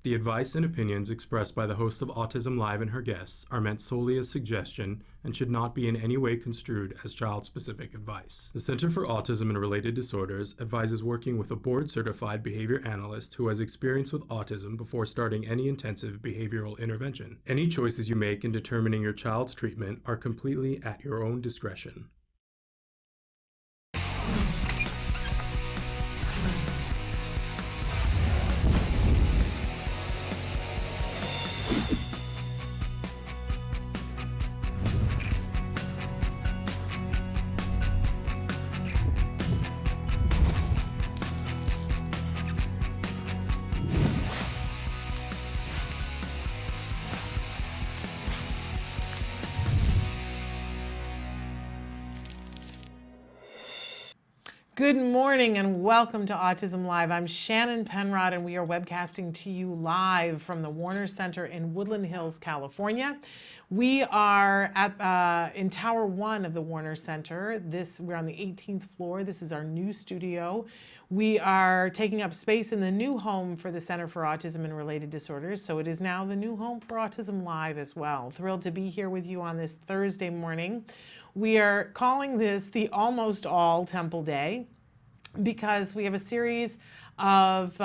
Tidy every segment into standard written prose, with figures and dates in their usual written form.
The advice and opinions expressed by the host of Autism Live and her guests are meant solely as suggestion and should not be in any way construed as child-specific advice. The Center for Autism and Related Disorders advises working with a board-certified behavior analyst who has experience with autism before starting any intensive behavioral intervention. Any choices you make in determining your child's treatment are completely at your own discretion. Good morning and welcome to Autism Live. I'm Shannon Penrod and we are webcasting to you live from the Warner Center in Woodland Hills, California. We are in Tower 1 of the Warner Center. We're on the 18th floor. This is our new studio. We are taking up space in the new home for the Center for Autism and Related Disorders, so it is now the new home for Autism Live as well. Thrilled to be here with you on this Thursday morning. We are calling this the Almost All Temple Day because we have a series of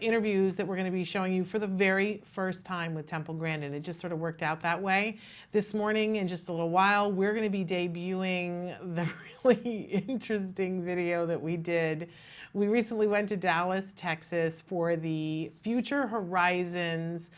interviews that we're going to be showing you for the very first time with Temple Grandin. It just sort of worked out that way. This morning, in just a little while, we're going to be debuting the really interesting video that we did. We recently went to Dallas, Texas for the Future Horizons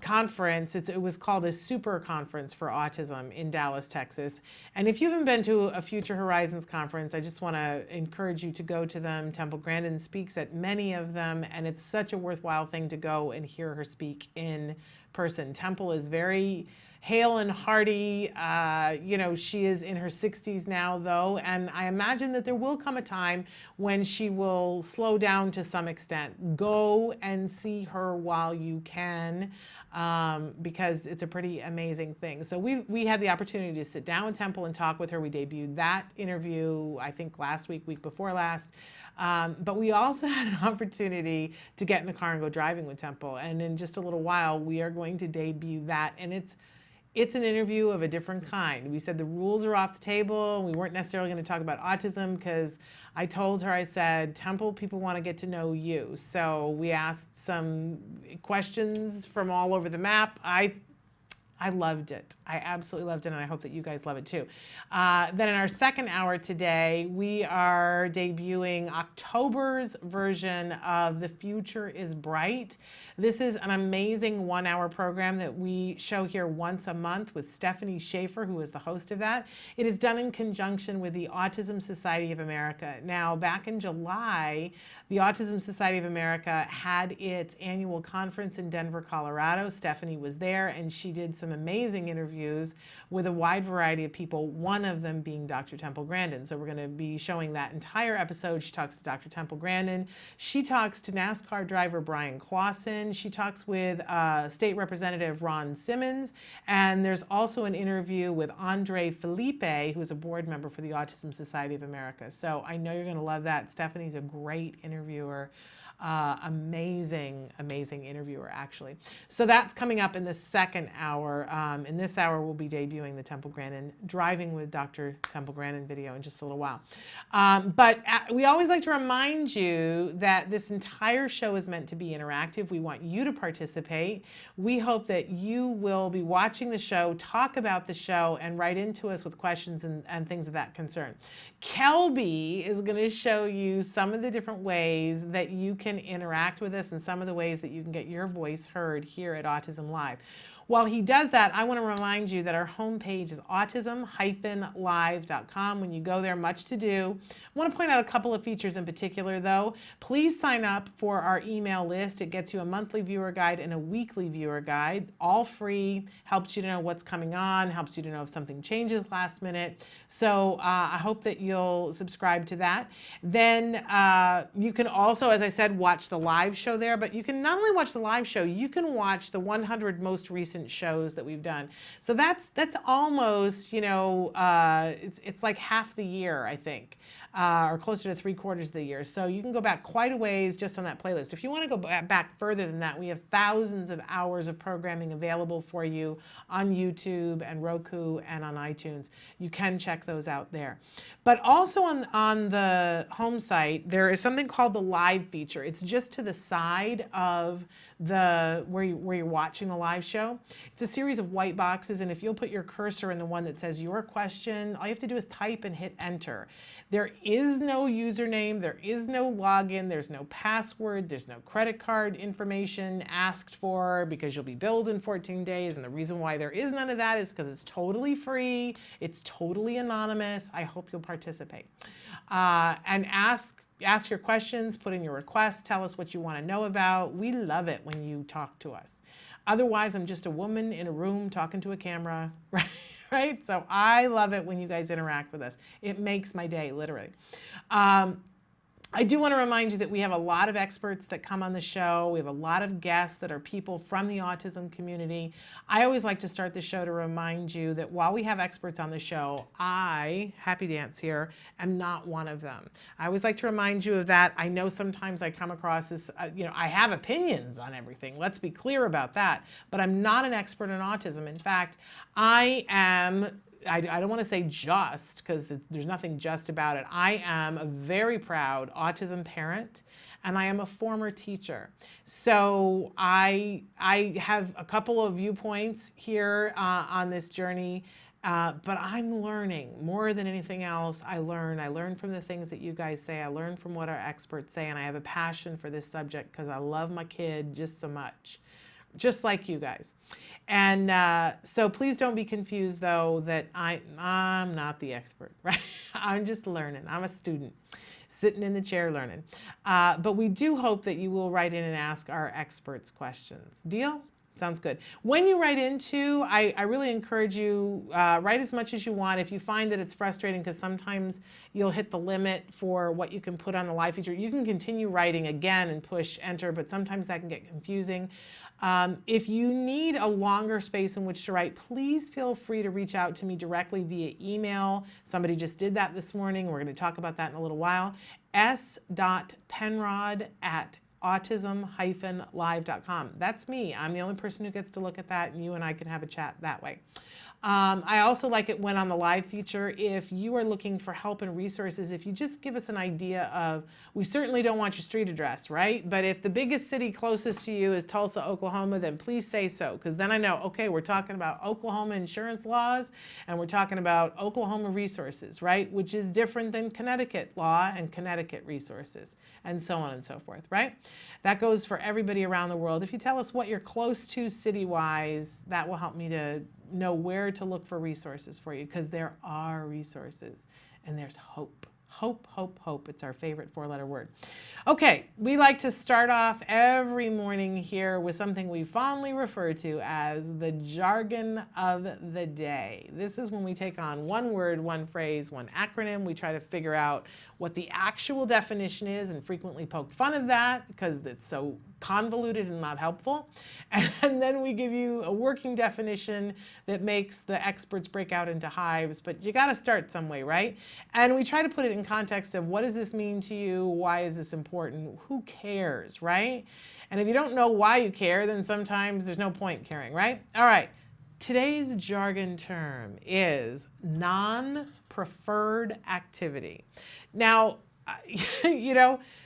conference. It was called a super conference for autism in Dallas, Texas. And if you haven't been to a Future Horizons conference, I just want to encourage you to go to them. Temple Grandin speaks at many of them, and it's such a worthwhile thing to go and hear her speak in person. Temple is very hale and hearty. She is in her 60s now, though, and I imagine that there will come a time when she will slow down to some extent. Go and see her while you can, because it's a pretty amazing thing. So we had the opportunity to sit down with Temple and talk with her. We debuted that interview, I think last week before last. But we also had an opportunity to get in the car and go driving with Temple. And in just a little while, we are going to debut that. And it's an interview of a different kind. We said the rules are off the table. We weren't necessarily going to talk about autism because I told her, I said, Temple, people want to get to know you. So we asked some questions from all over the map. I loved it. I absolutely loved it, and I hope that you guys love it too. Then in our second hour today, we are debuting October's version of The Future is Bright. This is an amazing 1-hour program that we show here once a month with Stephanie Schaefer, who is the host of that. It is done in conjunction with the Autism Society of America. Now, back in July, the Autism Society of America had its annual conference in Denver, Colorado. Stephanie was there, and she did some amazing interviews with a wide variety of people, one of them being Dr. Temple Grandin. So we're going to be showing that entire episode. She talks to Dr. Temple Grandin. She talks to NASCAR driver Brian Clausen. She talks with State Representative Ron Simmons. And there's also an interview with Andre Felipe, who is a board member for the Autism Society of America. So I know you're going to love that. Stephanie's a great interviewer. Amazing interviewer, actually. So that's coming up in the second hour. In this hour, we'll be debuting the Temple Grandin Driving with Dr. Temple Grandin video in just a little while. But we always like to remind you that this entire show is meant to be interactive. We want you to participate. We hope that you will be watching the show, talk about the show, and write into us with questions and things of that concern. Kelby is going to show you some of the different ways that you can interact with us and some of the ways that you can get your voice heard here at Autism Live. While he does that, I want to remind you that our homepage is autism-live.com. When you go there, much to do. I want to point out a couple of features in particular, though. Please sign up for our email list. It gets you a monthly viewer guide and a weekly viewer guide, all free, helps you to know what's coming on, helps you to know if something changes last minute. So I hope that you'll subscribe to that. Then you can also, as I said, watch the live show there, but you can not only watch the live show, you can watch the 100 most recent shows that we've done. So that's almost, it's like half the year, I think. or closer to 3/4 of the year. So you can go back quite a ways just on that playlist. If you want to go back further than that, we have thousands of hours of programming available for you on YouTube and Roku and on iTunes. You can check those out there. But also on the home site, there is something called the live feature. It's just to the side of where you're watching the live show. It's a series of white boxes, and if you'll put your cursor in the one that says your question, all you have to do is type and hit enter. There is no username, there is no login, there's no password, there's no credit card information asked for because you'll be billed in 14 days. And the reason why there is none of that is because it's totally free, it's totally anonymous. I hope you'll participate. And ask your questions, put in your requests, tell us what you want to know about. We love it when you talk to us. Otherwise, I'm just a woman in a room talking to a camera, right? Right? So I love it when you guys interact with us. It makes my day, literally. I do want to remind you that we have a lot of experts that come on the show. We have a lot of guests that are people from the autism community. I always like to start the show to remind you that while we have experts on the show, I, Happy Dance here, am not one of them. I always like to remind you of that. I know sometimes I come across as, I have opinions on everything. Let's be clear about that. But I'm not an expert in autism. In fact, I don't want to say just, because there's nothing just about it. I am a very proud autism parent, and I am a former teacher. So I have a couple of viewpoints here on this journey, but I'm learning more than anything else. I learn from the things that you guys say. I learn from what our experts say, and I have a passion for this subject because I love my kid just so much. Just like you guys. And so please don't be confused, though, that I'm not the expert, right? I'm just learning. I'm a student sitting in the chair learning. But we do hope that you will write in and ask our experts questions. Deal? Sounds good. When you write into, I really encourage you, write as much as you want. If you find that it's frustrating because sometimes you'll hit the limit for what you can put on the live feature, you can continue writing again and push enter, but sometimes that can get confusing. If you need a longer space in which to write, please feel free to reach out to me directly via email. Somebody just did that this morning. We're going to talk about that in a little while. s.penrod@autism-live.com. That's me. I'm the only person who gets to look at that, and you and I can have a chat that way. I also like it when on the live feature, if you are looking for help and resources, if you just give us an idea of, we certainly don't want your street address, right? But if the biggest city closest to you is Tulsa, Oklahoma, then please say so, because then I know, okay, we're talking about Oklahoma insurance laws, and we're talking about Oklahoma resources, right? Which is different than Connecticut law and Connecticut resources, and so on and so forth, right? That goes for everybody around the world. If you tell us what you're close to city-wise, that will help me to know where to look for resources for you, because there are resources and there's hope. Hope, hope, hope. It's our favorite four-letter word. Okay, we like to start off every morning here with something we fondly refer to as the jargon of the day. This is when we take on one word, one phrase, one acronym. We try to figure out what the actual definition is and frequently poke fun of that because it's so convoluted and not helpful. And then we give you a working definition that makes the experts break out into hives, but you got to start some way, right? And we try to put it in context of what does this mean to you? Why is this important? Who cares, right? And if you don't know why you care, then sometimes there's no point caring, right? All right. Today's jargon term is non-preferred activity. Now,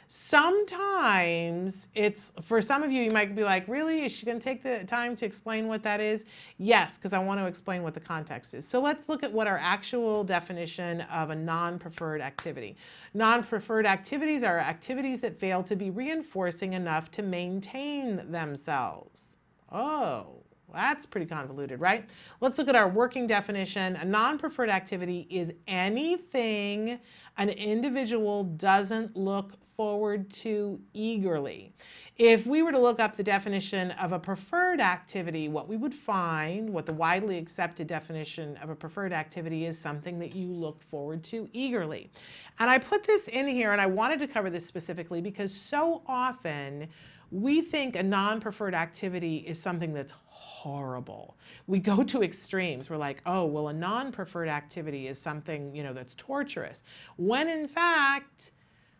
sometimes it's, for some of you, you might be like, really? Is she going to take the time to explain what that is? Yes, because I want to explain what the context is. So let's look at what our actual definition of a non-preferred activity. Non-preferred activities are activities that fail to be reinforcing enough to maintain themselves. Oh. That's pretty convoluted, right? Let's look at our working definition. A non-preferred activity is anything an individual doesn't look forward to eagerly. If we were to look up the definition of a preferred activity, what we would find, what the widely accepted definition of a preferred activity is, something that you look forward to eagerly. And I put this in here, and I wanted to cover this specifically because so often we think a non-preferred activity is something that's horrible. We go to extremes. We're like, oh, well, a non-preferred activity is something, that's torturous. when in fact,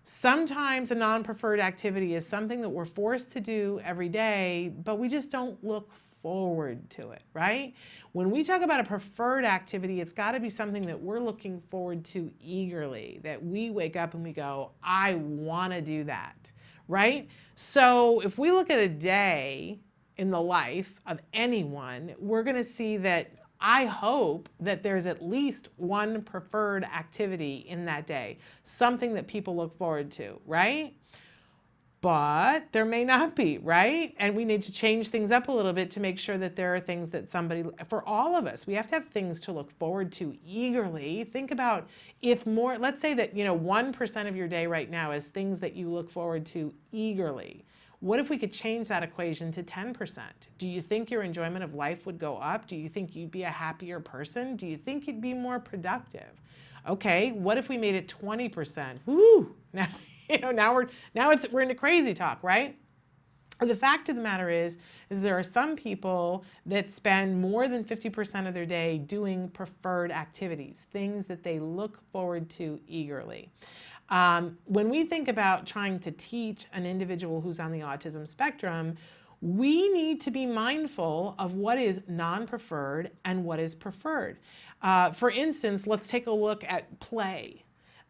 sometimes a non-preferred activity is something that we're forced to do every day, but we just don't look forward to it, right? When we talk about a preferred activity, it's got to be something that we're looking forward to eagerly, that we wake up and we go, I want to do that, right? So if we look at a day in the life of anyone, we're going to see that I hope that there's at least one preferred activity in that day, something that people look forward to, right? But there may not be, right? And we need to change things up a little bit to make sure that there are things that somebody, for all of us, we have to have things to look forward to eagerly. Think about if more, let's say that, 1% of your day right now is things that you look forward to eagerly. What if we could change that equation to 10%? Do you think your enjoyment of life would go up? Do you think you'd be a happier person? Do you think you'd be more productive? Okay, what if we made it 20%? Woo! Now we're into crazy talk, right? The fact of the matter is there are some people that spend more than 50% of their day doing preferred activities, things that they look forward to eagerly. When we think about trying to teach an individual who's on the autism spectrum, we need to be mindful of what is non-preferred and what is preferred. For instance, let's take a look at play.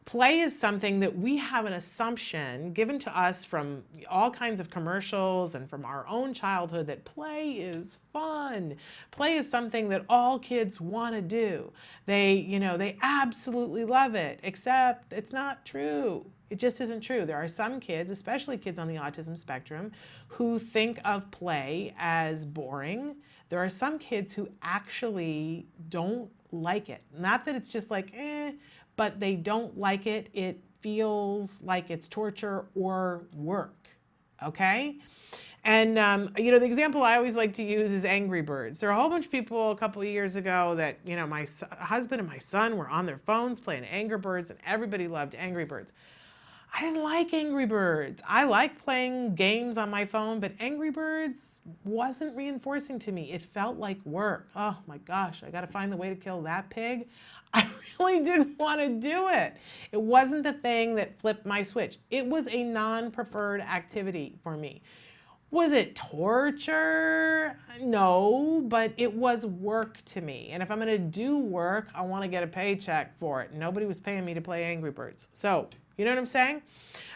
Play is something that we have an assumption given to us from all kinds of commercials and from our own childhood that play is fun. Play is something that all kids want to do. They absolutely love it, except it's not true. It just isn't true. There are some kids, especially kids on the autism spectrum, who think of play as boring. There are some kids who actually don't like it. Not that it's just like, but they don't like it. It feels like it's torture or work, okay? And, the example I always like to use is Angry Birds. There are a whole bunch of people a couple of years ago that, my husband and my son were on their phones playing Angry Birds, and everybody loved Angry Birds. I didn't like Angry Birds. I like playing games on my phone, but Angry Birds wasn't reinforcing to me. It felt like work. Oh my gosh, I got to find the way to kill that pig. I really didn't want to do it. It wasn't the thing that flipped my switch. It was a non-preferred activity for me. Was it torture? No, but it was work to me. And if I'm going to do work, I want to get a paycheck for it. Nobody was paying me to play Angry Birds. So, you know what I'm saying?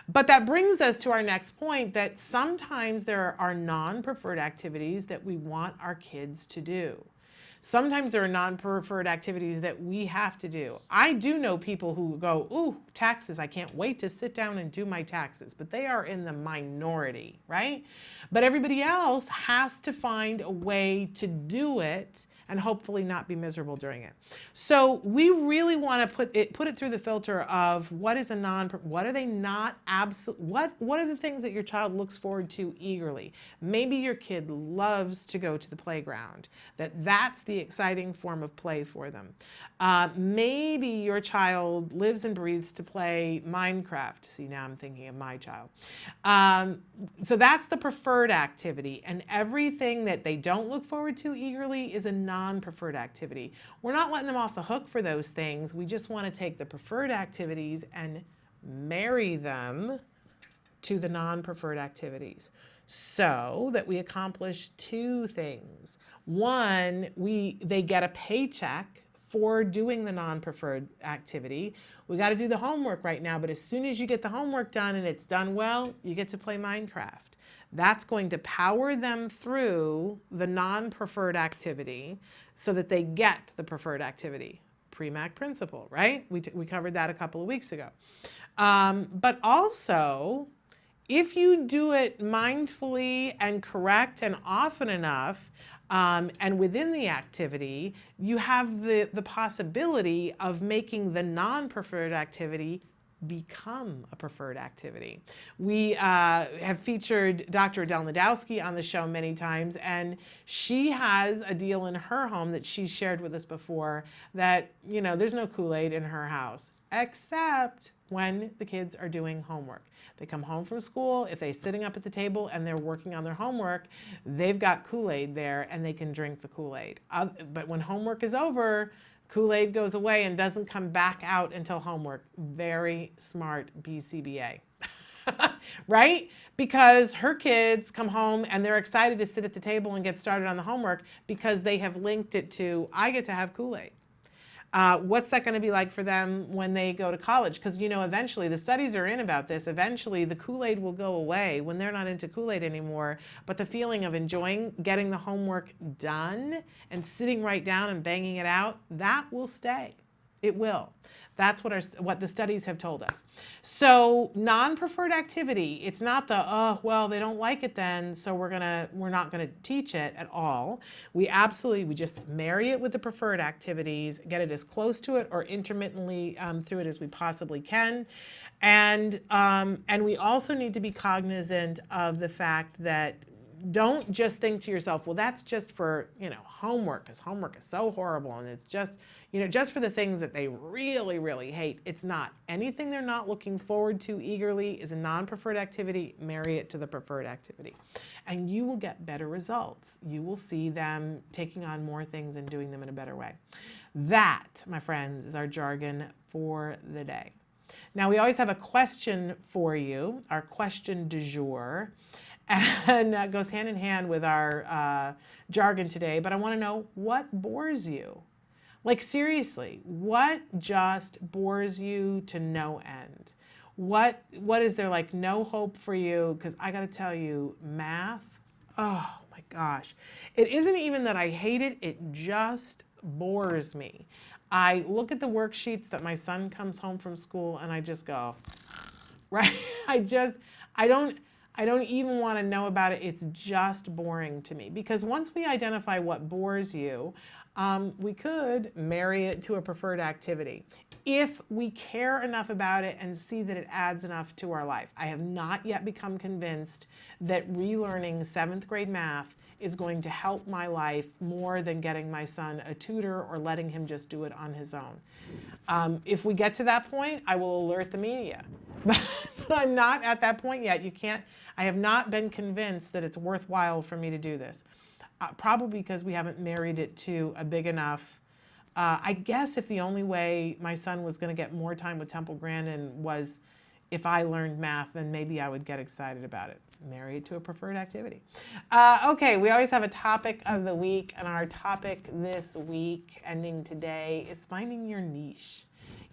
But that brings us to our next point, that sometimes there are non-preferred activities that we want our kids to do. Sometimes there are non-preferred activities that we have to do. I do know people who go, ooh, taxes, I can't wait to sit down and do my taxes, but they are in the minority, right? But everybody else has to find a way to do it and hopefully not be miserable during it. So we really want to put it through the filter of what are the things that your child looks forward to eagerly? Maybe your kid loves to go to the playground, that's the exciting form of play for them. Maybe your child lives and breathes to play Minecraft. See, now I'm thinking of my child. So that's the preferred activity, and everything that they don't look forward to eagerly is a non-preferred activity. We're not letting them off the hook for those things. We just want to take the preferred activities and marry them to the non-preferred activities so that we accomplish two things. One, they get a paycheck for doing the non-preferred activity. We got to do the homework right now, but as soon as you get the homework done and it's done well, you get to play Minecraft. That's going to power them through the non-preferred activity so that they get the preferred activity. Premack principle, right? We covered that a couple of weeks ago. But also, if you do it mindfully and correct and often enough, and within the activity, you have the possibility of making the non-preferred activity become a preferred activity. We have featured Dr. Adele Nadowski on the show many times, and she has a deal in her home that she's shared with us before that, there's no Kool-Aid in her house, except when the kids are doing homework. They come home from school, if they're sitting up at the table and they're working on their homework, they've got Kool-Aid there and they can drink the Kool-Aid. But when homework is over, Kool-Aid goes away and doesn't come back out until homework. Very smart BCBA. Right? Because her kids come home and they're excited to sit at the table and get started on the homework because they have linked it to, I get to have Kool-Aid. What's that going to be like for them when they go to college? Because, eventually, the studies are in about this, eventually the Kool-Aid will go away when they're not into Kool-Aid anymore, but the feeling of enjoying getting the homework done and sitting right down and banging it out, that will stay. It will. That's what the studies have told us. So non-preferred activity, it's not the, oh, well, they don't like it then, so we're not gonna teach it at all. We just marry it with the preferred activities, get it as close to it or intermittently through it as we possibly can. And we also need to be cognizant of the fact that don't just think to yourself, well, that's just for, homework, because homework is so horrible and it's just, just for the things that they really, really hate. It's not. Anything they're not looking forward to eagerly is a non-preferred activity. Marry it to the preferred activity. And you will get better results. You will see them taking on more things and doing them in a better way. That, my friends, is our jargon for the day. Now, we always have a question for you, our question du jour. And that goes hand in hand with our jargon today, but I want to know, what bores you? Like, seriously, what just bores you to no end? What is there, like, no hope for you? Because I got to tell you, math, oh my gosh. It isn't even that I hate it, it just bores me. I look at the worksheets that my son comes home from school and I just go, right? I don't even want to know about it. It's just boring to me. Because once we identify what bores you, we could marry it to a preferred activity if we care enough about it and see that it adds enough to our life. I have not yet become convinced that relearning 7th grade math is going to help my life more than getting my son a tutor or letting him just do it on his own. If we get to that point, I will alert the media. But I'm not at that point yet. I have not been convinced that it's worthwhile for me to do this. Probably because we haven't married it to a big enough, I guess if the only way my son was going to get more time with Temple Grandin was if I learned math, then maybe I would get excited about it. Marry it to a preferred activity. Okay, we always have a topic of the week, and our topic this week, ending today, is finding your niche.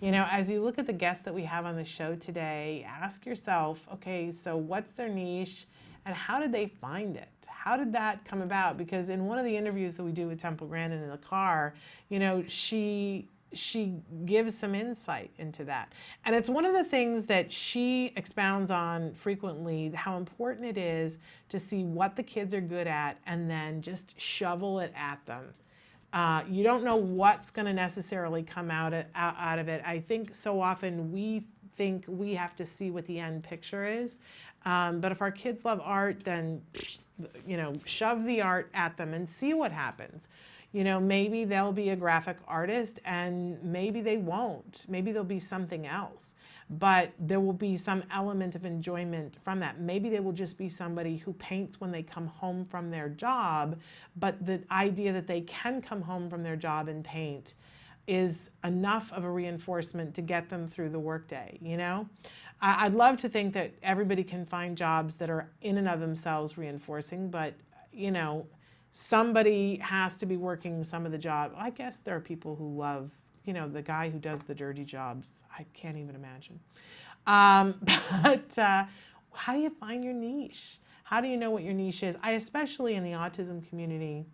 As you look at the guests that we have on the show today, ask yourself, okay, so what's their niche and how did they find it? How did that come about? Because in one of the interviews that we do with Temple Grandin in the car, she gives some insight into that. And it's one of the things that she expounds on frequently, how important it is to see what the kids are good at and then just shovel it at them. You don't know what's going to necessarily come out of it. I think so often we think we have to see what the end picture is. But if our kids love art, then, shove the art at them and see what happens. Maybe they'll be a graphic artist and maybe they won't. Maybe there'll be something else. But there will be some element of enjoyment from that. Maybe they will just be somebody who paints when they come home from their job, but the idea that they can come home from their job and paint is enough of a reinforcement to get them through the workday, I'd love to think that everybody can find jobs that are in and of themselves reinforcing, but, somebody has to be working some of the job. I guess there are people who love, the guy who does the dirty jobs. I can't even imagine. But how do you find your niche? How do you know what your niche is? Especially in the autism community,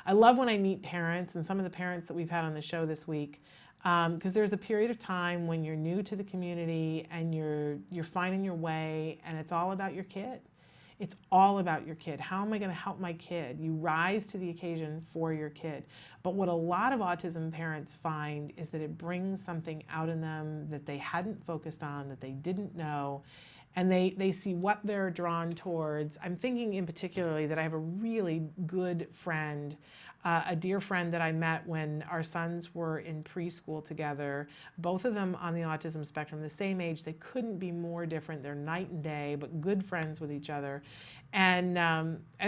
I love when I meet parents, and some of the parents that we've had on the show this week, because there's a period of time when you're new to the community and you're finding your way, and it's all about your kid. It's all about your kid. How am I going to help my kid? You rise to the occasion for your kid. But what a lot of autism parents find is that it brings something out in them that they hadn't focused on, that they didn't know, and they see what they're drawn towards. I'm thinking in particularly that I have a really good friend, a dear friend that I met when our sons were in preschool together, both of them on the autism spectrum, the same age. They couldn't be more different. They're night and day, but good friends with each other. And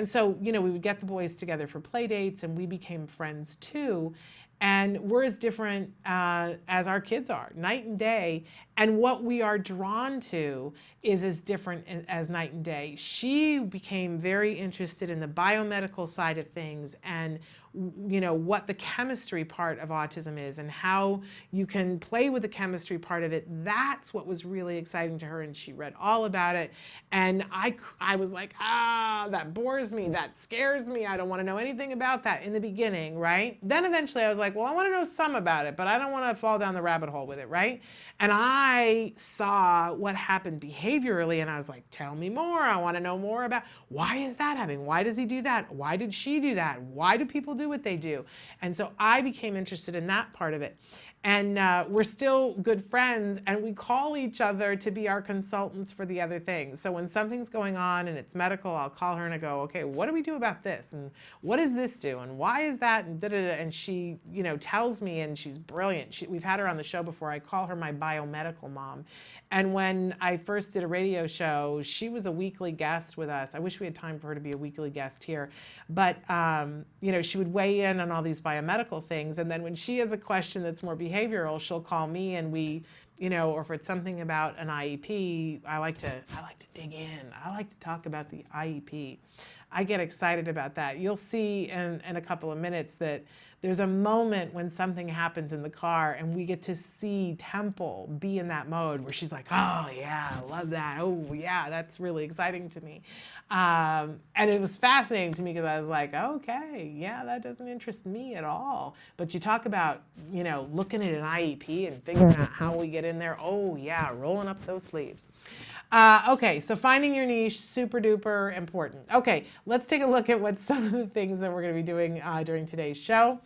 so, we would get the boys together for play dates, and we became friends too. And we're as different as our kids are, night and day. And what we are drawn to is as different as night and day. She became very interested in the biomedical side of things and what the chemistry part of autism is and how you can play with the chemistry part of it. That's what was really exciting to her, and she read all about it. And I was like, that bores me, that scares me, I don't want to know anything about that in the beginning, right? Then eventually I was like, well, I want to know some about it, but I don't want to fall down the rabbit hole with it, right? And I saw what happened behaviorally, and I was like, tell me more, I want to know more about why is that happening? Why does he do that? Why did she do that? Why do people do what they do? And so I became interested in that part of it. And we're still good friends, and we call each other to be our consultants for the other things. So when something's going on and it's medical, I'll call her and I go, okay, what do we do about this? And what does this do? And why is that? And da-da-da. And she, tells me, and she's brilliant. We've had her on the show before. I call her my biomedical mom. And when I first did a radio show, she was a weekly guest with us. I wish we had time for her to be a weekly guest here. But, she would weigh in on all these biomedical things. And then when she has a question that's more behavioral, she'll call me, and we, or if it's something about an IEP, I like to dig in. I like to talk about the IEP. I get excited about that. You'll see in a couple of minutes that there's a moment when something happens in the car and we get to see Temple be in that mode where she's like, oh yeah, I love that. Oh yeah, that's really exciting to me. And it was fascinating to me because I was like, okay, yeah, that doesn't interest me at all. But you talk about, looking at an IEP and figuring out how we get in there. Oh yeah, rolling up those sleeves. Okay, so finding your niche, super duper important. Okay, let's take a look at what some of the things that we're going to be doing during today's show.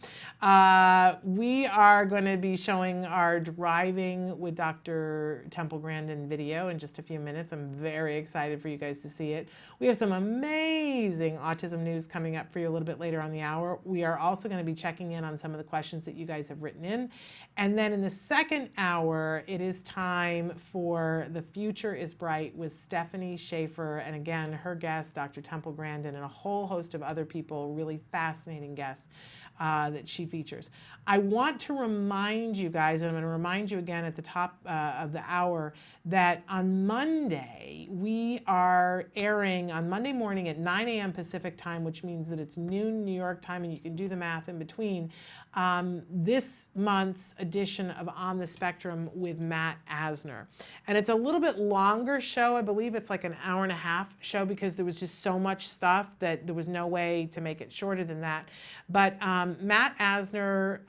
We are going to be showing our Driving with Dr. Temple Grandin video in just a few minutes. I'm very excited for you guys to see it. We have some amazing autism news coming up for you a little bit later on the hour. We are also going to be checking in on some of the questions that you guys have written in. And then in the second hour, it is time for The Future is Bright with Stephanie Schaefer. And again, her guest, Dr. Temple Grandin, and a whole host of other people, really fascinating guests that she features. I want to remind you guys, and I'm going to remind you again at the top of the hour, that on Monday, we are airing on Monday morning at 9 a.m. Pacific time, which means that it's noon New York time, and you can do the math in between, this month's edition of On the Spectrum with Matt Asner. And it's a little bit longer show. I believe it's like an hour and a half show because there was just so much stuff that there was no way to make it shorter than that. But Matt Asner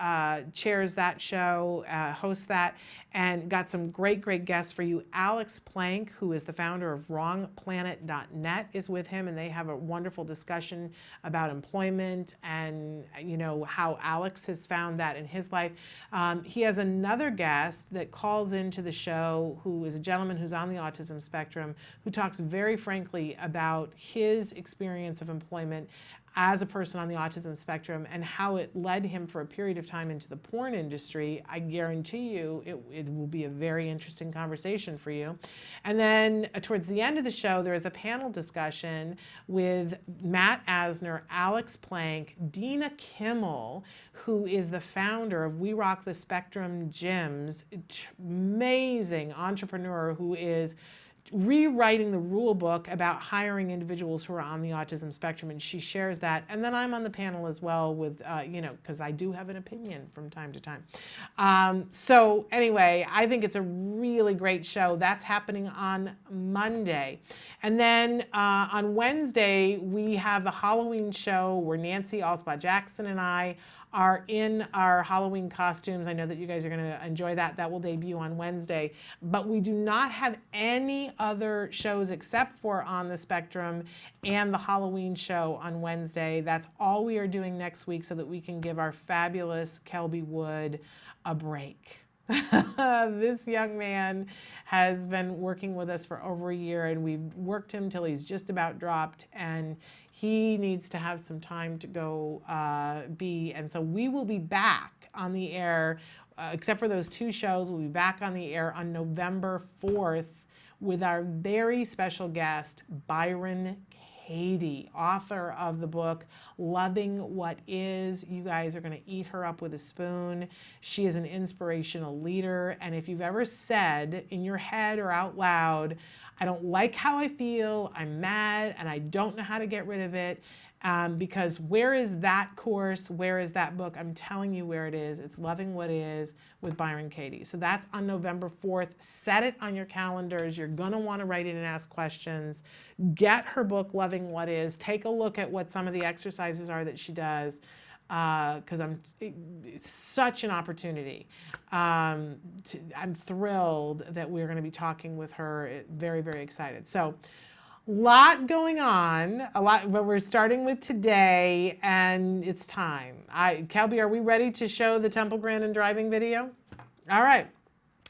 chairs that show, hosts that, and got some great guests for you. Alex Plank, who is the founder of wrongplanet.net, is with him, and they have a wonderful discussion about employment and how Alex has found that in his life. He has another guest that calls into the show who is a gentleman who's on the autism spectrum, who talks very frankly about his experience of employment as a person on the autism spectrum and how it led him for a period of time into the porn industry. I guarantee you it will be a very interesting conversation for you. And then towards the end of the show, there is a panel discussion with Matt Asner, Alex Plank, Dina Kimmel, who is the founder of We Rock the Spectrum Gyms, amazing entrepreneur who is rewriting the rule book about hiring individuals who are on the autism spectrum, and she shares that. And then I'm on the panel as well with, because I do have an opinion from time to time. So anyway, I think it's a really great show. That's happening on Monday. And then on Wednesday, we have the Halloween show where Nancy Alspaugh Jackson and I are in our Halloween costumes. I know that you guys are going to enjoy that. That will debut on Wednesday. But we do not have any other shows except for On the Spectrum and the Halloween show on Wednesday. That's all we are doing next week so that we can give our fabulous Kelby Wood a break. This young man has been working with us for over a year, and we've worked him till he's just about dropped, and he needs to have some time to go and so we will be back on the air, except for those two shows. We'll be back on the air on November 4th with our very special guest, Byron Katie, author of the book Loving What Is. You guys are going to eat her up with a spoon. She is an inspirational leader. And if you've ever said in your head or out loud, I don't like how I feel, I'm mad, and I don't know how to get rid of it, because where is that course? Where is that book? I'm telling you where it is. It's Loving What Is with Byron Katie. So that's on November 4th. Set it on your calendars. You're going to want to write in and ask questions. Get her book, Loving What Is. Take a look at what some of the exercises are that she does, because it's such an opportunity. I'm thrilled that we're going to be talking with her. Very, very excited. So, lot going on, a lot, but we're starting with today, and it's time. Kelby, are we ready to show the Temple Grandin driving video? All right,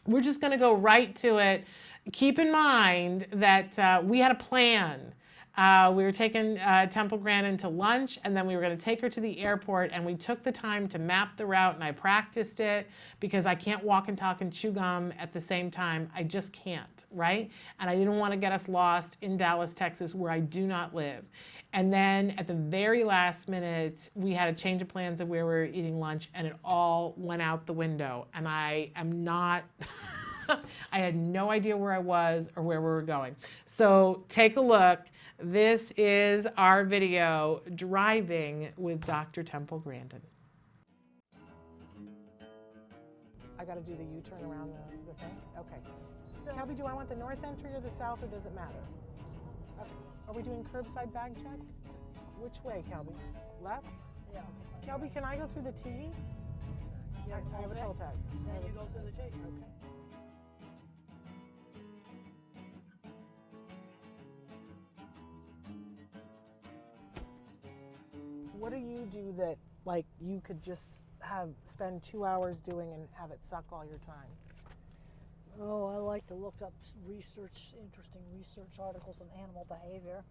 we're just going to go right to it. Keep in mind that we had a plan. We were taking Temple Grandin to lunch, and then we were going to take her to the airport, and we took the time to map the route, and I practiced it because I can't walk and talk and chew gum at the same time. I just can't, right? And I didn't want to get us lost in Dallas, Texas, where I do not live. And then at the very last minute, we had a change of plans of where we were eating lunch, and it all went out the window. And I am not... I had no idea where I was or where we were going. So take a look. This is our video, Driving with Dr. Temple Grandin. I got to do the U-turn around the thing? Okay. So, Kelby, do I want the north entry or the south, or does it matter? Okay. Are we doing curbside bag check? Which way, Kelby? Left? Yeah. Okay. Kelby, can I go through the T? Yeah, I have a toll tag. Yeah, you go through the T. Okay. What do you do that, like, you could just spend 2 hours doing and have it suck all your time? Oh, I like to look up interesting research articles on animal behavior.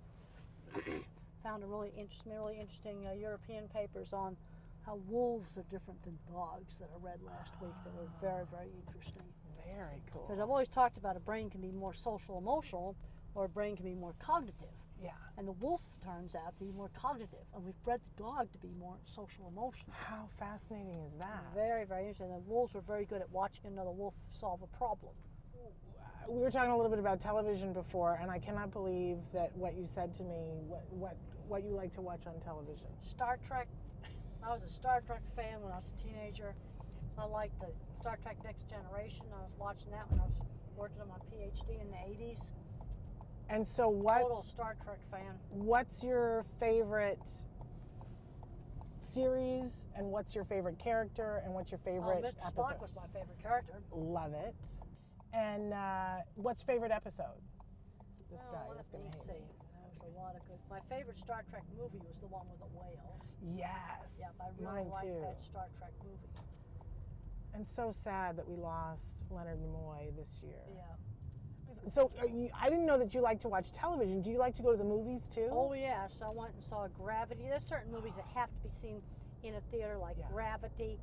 Found a really interesting European papers on how wolves are different than dogs that I read last week that were very, very interesting. Very cool. Because I've always talked about a brain can be more social emotional or a brain can be more cognitive. Yeah. And the wolf turns out to be more cognitive, and we've bred the dog to be more social emotional. How fascinating is that? Very, very interesting. The wolves were very good at watching another wolf solve a problem. We were talking a little bit about television before, and I cannot believe that what you said to me, what you like to watch on television. Star Trek. I was a Star Trek fan when I was a teenager. I liked the Star Trek Next Generation. I was watching that when I was working on my PhD in the 80s. And so Total Star Trek fan. What's your favorite series, and what's your favorite character, and what's your favorite Mr. episode? Spock was my favorite character. Love it. And what's favorite episode? This guy is going to hate me. There's a lot of good. My favorite Star Trek movie was the one with the whales. Yes. Yep, I really liked that Star Trek movie. And so sad that we lost Leonard Nimoy this year. Yeah. So I didn't know that you like to watch television. Do you like to go to the movies too? Oh yes, I went and saw Gravity. There's certain movies that have to be seen in a theater, like Gravity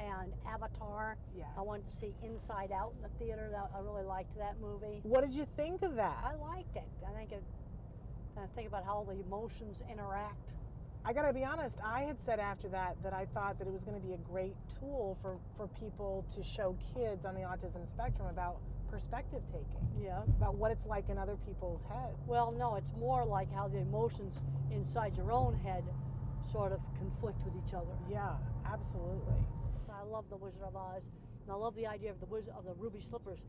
and Avatar. Yes. I went to see Inside Out in the theater. I really liked that movie. What did you think of that? I liked it. I think about how the emotions interact. I gotta be honest, I had said after that I thought that it was going to be a great tool for people to show kids on the autism spectrum about perspective taking. Yeah. About what it's like in other people's heads. Well, no, it's more like how the emotions inside your own head sort of conflict with each other. Yeah, absolutely. So I love The Wizard of Oz, and I love the idea of the ruby slippers.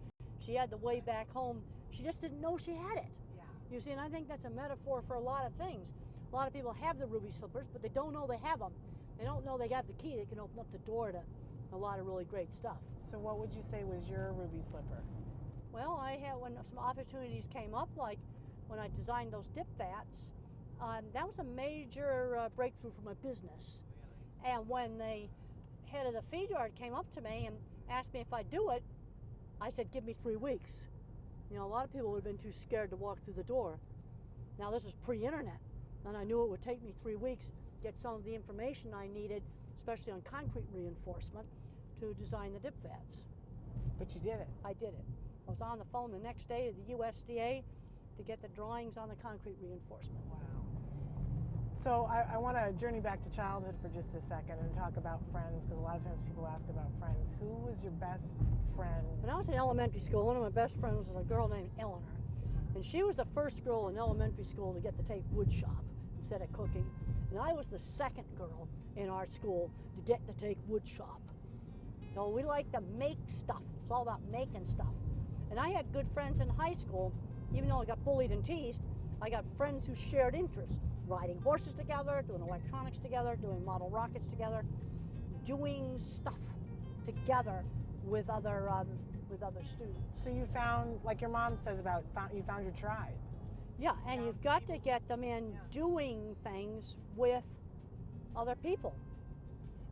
She had the way back home. She just didn't know she had it. Yeah. You see, and I think that's a metaphor for a lot of things. A lot of people have the ruby slippers, but they don't know they have them. They don't know they got the key that can open up the door to a lot of really great stuff. So what would you say was your ruby slipper? Well, I had, when some opportunities came up, like when I designed those dip vats, that was a major breakthrough for my business. And when the head of the feed yard came up to me and asked me if I'd do it, I said, give me 3 weeks. You know, a lot of people would have been too scared to walk through the door. Now, this was pre-internet, and I knew it would take me 3 weeks to get some of the information I needed, especially on concrete reinforcement, to design the dip vats. But you did it. I did it. I was on the phone the next day to the USDA to get the drawings on the concrete reinforcement. Wow. So I want to journey back to childhood for just a second and talk about friends, because a lot of times people ask about friends. Who was your best friend? When I was in elementary school, one of my best friends was a girl named Eleanor. And she was the first girl in elementary school to get to take wood shop instead of cooking. And I was the second girl in our school to get to take wood shop. So we like to make stuff. It's all about making stuff. And I had good friends in high school. Even though I got bullied and teased, I got friends who shared interests. Riding horses together, doing electronics together, doing model rockets together, doing stuff together with other students. So you found, like your mom says about, you found your tribe. Yeah, and you've got to get them in doing things with other people.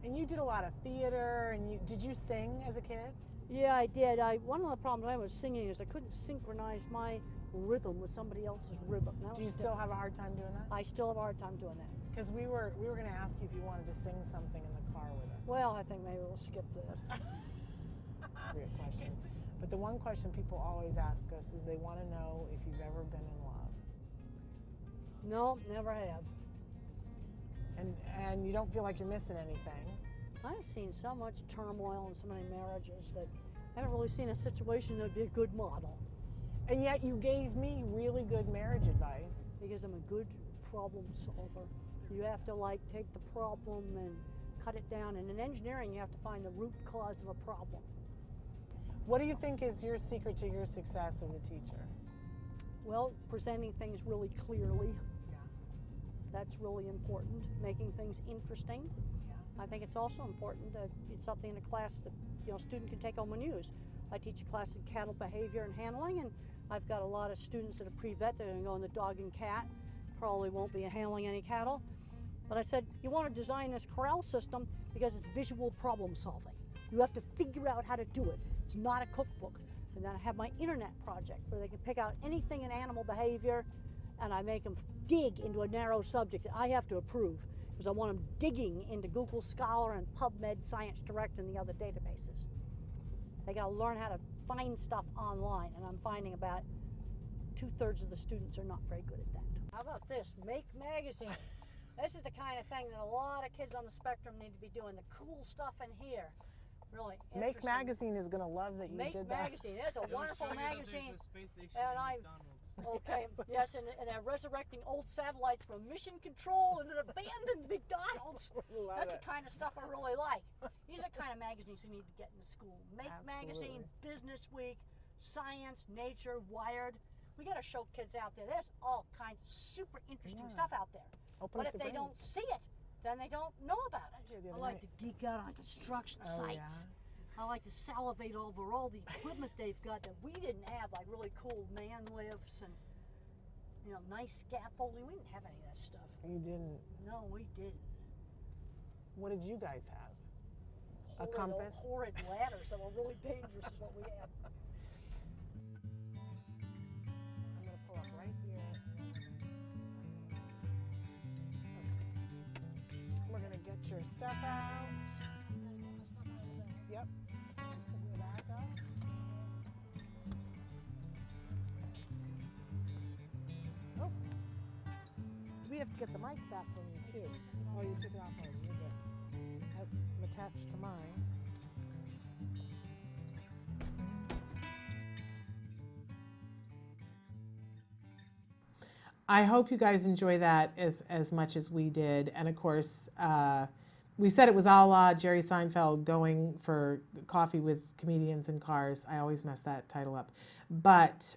And you did a lot of theater, and did you sing as a kid? Yeah, I did. One of the problems I was singing is I couldn't synchronize my rhythm with somebody else's rhythm. Do you still have a hard time doing that? I still have a hard time doing that. Because we were going to ask you if you wanted to sing something in the car with us. Well, I think maybe we'll skip that. Weird question. But the one question people always ask us is they want to know if you've ever been in love. No, never have. And you don't feel like you're missing anything. I've seen so much turmoil in so many marriages that I haven't really seen a situation that would be a good model. And yet you gave me really good marriage advice. Because I'm a good problem solver. You have to take the problem and cut it down. And in engineering, you have to find the root cause of a problem. What do you think is your secret to your success as a teacher? Well, presenting things really clearly. Yeah. That's really important. Making things interesting. Yeah. I think it's also important that it's something in a class that a student can take home and use. I teach a class in cattle behavior and handling, and I've got a lot of students that are pre-vet. They're going to go in the dog and cat. Probably won't be handling any cattle. But I said, you want to design this corral system because it's visual problem solving. You have to figure out how to do it. It's not a cookbook. And then I have my internet project where they can pick out anything in animal behavior, and I make them dig into a narrow subject that I have to approve, because I want them digging into Google Scholar and PubMed, Science Direct, and the other databases. They got to learn how to find stuff online, and I'm finding about 2/3 of the students are not very good at that. How about this? Make Magazine. This is the kind of thing that a lot of kids on the spectrum need to be doing. The cool stuff in here. Really interesting. Make Magazine is going to love that you Make did that. Magazine. That's a wonderful magazine. And I'm okay. Yes, and they're resurrecting old satellites from mission control and an abandoned McDonald's. That's the kind of stuff I really like. These are the kind of magazines we need to get into school. Make Magazine, Business Week, Science, Nature, Wired. We got to show kids out there. There's all kinds of super interesting stuff out there. But if they don't see it, then they don't know about it. I like to geek out on construction sites. Yeah. I like to salivate over all the equipment they've got that we didn't have, like really cool man lifts and nice scaffolding. We didn't have any of that stuff. You didn't? No, we didn't. What did you guys have? A compass? Horrid ladders that were really dangerous is what we had. I'm going to pull up right here. Okay. We're going to get your stuff out. Yep. Put your back up. Oh. We have to get the mic back from you too. Oh, you took it off already. You're good. That's attached to mine. I hope you guys enjoy that as much as we did. And of course, we said it was a la Jerry Seinfeld going for coffee with comedians in cars. I always mess that title up. But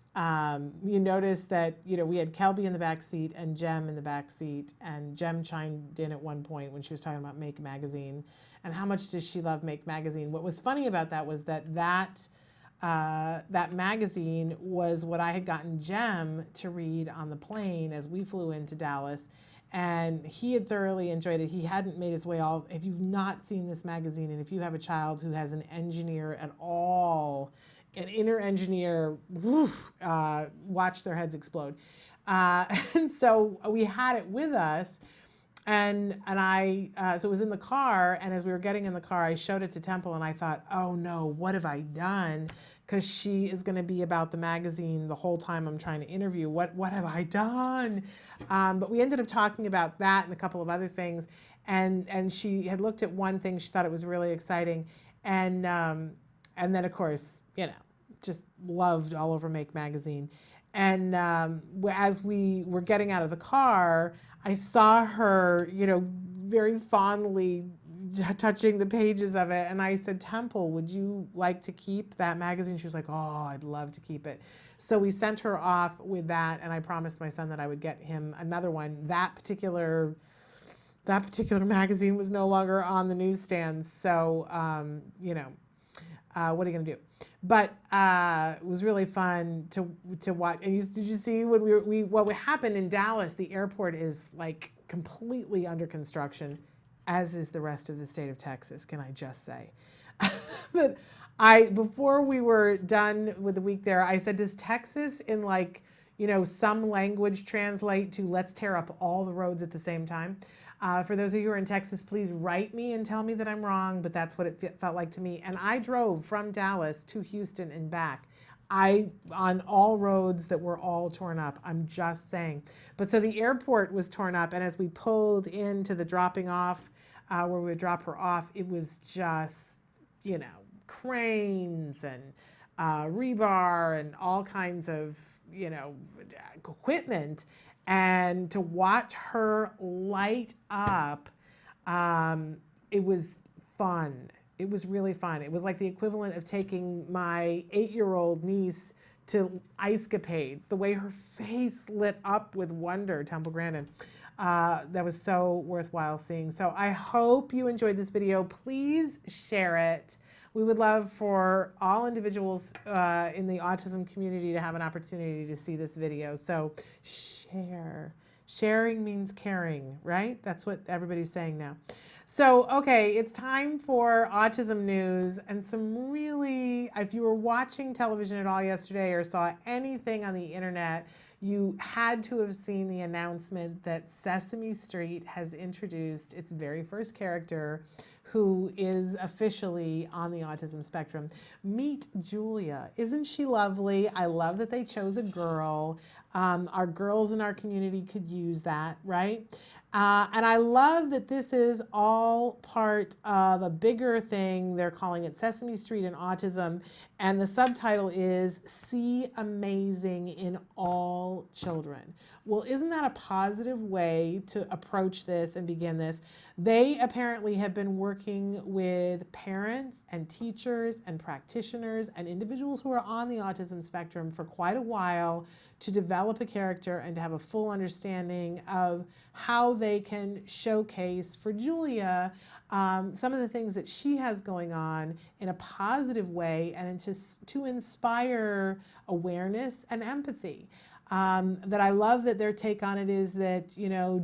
you notice that we had Kelby in the back seat and Jem in the back seat, and Jem chimed in at one point when she was talking about Make Magazine and how much does she love Make Magazine. What was funny about that was that magazine was what I had gotten Jem to read on the plane as we flew into Dallas, and he had thoroughly enjoyed it. He hadn't made his way all. If you've not seen this magazine, and if you have a child who has an engineer at all, an inner engineer, watch their heads explode. And so we had it with us, So it was in the car, and as we were getting in the car, I showed it to Temple, and I thought, oh no, what have I done? Because she is going to be about the magazine the whole time I'm trying to interview. What have I done? But we ended up talking about that and a couple of other things, and she had looked at one thing, she thought it was really exciting, and then of course, just loved All Over Make magazine. And as we were getting out of the car, I saw her, very fondly touching the pages of it. And I said, Temple, would you like to keep that magazine? She was like, oh, I'd love to keep it. So we sent her off with that. And I promised my son that I would get him another one. That particular magazine was no longer on the newsstands. So, what are you going to do? But it was really fun to watch. And did you see when what happened in Dallas? The airport is like completely under construction, as is the rest of the state of Texas. Can I just say? But before we were done with the week there, I said, does Texas in some language translate to let's tear up all the roads at the same time? For those of you who are in Texas, please write me and tell me that I'm wrong, but that's what it felt like to me. And I drove from Dallas to Houston and back. On all roads that were all torn up, I'm just saying. But so the airport was torn up, and as we pulled into the dropping off, where we would drop her off, it was just, cranes and rebar and all kinds of, equipment. And to watch her light up, it was fun. It was really fun. It was like the equivalent of taking my 8-year-old niece to ice capades. The way her face lit up with wonder, Temple Grandin. That was so worthwhile seeing. So I hope you enjoyed this video. Please share it. We would love for all individuals in the autism community to have an opportunity to see this video. So share. Sharing means caring, right? That's what everybody's saying now. So, okay, it's time for autism news and some really, if you were watching television at all yesterday or saw anything on the internet, you had to have seen the announcement that Sesame Street has introduced its very first character who is officially on the autism spectrum. Meet Julia. Isn't she lovely? I love that they chose a girl. Our girls in our community could use that, right? And I love that this is all part of a bigger thing. They're calling it Sesame Street and Autism. And the subtitle is See Amazing in All Children. Well, isn't that a positive way to approach this and begin this? They apparently have been working with parents and teachers and practitioners and individuals who are on the autism spectrum for quite a while to develop a character and to have a full understanding of how they can showcase for Julia some of the things that she has going on in a positive way and to inspire awareness and empathy. That I love that their take on it is that,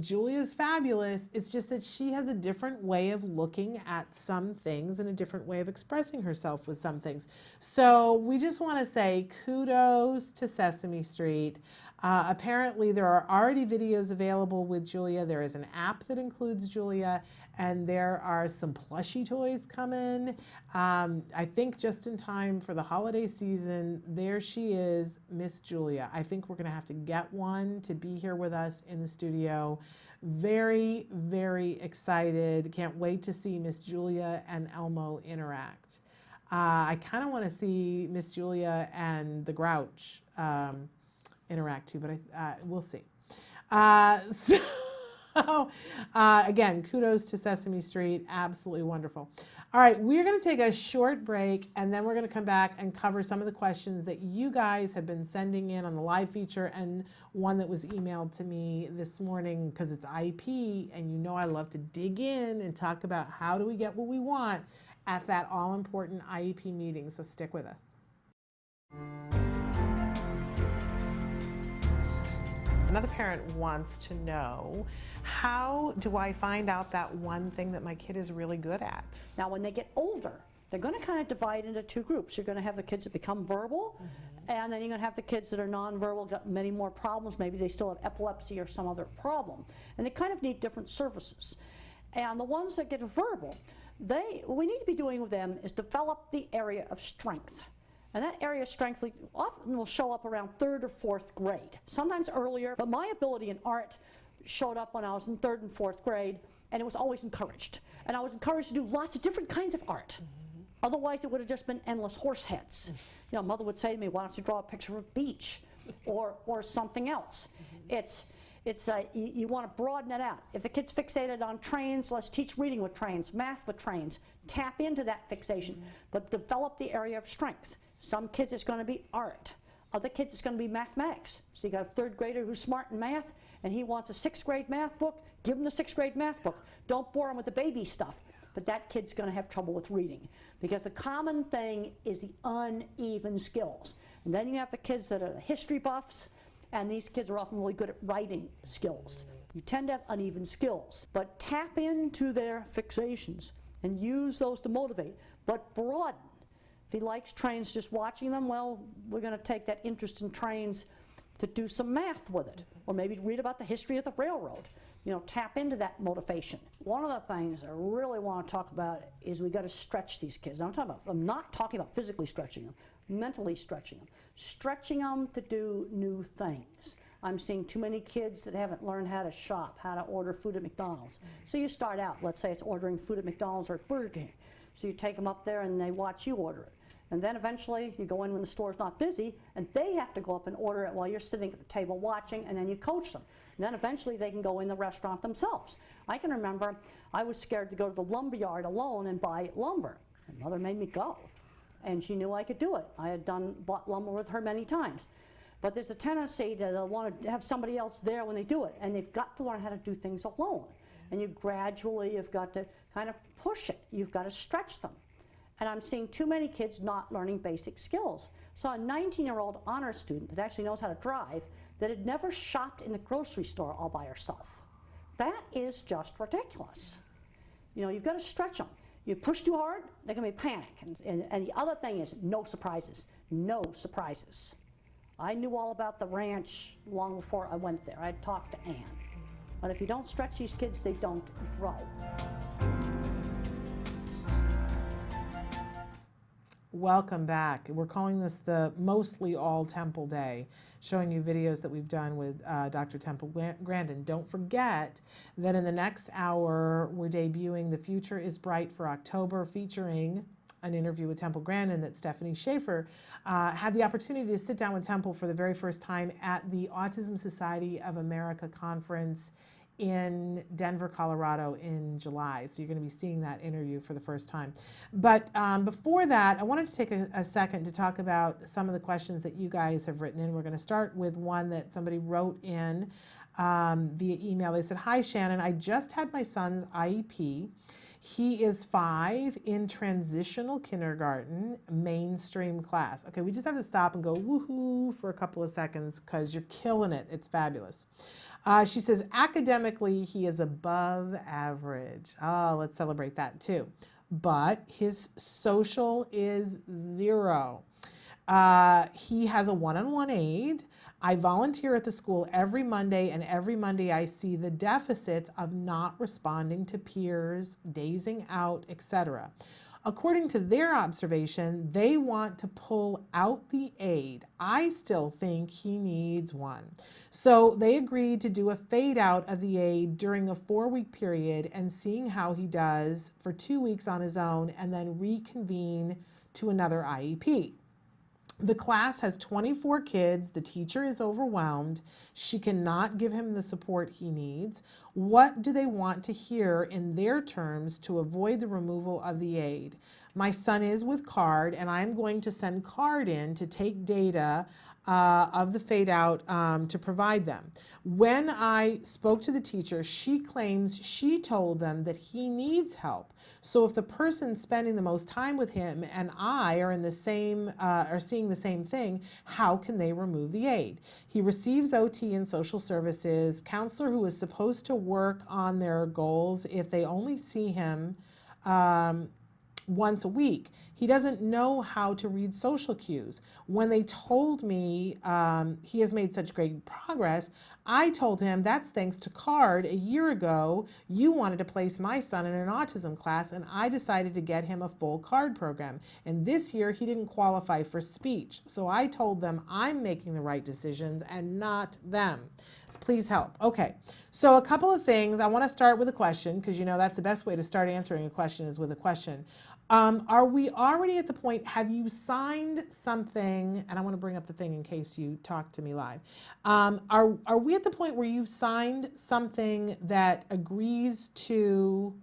Julia's fabulous. It's just that she has a different way of looking at some things and a different way of expressing herself with some things. So we just want to say kudos to Sesame Street. Apparently there are already videos available with Julia. There is an app that includes Julia, and there are some plushie toys coming. I think just in time for the holiday season. There she is, Miss Julia. I think we're going to have to get one to be here with us in the studio. Very, very excited. Can't wait to see Miss Julia and Elmo interact. I kind of want to see Miss Julia and the Grouch interact too, but we'll see. So, again, kudos to Sesame Street. Absolutely wonderful. All right, we're going to take a short break, and then we're going to come back and cover some of the questions that you guys have been sending in on the live feature and one that was emailed to me this morning because it's IP, and I love to dig in and talk about how do we get what we want at that all-important IEP meeting. So stick with us. Another parent wants to know, how do I find out that one thing that my kid is really good at? Now, when they get older, they're going to kind of divide into two groups. You're going to have the kids that become verbal, And then you're going to have the kids that are nonverbal, got many more problems. Maybe they still have epilepsy or some other problem. And they kind of need different services. And the ones that get verbal, what we need to be doing with them is develop the area of strength. And that area of strength often will show up around 3rd or 4th grade, sometimes earlier. But my ability in art showed up when I was in 3rd and 4th grade, and it was always encouraged. And I was encouraged to do lots of different kinds of art. Otherwise, it would have just been endless horse heads. You know, Mother would say to me, why don't you draw a picture of a beach or something else? You want to broaden it out. If the kid's fixated on trains, let's teach reading with trains, math with trains. Tap into that fixation, but develop the area of strength. Some kids it's going to be art. Other kids it's going to be mathematics. So you got a 3rd grader who's smart in math, and he wants a 6th grade math book. Give him the 6th grade math book. Don't bore him with the baby stuff. But that kid's going to have trouble with reading, because the common thing is the uneven skills. And then you have the kids that are the history buffs, and these kids are often really good at writing skills. You tend to have uneven skills, but tap into their fixations and use those to motivate, but broaden. If he likes trains, just watching them, well, we're going to take that interest in trains to do some math with it, or maybe read about the history of the railroad. You know, tap into that motivation. One of the things I really want to talk about is we got to stretch these kids. I'm not talking about physically stretching them, mentally stretching them to do new things. I'm seeing too many kids that haven't learned how to shop, how to order food at McDonald's. So you start out, let's say it's ordering food at McDonald's or at Burger King. So you take them up there and they watch you order it. And then eventually you go in when the store's not busy, and they have to go up and order it while you're sitting at the table watching, and then you coach them. And then eventually they can go in the restaurant themselves. I can remember I was scared to go to the lumber yard alone and buy lumber. And Mother made me go. And she knew I could do it. I had bought lumber with her many times. But there's a tendency to want to have somebody else there when they do it, and they've got to learn how to do things alone. And you gradually have got to kind of push it. You've got to stretch them. And I'm seeing too many kids not learning basic skills. Saw a 19-year-old honors student that actually knows how to drive that had never shopped in the grocery store all by herself. That is just ridiculous. You know, you've got to stretch them. You push too hard, there can be panic. And the other thing is no surprises. No surprises. I knew all about the ranch long before I went there. I'd talked to Ann. But if you don't stretch these kids, they don't grow. Welcome back. We're calling this the Mostly All Temple Day, showing you videos that we've done with Dr. Temple Grandin. Don't forget that in the next hour, we're debuting The Future is Bright for October, featuring an interview with Temple Grandin that Stephanie Schaefer had the opportunity to sit down with Temple for the very first time at the Autism Society of America conference in Denver, Colorado in July. So you're going to be seeing that interview for the first time. But before that, I wanted to take a second to talk about some of the questions that you guys have written in. We're going to start with one that somebody wrote in via email. They said, "Hi Shannon, I just had my son's IEP. He is 5 in transitional kindergarten, mainstream class." Okay, we just have to stop and go woohoo for a couple of seconds because you're killing it. It's fabulous. She says, academically, he is above average. Oh, let's celebrate that too. But his social is 0. He has a one-on-one aide. I volunteer at the school every Monday, and every Monday I see the deficits of not responding to peers, dazing out, etc. According to their observation, they want to pull out the aide. I still think he needs one. So they agreed to do a fade out of the aide during a 4-week period and seeing how he does for 2 weeks on his own, and then reconvene to another IEP. The class has 24 kids. The teacher is overwhelmed. She cannot give him the support he needs. What do they want to hear in their terms to avoid the removal of the aide? My son is with CARD, and I'm going to send CARD in to take data of the fade out to provide them. When I spoke to the teacher, she claims she told them that he needs help. So if the person spending the most time with him and I are in the same, are seeing the same thing, how can they remove the aide? He receives OT and social services, counselor who is supposed to work on their goals if they only see him once a week. He doesn't know how to read social cues. When they told me he has made such great progress, I told him that's thanks to CARD. A year ago, you wanted to place my son in an autism class, and I decided to get him a full CARD program. And this year, he didn't qualify for speech. So I told them I'm making the right decisions and not them. So please help. Okay, so a couple of things. I want to start with a question, because you know that's the best way to start answering a question is with a question. Are we already at the point, have you signed something, and I want to bring up the thing in case you talk to me live. Are we at the point where you've signed something that agrees to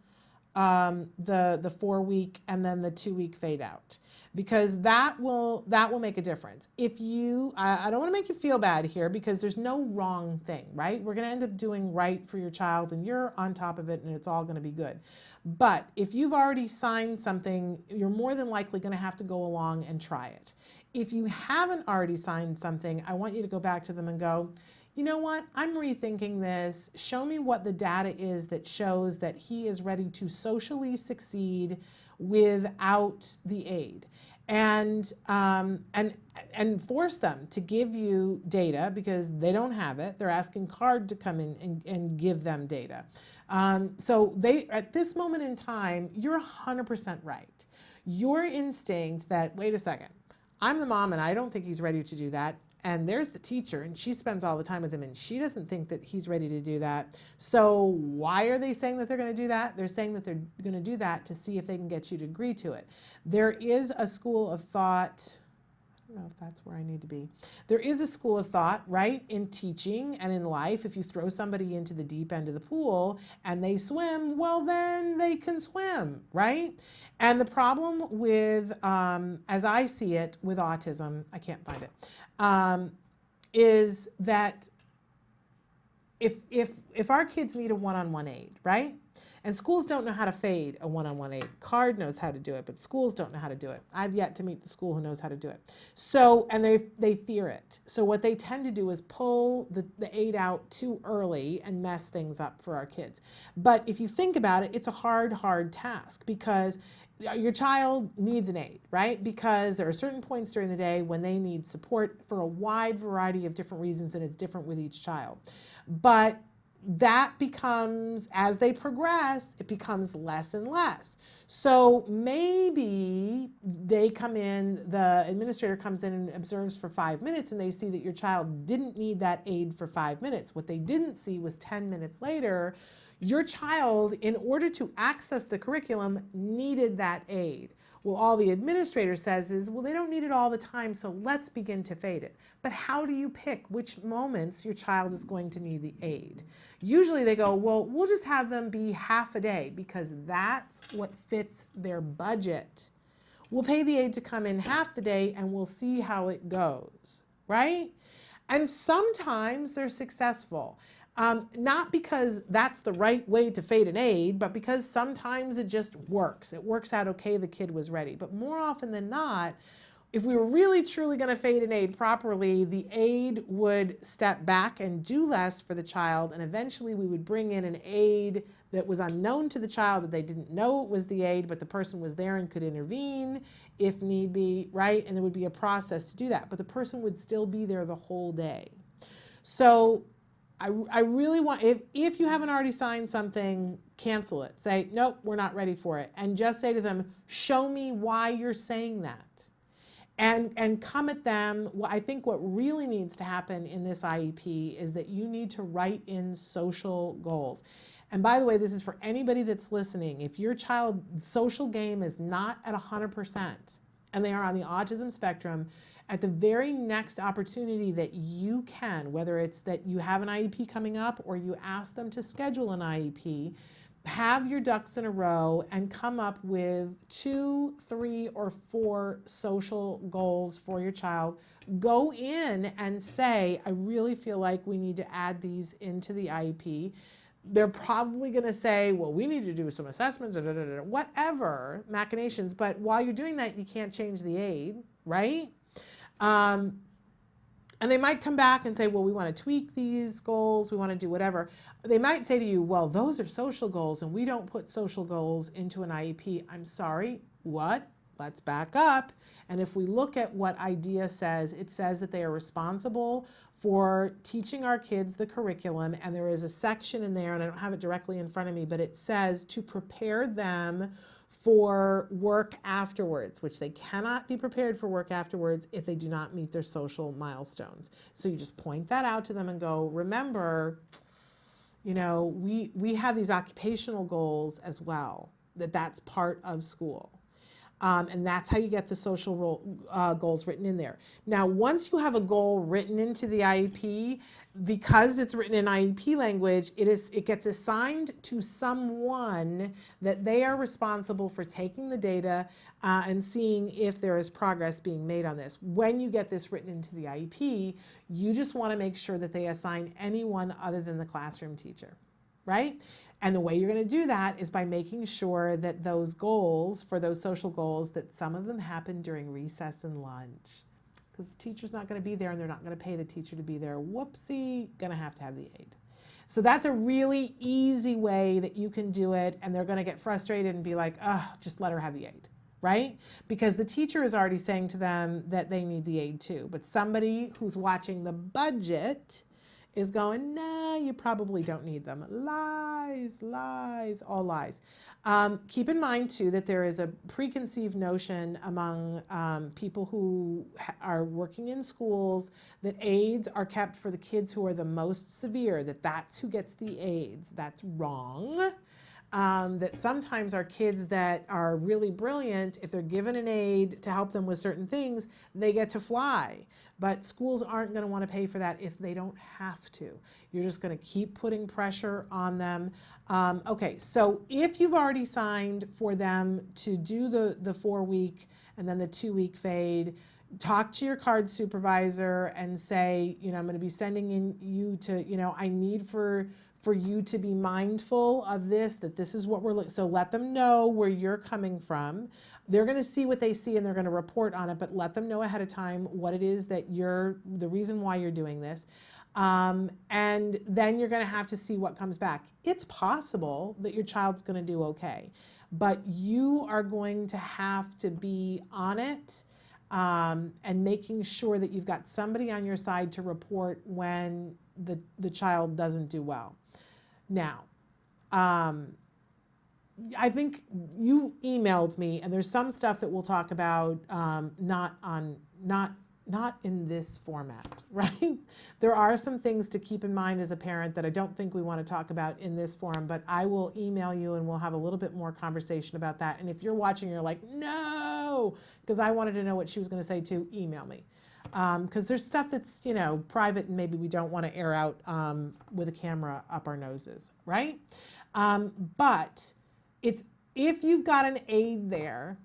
the 4-week and then the 2-week fade out? Because that will make a difference. If you, I don't want to make you feel bad here, because there's no wrong thing, right? We're going to end up doing right for your child, and you're on top of it, and it's all going to be good. But if you've already signed something, you're more than likely going to have to go along and try it. If you haven't already signed something, I want you to go back to them and go, you know what, I'm rethinking this. Show me what the data is that shows that he is ready to socially succeed without the aid. And force them to give you data, because they don't have it. They're asking CARD to come in and give them data. So they, at this moment in time, you're 100% right. Your instinct that, wait a second, I'm the mom and I don't think he's ready to do that. And there's the teacher, and she spends all the time with him, and she doesn't think that he's ready to do that. So why are they saying that they're going to do that? They're saying that they're going to do that to see if they can get you to agree to it. There is a school of thought, I don't know if that's where I need to be. There is a school of thought, right, in teaching and in life. If you throw somebody into the deep end of the pool and they swim, well, then they can swim, right? And the problem with, as I see it with autism, I can't find it, is that if our kids need a one-on-one aid, right? And schools don't know how to fade a one-on-one aid. CARD knows how to do it, but schools don't know how to do it. I've yet to meet the school who knows how to do it. So, and they fear it. So what they tend to do is pull the aid out too early and mess things up for our kids. But if you think about it, it's a hard task, because your child needs an aid, right? Because there are certain points during the day when they need support for a wide variety of different reasons, and it's different with each child. But that becomes, as they progress, it becomes less and less. So maybe they come in, the administrator comes in and observes for 5 minutes, and they see that your child didn't need that aid for 5 minutes. What they didn't see was 10 minutes later, your child, in order to access the curriculum, needed that aid. Well, all the administrator says is, well, they don't need it all the time, so let's begin to fade it. But how do you pick which moments your child is going to need the aid? Usually they go, well, we'll just have them be half a day, because that's what fits their budget. We'll pay the aid to come in half the day, and we'll see how it goes, right? And sometimes they're successful. Not because that's the right way to fade an aid, but because sometimes it just works. It works out okay, the kid was ready. But more often than not, if we were really truly going to fade an aid properly, the aid would step back and do less for the child, and eventually we would bring in an aid that was unknown to the child, that they didn't know it was the aid, but the person was there and could intervene if need be, right? And there would be a process to do that, but the person would still be there the whole day. So I really want, if you haven't already signed something, cancel it. Say, nope, we're not ready for it. And just say to them, show me why you're saying that. And come at them. Well, I think what really needs to happen in this IEP is that you need to write in social goals. And by the way, this is for anybody that's listening. If your child's social game is not at 100% and they are on the autism spectrum, at the very next opportunity that you can, whether it's that you have an IEP coming up or you ask them to schedule an IEP, have your ducks in a row and come up with 2, 3, or 4 social goals for your child. Go in and say, I really feel like we need to add these into the IEP. They're probably going to say, well, we need to do some assessments, whatever machinations. But while you're doing that, you can't change the aid, right? And they might come back and say, well, we want to tweak these goals, we want to do whatever. They might say to you, well, those are social goals and we don't put social goals into an IEP. I'm sorry, what? Let's back up. And if we look at what IDEA says, it says that they are responsible for teaching our kids the curriculum. And there is a section in there, and I don't have it directly in front of me, but it says to prepare them for work afterwards, which they cannot be prepared for work afterwards if they do not meet their social milestones. So you just point that out to them and go, remember, you know, we have these occupational goals as well, that's part of school. And that's how you get the social goals written in there. Now, once you have a goal written into the IEP, because it's written in IEP language, it gets assigned to someone that they are responsible for taking the data and seeing if there is progress being made on this. When you get this written into the IEP, you just want to make sure that they assign anyone other than the classroom teacher, right? And the way you're going to do that is by making sure that those goals, for those social goals, that some of them happen during recess and lunch. Because the teacher's not going to be there and they're not going to pay the teacher to be there. Whoopsie, going to have the aid. So that's a really easy way that you can do it, and they're going to get frustrated and be like, oh, just let her have the aid, right? Because the teacher is already saying to them that they need the aid too. But somebody who's watching the budget is going, nah, you probably don't need them. Lies, lies, all lies. Keep in mind too that there is a preconceived notion among people who are working in schools that aids are kept for the kids who are the most severe, that's who gets the aids. That's wrong. That sometimes our kids that are really brilliant, if they're given an aid to help them with certain things, they get to fly. But schools aren't going to want to pay for that if they don't have to. You're just going to keep putting pressure on them. Okay, so if you've already signed for them to do the 4-week and then the 2-week fade, talk to your card supervisor and say, you know, I'm going to be sending in you to, you know, I need for you to be mindful of this, that this is what we're looking. So let them know where you're coming from. They're going to see what they see and they're going to report on it, but let them know ahead of time what it is that the reason why you're doing this. And then you're going to have to see what comes back. It's possible that your child's going to do okay, but you are going to have to be on it and making sure that you've got somebody on your side to report when the child doesn't do well. Now, I think you emailed me, and there's some stuff that we'll talk about not in this format, right? There are some things to keep in mind as a parent that I don't think we want to talk about in this forum, but I will email you and we'll have a little bit more conversation about that. And if you're watching, you're like, no, because I wanted to know what she was going to say too, email me. Because there's stuff that's, you know, private and maybe we don't want to air out with a camera up our noses, right? But if you've got an aid there,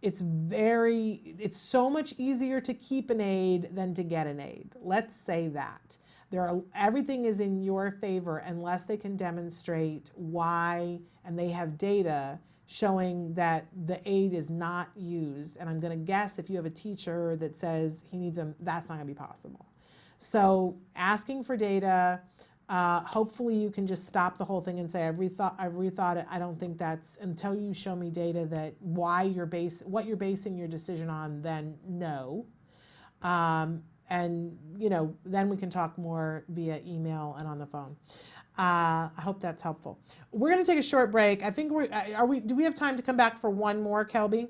it's so much easier to keep an aid than to get an aid. Let's say that. Everything is in your favor unless they can demonstrate why, and they have data showing that the aid is not used. And I'm going to guess if you have a teacher that says he needs them, that's not going to be possible. So asking for data, hopefully you can just stop the whole thing and say, I've rethought it. I don't think that's, until you show me data that what you're basing your decision on, then no. And you know, then we can talk more via email and on the phone. I hope that's helpful. We're going to take a short break. I think do we have time to come back for one more, Kelby?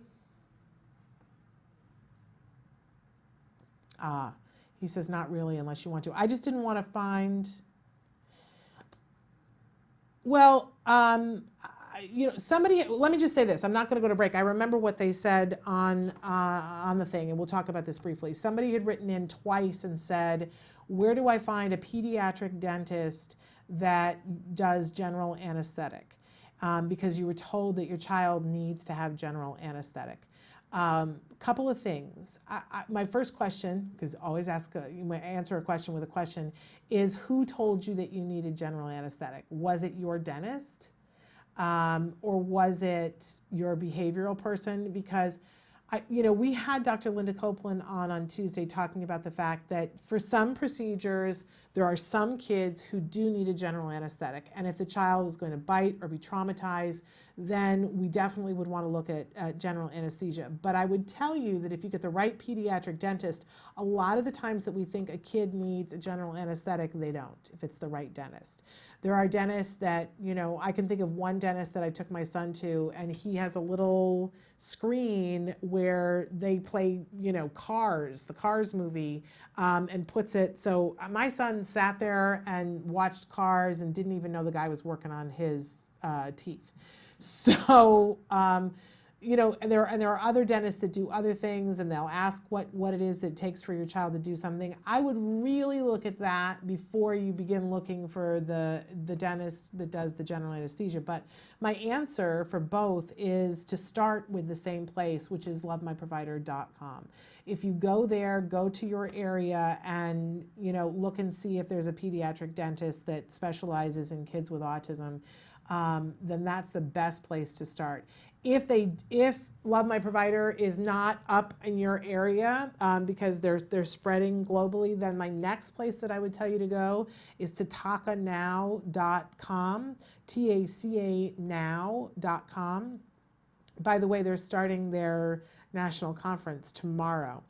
He says, not really, unless you want to. I just didn't want to find, well, you know, somebody, let me just say this. I'm not going to go to break. I remember what they said on the thing, and we'll talk about this briefly. Somebody had written in twice and said, where do I find a pediatric dentist that does general anesthetic? Because you were told that your child needs to have general anesthetic. Couple of things. My first question, because always answer a question with a question, is who told you that you needed general anesthetic? Was it your dentist? Or was it your behavioral person? Because we had Dr. Linda Copeland on Tuesday talking about the fact that for some procedures, There are some kids who do need a general anesthetic, and if the child is going to bite or be traumatized, then we definitely would want to look at general anesthesia. But I would tell you that if you get the right pediatric dentist, a lot of the times that we think a kid needs a general anesthetic, they don't, if it's the right dentist. There are dentists that, you know, I can think of one dentist that I took my son to, and he has a little screen where they play, you know, Cars, the Cars movie, and puts it, so my son sat there and watched Cars and didn't even know the guy was working on his teeth. So, you know, and there are other dentists that do other things, and they'll ask what it is that it takes for your child to do something. I would really look at that before you begin looking for the dentist that does the general anesthesia. But my answer for both is to start with the same place, which is lovemyprovider.com. If you go there, go to your area and, you know, look and see if there's a pediatric dentist that specializes in kids with autism. Then that's the best place to start. If Love My Provider is not up in your area because they're spreading globally, then my next place that I would tell you to go is to tacanow.com, TACA now.com. By the way, they're starting their national conference tomorrow.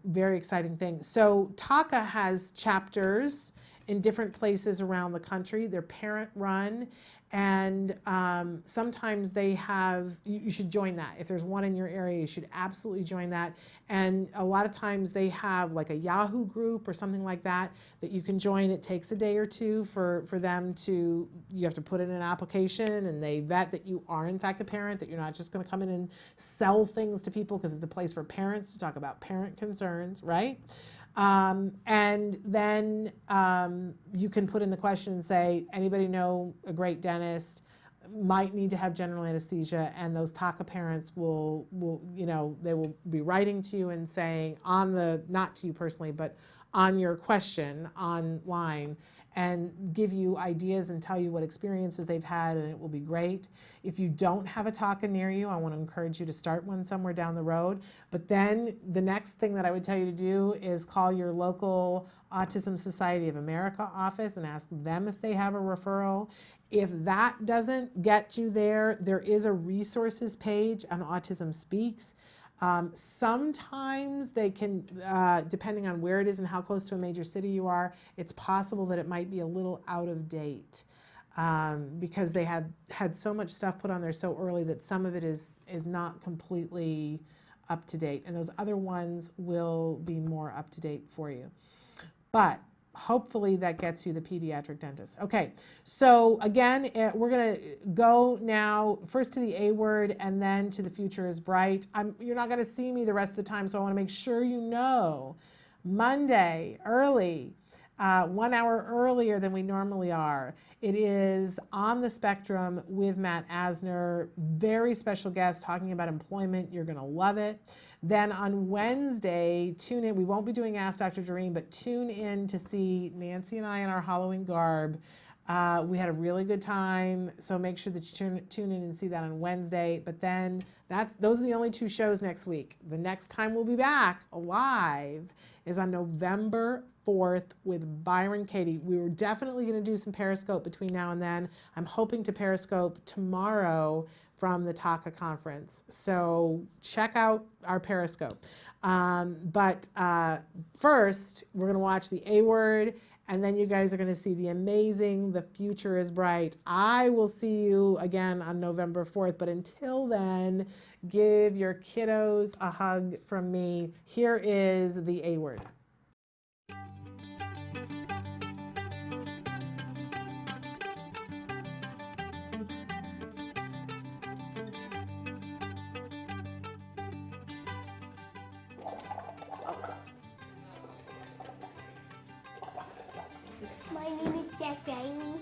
Very exciting thing. So TACA has chapters in different places around the country. They're parent run, and sometimes they have, you should join that. If there's one in your area, you should absolutely join that. And a lot of times they have like a Yahoo group or something like that that you can join. It takes a day or two for them to, you have to put in an application, and they vet that you are in fact a parent, that you're not just going to come in and sell things to people, because it's a place for parents to talk about parent concerns, right? And then you can put in the question and say, anybody know a great dentist, might need to have general anesthesia, and those TACA parents will, you know, they will be writing to you and saying on the, not to you personally, but on your question online, and give you ideas and tell you what experiences they've had, and it will be great. If you don't have a TACA near you, I want to encourage you to start one somewhere down the road. But then the next thing that I would tell you to do is call your local Autism Society of America office and ask them if they have a referral. If that doesn't get you there, there is a resources page on Autism Speaks. Sometimes they can, depending on where it is and how close to a major city you are, it's possible that it might be a little out of date because they had so much stuff put on there so early that some of it is not completely up to date, and those other ones will be more up to date for you. But hopefully that gets you the pediatric dentist. Okay, so again, we're going to go now first to the A word and then to the future is bright. You're not going to see me the rest of the time, so I want to make sure you know, Monday, early, 1 hour earlier than we normally are. It is On the Spectrum with Matt Asner, very special guest talking about employment. You're going to love it. Then on Wednesday, tune in. We won't be doing Ask Dr. Doreen, but tune in to see Nancy and I in our Halloween garb. We had a really good time, so make sure that you tune in and see that on Wednesday. But then those are the only 2 shows next week. The next time we'll be back live is on November 4th with Byron Katie. We were definitely going to do some Periscope between now and then. I'm hoping to Periscope tomorrow from the TACA conference. So check out our Periscope. But first, we're going to watch the A word, and then you guys are going to see the amazing The Future is Bright. I will see you again on November 4th, but until then, give your kiddos a hug from me. Here is the A word. My name is Jack Riley.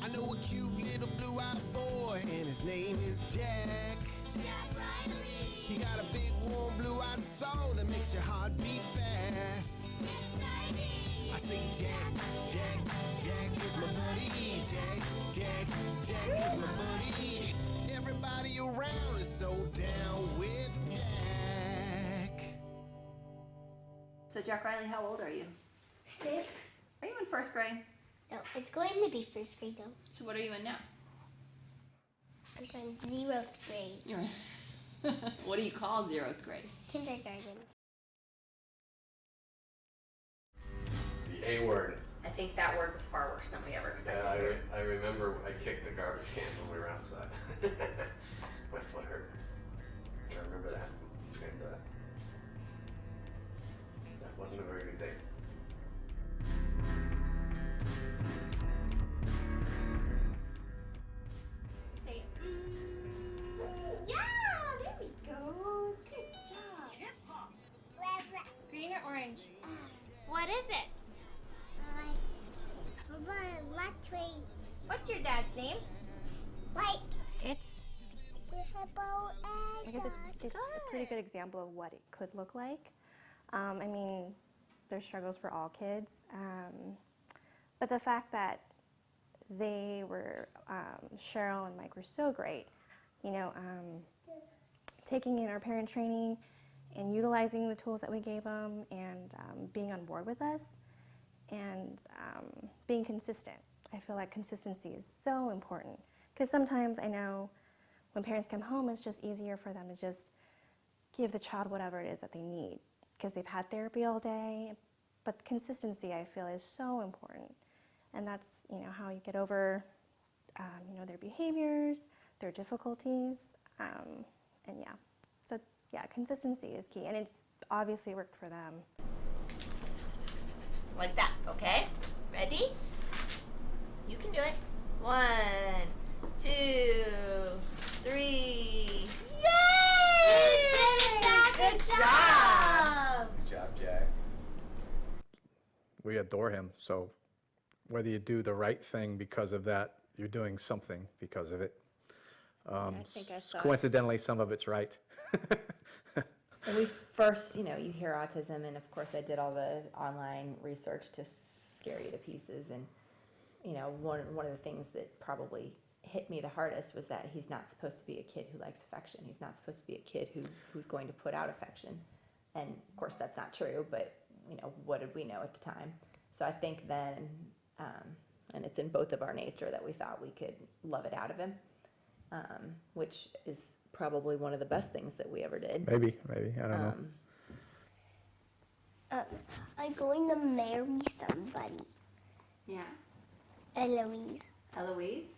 I know a cute little blue-eyed boy, and his name is Jack. Jack Riley. He got a big, warm, blue-eyed soul that makes your heart beat fast. Exciting. I say Jack is my buddy. Jack is my buddy. Everybody around is so down with Jack. So Jack Riley, how old are you? 6. Are you in first grade? No, it's going to be first grade though. So what are you in now? I'm going 0th grade. You're what do you call 0th grade? Kindergarten. The A word. I think that word was far worse than we ever expected. Yeah, I remember I kicked the garbage can when we were outside. My foot hurt. I remember that. And, that wasn't a very good day. Say, yeah, there we go. Good job. Green or orange? What is it? Let's raise. What's your dad's name? Like, It's, hippo I guess it's a pretty good example of what it could look like. I mean, there's struggles for all kids, but the fact that they were, Cheryl and Mike were so great, you know, taking in our parent training and utilizing the tools that we gave them and being on board with us and being consistent. I feel like consistency is so important because sometimes I know when parents come home, it's just easier for them to just give the child whatever it is that they need because they've had therapy all day. But consistency, I feel, is so important, and that's how you get over their behaviors, their difficulties, and yeah. So yeah, consistency is key, and it's obviously worked for them. Like that, okay? Ready? You can do it. 1, 2, 3. Yay! Good job! Good job, Jack. We adore him, so whether you do the right thing because of that, you're doing something because of it. think I saw it. Coincidentally, some of it's right. When we first, you hear autism, and of course I did all the online research to scare you to pieces, and one of the things that probably hit me the hardest was that he's not supposed to be a kid who likes affection. He's not supposed to be a kid who's going to put out affection, and of course that's not true. But what did we know at the time? So I think then, and it's in both of our nature that we thought we could love it out of him, which is probably one of the best things that we ever did. Maybe, I don't know. I'm going to marry somebody. Yeah. Eloise. Eloise?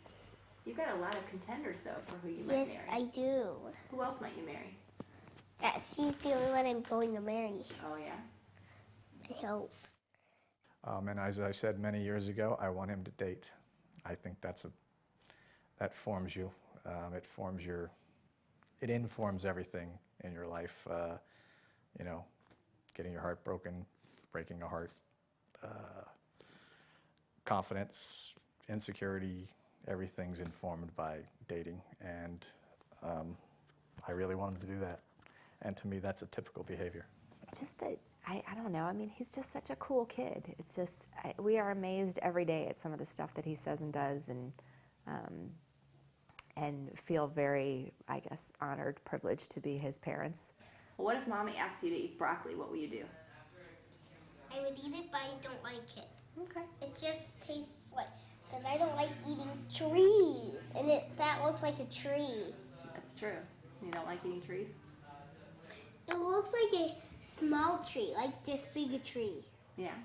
You've got a lot of contenders, though, for who you might Yes, marry. I do. Who else might you marry? She's the only one I'm going to marry. Oh, yeah? I hope. And as I said many years ago, I want him to date. I think that forms you. It informs everything in your life. Getting your heart broken, breaking a heart, confidence, insecurity, everything's informed by dating. And I really want him to do that. And to me, that's a typical behavior. Just that, I don't know, I mean, he's just such a cool kid. It's just, we are amazed every day at some of the stuff that he says and does, and feel very, I guess, honored, privileged to be his parents. Well, what if Mommy asks you to eat broccoli? What will you do? I would eat it, but I don't like it. Okay. It just tastes like, because I don't like eating trees. And that looks like a tree. That's true. You don't like eating trees? It looks like a small tree, like this big a tree. Yeah.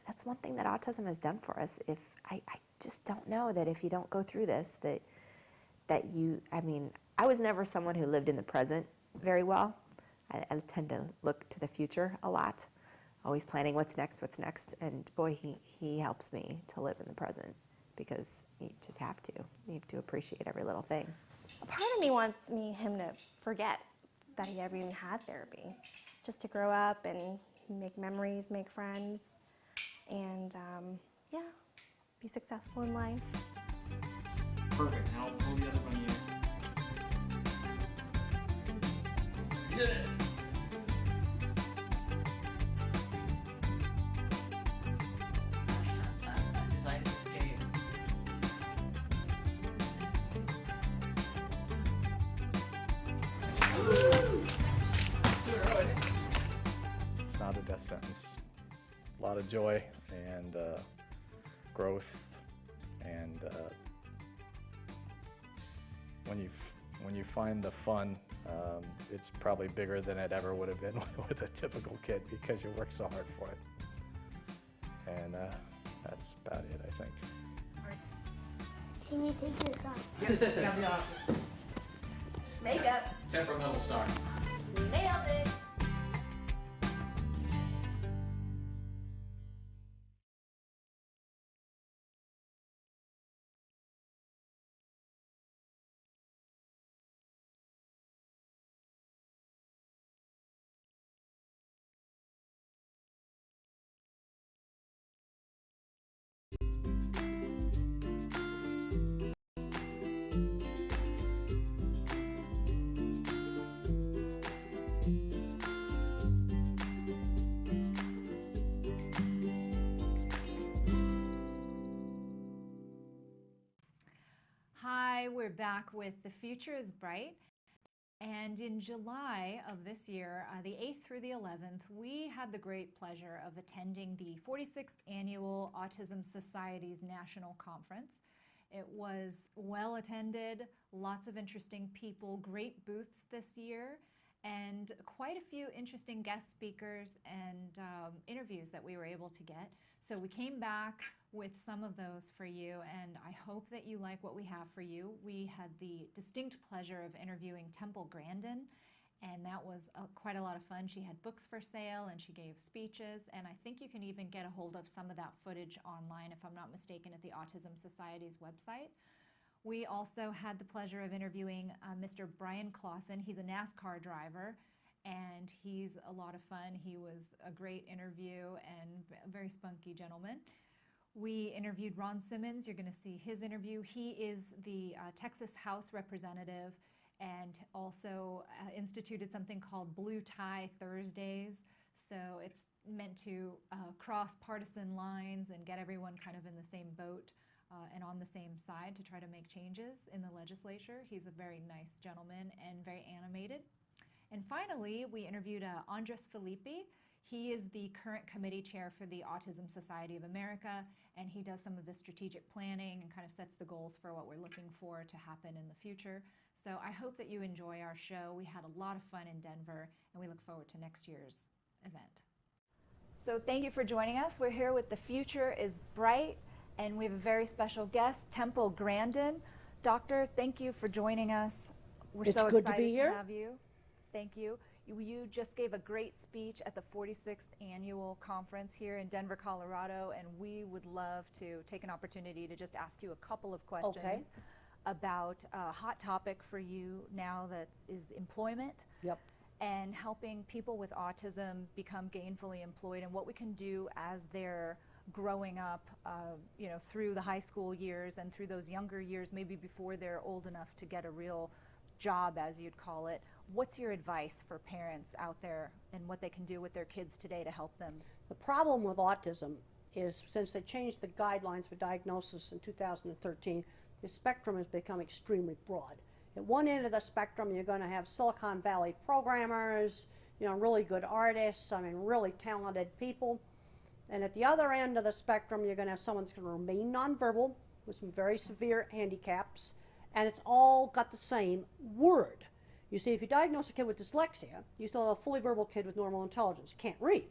That's one thing that autism has done for us. If I just don't know that if you don't go through this, that you, I mean, I was never someone who lived in the present very well. I tend to look to the future a lot, always planning what's next, and boy, he helps me to live in the present because you just have to. You have to appreciate every little thing. A part of me wants him to forget that he ever even had therapy, just to grow up and make memories, make friends, and yeah, be successful in life. Perfect. Now pull the other bunny in. You did it. It's not a death sentence. A lot of joy and growth, and when you find the fun, it's probably bigger than it ever would have been with a typical kid because you work so hard for it. And that's about it, I think. Can you take this off? Makeup. Temperamental star. Nailed it. Hi, we're back with The Future is Bright. And in July of this year, the 8th through the 11th, we had the great pleasure of attending the 46th Annual Autism Society's National Conference. It was well attended, lots of interesting people, great booths this year, and quite a few interesting guest speakers and interviews that we were able to get. So we came back with some of those for you, and I hope that you like what we have for you. We had the distinct pleasure of interviewing Temple Grandin, and that was quite a lot of fun. She had books for sale and she gave speeches, and I think you can even get a hold of some of that footage online, if I'm not mistaken, at the Autism Society's website. We also had the pleasure of interviewing Mr. Brian Clausen. He's a NASCAR driver, and he's a lot of fun. He was a great interview and a very spunky gentleman. We interviewed Ron Simmons. You're going to see his interview. He is the Texas House representative and also instituted something called Blue Tie Thursdays. So it's meant to cross partisan lines and get everyone kind of in the same boat and on the same side to try to make changes in the legislature. He's a very nice gentleman and very animated. And finally, we interviewed Andres Filippi. He is the current committee chair for the Autism Society of America, and he does some of the strategic planning and kind of sets the goals for what we're looking for to happen in the future. So I hope that you enjoy our show. We had a lot of fun in Denver, and we look forward to next year's event. So thank you for joining us. We're here with The Future is Bright, and we have a very special guest, Temple Grandin. Doctor, thank you for joining us. We're so good to excited be here. to have you. Thank you. You just gave a great speech at the 46th Annual Conference here in Denver, Colorado, and we would love to take an opportunity to just ask you a couple of questions about a hot topic for you now that is employment. Yep. And helping people with autism become gainfully employed, and what we can do as they're growing up, through the high school years and through those younger years, maybe before they're old enough to get a real job, as you'd call it. What's your advice for parents out there and what they can do with their kids today to help them? The problem with autism is, since they changed the guidelines for diagnosis in 2013, the spectrum has become extremely broad. At one end of the spectrum, you're going to have Silicon Valley programmers, really good artists, really talented people. And at the other end of the spectrum, you're going to have someone that's going to remain nonverbal with some very severe handicaps, and it's all got the same word. You see, if you diagnose a kid with dyslexia, you still have a fully verbal kid with normal intelligence, can't read.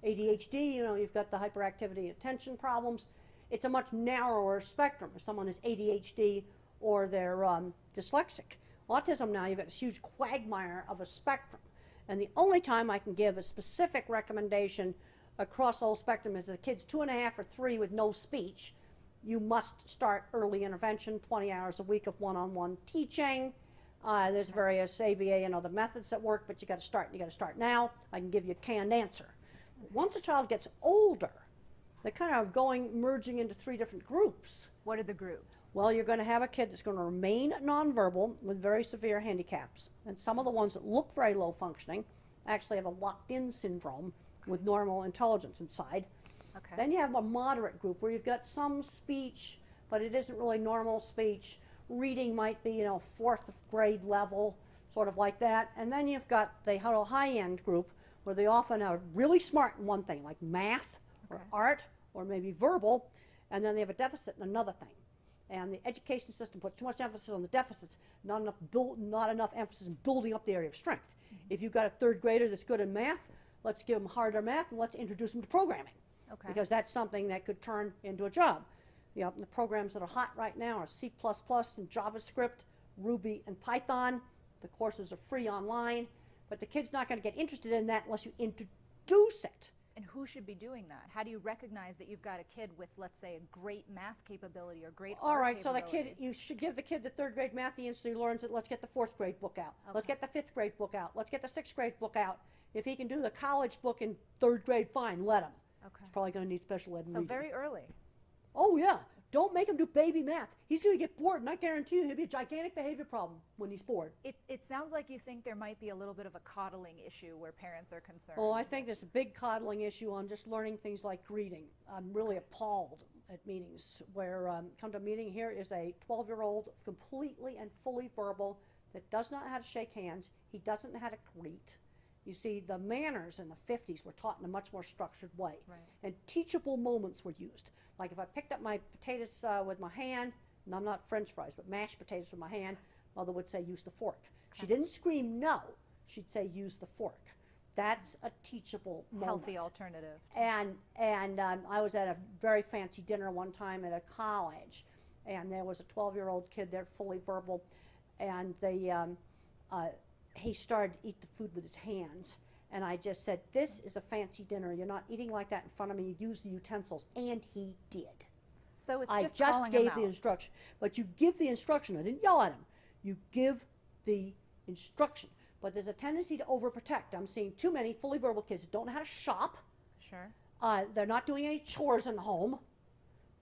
ADHD, you've got the hyperactivity attention problems. It's a much narrower spectrum if someone is ADHD or they're dyslexic. Autism now, you've got this huge quagmire of a spectrum. And the only time I can give a specific recommendation across the whole spectrum is the kid's 2.5 or 3 with no speech. You must start early intervention, 20 hours a week of one-on-one teaching. There's various ABA and other methods that work, but you got to start now. I can give you a canned answer. Once a child gets older, they're kind of merging into 3 different groups. What are the groups? Well, you're going to have a kid that's going to remain nonverbal with very severe handicaps. And some of the ones that look very low functioning actually have a locked-in syndrome with normal intelligence inside. Okay. Then you have a moderate group where you've got some speech, but it isn't really normal speech. Reading might be, 4th grade level. sort of like that. And then you've got the high-end group where they often are really smart in one thing, like math or art or maybe verbal, and then they have a deficit in another thing. And the education system puts too much emphasis on the deficits, not enough emphasis in building up the area of strength. If you've got a third grader that's good in math, let's give them harder math and let's introduce them to programming. Because that's something that could turn into a job. You know, the programs that are hot right now are C++ and JavaScript, Ruby and Python. The courses are free online, but the kid's not going to get interested in that unless you introduce it. And who should be doing that? How do you recognize that you've got a kid with, let's say, a great math capability or great All art right, so capability? you should give the kid the third grade math the instant he learns it. Let's get the fourth grade book out. Let's get the fifth grade book out. Let's get the sixth grade book out. If he can do the college book in third grade, fine, let him. He's probably going to need special ed. So very early. Oh yeah, don't make him do baby math. He's going to get bored, and I guarantee you he'll be a gigantic behavior problem when he's bored. It sounds like you think there might be a little bit of a coddling issue where parents are concerned. Oh, I think there's a big coddling issue on just learning things like greeting. I'm really appalled at meetings where, come to a meeting, here is a 12-year-old, completely and fully verbal, that does not know how to shake hands. He doesn't know how to greet. You see, the manners in the 50s were taught in a much more structured way. And teachable moments were used. Like if I picked up my potatoes with my hand, and I'm not French fries, but mashed potatoes with my hand, Mother would say, use the fork. She didn't scream no. She'd say, use the fork. That's a teachable moment. Healthy alternative. And I was at a very fancy dinner one time at a college, and there was a 12-year-old kid there, fully verbal, and he started to eat the food with his hands. And I just said, this is a fancy dinner. You're not eating like that in front of me. You use the utensils. And he did. So it's I just just calling him gave the out. instruction. But you give the instruction. I didn't yell at him. You give the instruction. But there's a tendency to overprotect. I'm seeing too many fully verbal kids who don't know how to shop. Sure. They're not doing any chores in the home.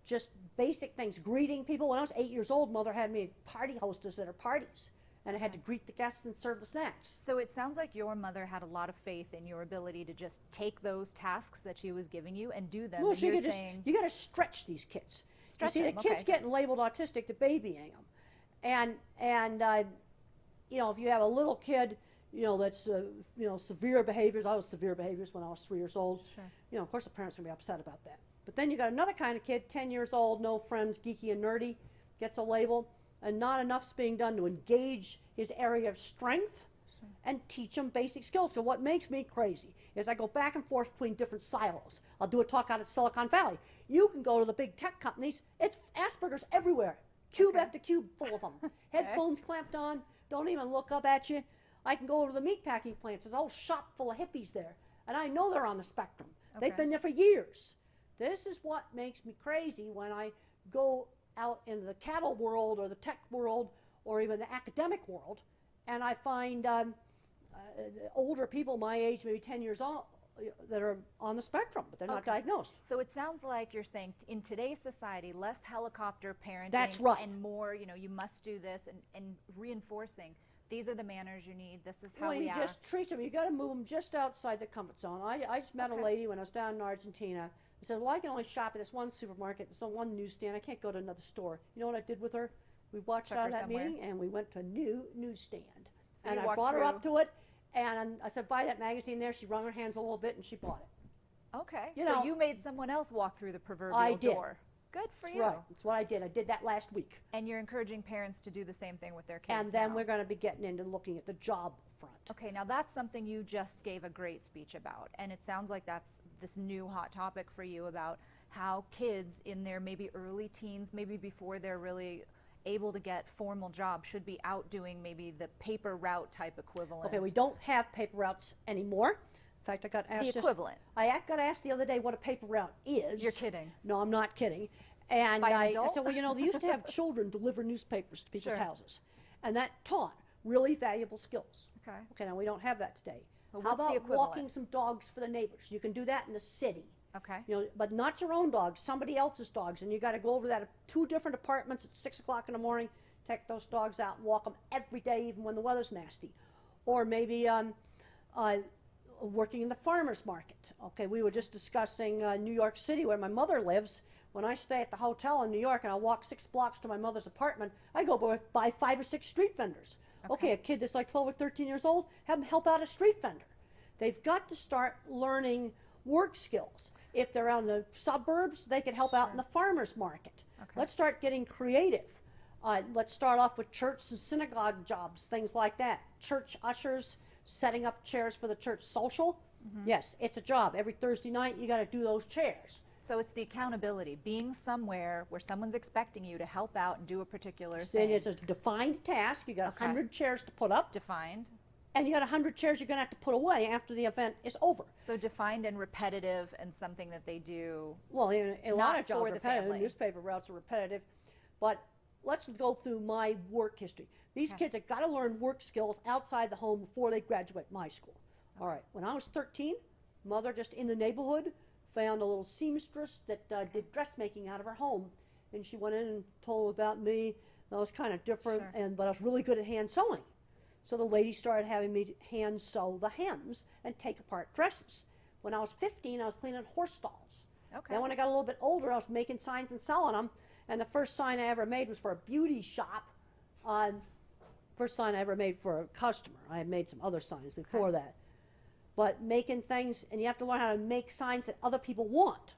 Just basic things. Greeting people. When I was 8 years old, Mother had me party hostess at her parties. And I had to greet the guests and serve the snacks. So it sounds like your mother had a lot of faith in your ability to just take those tasks that she was giving you and do them. Well, and so you're you saying, got to stretch these kids. Stretch you see, them, the kids okay. getting labeled autistic, the babying them. And you know, if you have a little kid, you know, that's, you know, severe behaviors. I was severe behaviors when I was 3 years old. Sure. You know, of course the parents are going to be upset about that. But then you got another kind of kid, 10 years old, no friends, geeky and nerdy, gets a label, and not enough's being done to engage his area of strength and teach him basic skills. Because what makes me crazy is I go back and forth between different silos. I'll do a talk out at Silicon Valley. You can go to the big tech companies. It's Asperger's everywhere. Cube after cube full of them. Headphones clamped on, don't even look up at you. I can go over to the meatpacking plants. There's a whole shop full of hippies there. And I know they're on the spectrum. They've been there for years. This is what makes me crazy when I go out into the cattle world or the tech world or even the academic world, and I find older people my age, maybe 10 years old, that are on the spectrum, but they're not diagnosed. So it sounds like you're saying in today's society, less helicopter parenting That's right. and more, you know, you must do this and reinforcing. These are the manners you need. This is how Well, we you act. just treat them. You got to move them just outside the comfort zone. I just met a lady when I was down in Argentina. I said, well, I can only shop at this one supermarket, this one newsstand. I can't go to another store. You know what I did with her? We watched Took out her of that somewhere. meeting, and we went to a new newsstand. So and you I walked brought her up through. to it, and I said, buy that magazine there. She wrung her hands a little bit, and she bought it. Okay. You so know, you made someone else walk through the proverbial I did. door. Good for That's you. right. That's what I did. I did that last week. And you're encouraging parents to do the same thing with their kids And then now. we're going to be getting into looking at the job front. Okay, now that's something you just gave a great speech about, and it sounds like that's this new hot topic for you about how kids in their maybe early teens, maybe before they're really able to get formal jobs, should be out doing maybe the paper route type equivalent. Okay, we don't have paper routes anymore. In fact, I got asked The equivalent. I got asked the other day what a paper route is. You're kidding. No, I'm not kidding. And By an I adult? said, well, you know, they used to have children deliver newspapers to people's Sure. houses. And that taught really valuable skills. Okay. Okay, now we don't have that today. Well, How what's the about equivalent? walking some dogs for the neighbors? You can do that in the city. Okay. You know, but not your own dogs, somebody else's dogs. And you got to go over that at 2 different apartments at 6 o'clock in the morning, take those dogs out and walk them every day, even when the weather's nasty. Or maybe working in the farmer's market. Okay, we were just discussing New York City, where my mother lives. When I stay at the hotel in New York and I walk 6 blocks to my mother's apartment, I go by 5 or 6 street vendors. Okay, a kid that's like 12 or 13 years old, have them help out a street vendor. They've got to start learning work skills. If they're out in the suburbs, they could help out in the farmer's market. Let's start getting creative. Let's start off with church and synagogue jobs, things like that. Church ushers, setting up chairs for the church social. Yes, it's a job. Every Thursday night, you got to do those chairs. So it's the accountability, being somewhere where someone's expecting you to help out and do a particular thing. It's a defined task. You got 100 chairs to put up. Defined. And you got 100 chairs you're going to have to put away after the event is over. So defined and repetitive and something that they do. Well, a lot of jobs for are the repetitive. family. Newspaper routes are repetitive. But let's go through my work history. These kids have got to learn work skills outside the home before they graduate my school. All right. When I was 13, mother just in the neighborhood found a little seamstress that did dressmaking out of her home. And she went in and told about me. I was kind of different, but I was really good at hand sewing. So the lady started having me hand sew the hems and take apart dresses. When I was 15, I was cleaning horse stalls. Then when I got a little bit older, I was making signs and selling them. And the first sign I ever made was for a beauty shop. First sign I ever made for a customer. I had made some other signs before that. But making things, and you have to learn how to make signs that other people want.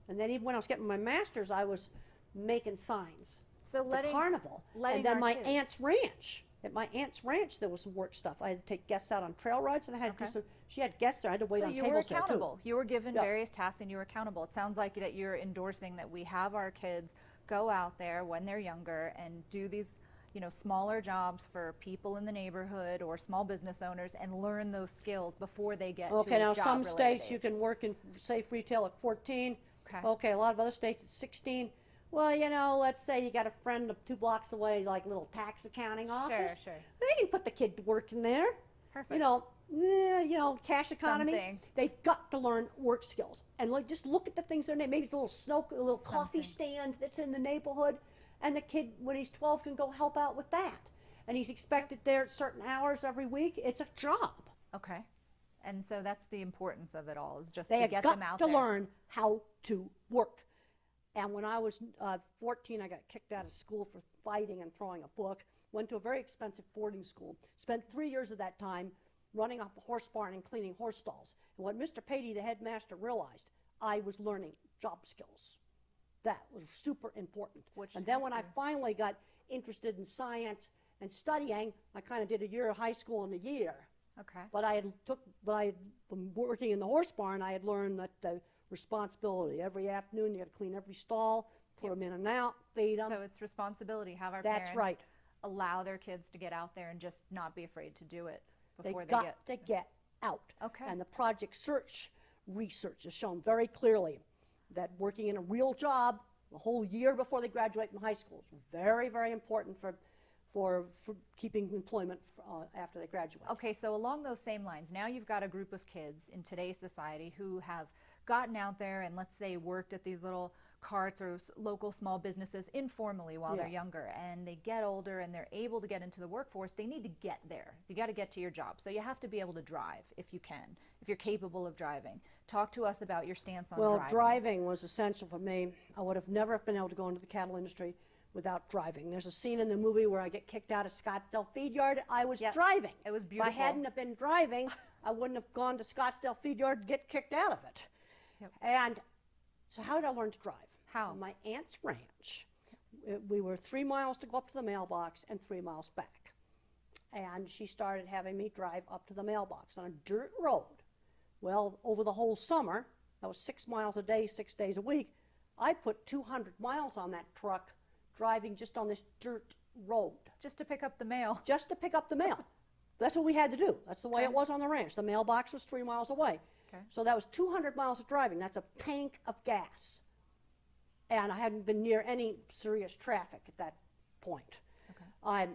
And then even when I was getting my master's, I was making signs. So the carnival. And then my aunt's ranch. At my aunt's ranch, there was some work stuff. I had to take guests out on trail rides, and I had to do some, she had guests there. I had to wait on tables there, too. You were accountable. You were given various tasks, and you were accountable. It sounds like that you're endorsing that we have our kids go out there when they're younger and do these, smaller jobs for people in the neighborhood or small business owners and learn those skills before they get to a Okay, now job some related states age. you can work in safe retail at 14. Okay, a lot of other states at 16. Well, let's say you got a friend 2 blocks away, like a little tax accounting office. Sure. They can put the kid to work in there. Perfect. Cash economy. Something. They've got to learn work skills. And just look at the things they're maybe it's a little coffee stand that's in the neighborhood, and the kid, when he's 12, can go help out with that. And he's expected there at certain hours every week. It's a job. Okay. And so that's the importance of it all, is just They to have get got them out to there. learn how to work. And when I was 14, I got kicked out of school for fighting and throwing a book. Went to a very expensive boarding school. Spent 3 years of that time running up a horse barn and cleaning horse stalls. And what Mr. Patey, the headmaster, realized, I was learning job skills. That was super important. And then when I finally got interested in science and studying, I kind of did a year of high school in a year. Okay. But I had been working in the horse barn. I had learned that the responsibility. Every afternoon, you got to clean every stall, put them in and out, feed them. So it's responsibility. Have our That's parents right. allow their kids to get out there and just not be afraid to do it before They they got get. to get out. Okay. And the Project Search research has shown very clearly that working in a real job a whole year before they graduate from high school is very, very important for keeping employment after they graduate. Okay, so along those same lines, now you've got a group of kids in today's society who have gotten out there and, let's say, worked at these little carts or local small businesses informally while they're younger, and they get older and they're able to get into the workforce. They need to get there. You got to get to your job. So you have to be able to drive if you can, if you're capable of driving. Talk to us about your stance on driving. Well, driving was essential for me. I would have never been able to go into the cattle industry without driving. There's a scene in the movie where I get kicked out of Scottsdale Feed Yard. I was driving. It was beautiful. If I hadn't have been driving, I wouldn't have gone to Scottsdale Feed Yard to get kicked out of it. And so how did I learn to drive? How? On my aunt's ranch. We were 3 miles to go up to the mailbox and 3 miles back. And she started having me drive up to the mailbox on a dirt road. Well, over the whole summer, that was 6 miles a day, 6 days a week, I put 200 miles on that truck driving just on this dirt road. Just to pick up the mail. Just to pick up the mail. That's what we had to do. That's the way it was on the ranch. The mailbox was 3 miles away. So that was 200 miles of driving. That's a tank of gas. And I hadn't been near any serious traffic at that point. I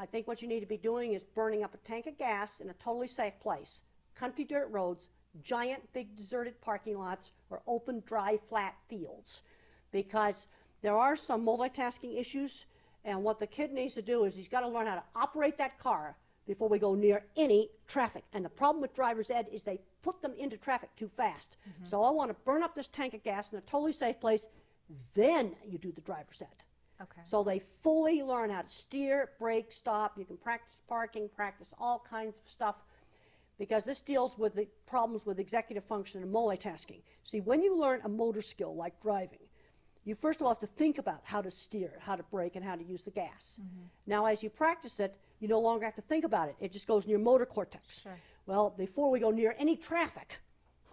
think what you need to be doing is burning up a tank of gas in a totally safe place. Country dirt roads, giant big deserted parking lots, or open, dry, flat fields. Because there are some multitasking issues, and what the kid needs to do is he's got to learn how to operate that car before we go near any traffic. And the problem with driver's ed is they put them into traffic too fast. So I want to burn up this tank of gas in a totally safe place, then you do the driver's ed. Okay. So they fully learn how to steer, brake, stop. You can practice parking, practice all kinds of stuff, because this deals with the problems with executive function and multitasking. See, when you learn a motor skill like driving, you first of all have to think about how to steer, how to brake, and how to use the gas. Now, as you practice it, you no longer have to think about it. It just goes in your motor cortex. Sure. Well, before we go near any traffic,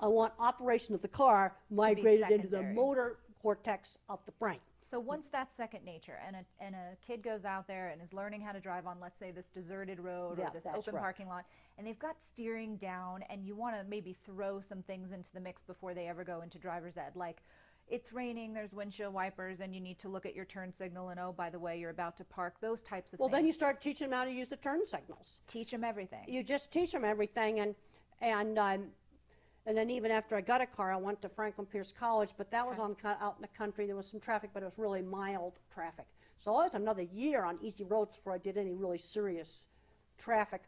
I want operation of the car migrated into the secondary. motor cortex of the brain. So once that's second nature, and a kid goes out there and is learning how to drive on, let's say, this deserted road Yeah, or this that's open right. parking lot, and they've got steering down, and you want to maybe throw some things into the mix before they ever go into driver's ed, like it's raining, there's windshield wipers, and you need to look at your turn signal, and oh, by the way, you're about to park, those types of Well, things. then you start teaching them how to use the turn signals. Teach them everything. You just teach them everything, and then even after I got a car, I went to Franklin Pierce College, but that was out in the country. There was some traffic, but it was really mild traffic. So I was another year on easy roads before I did any really serious traffic.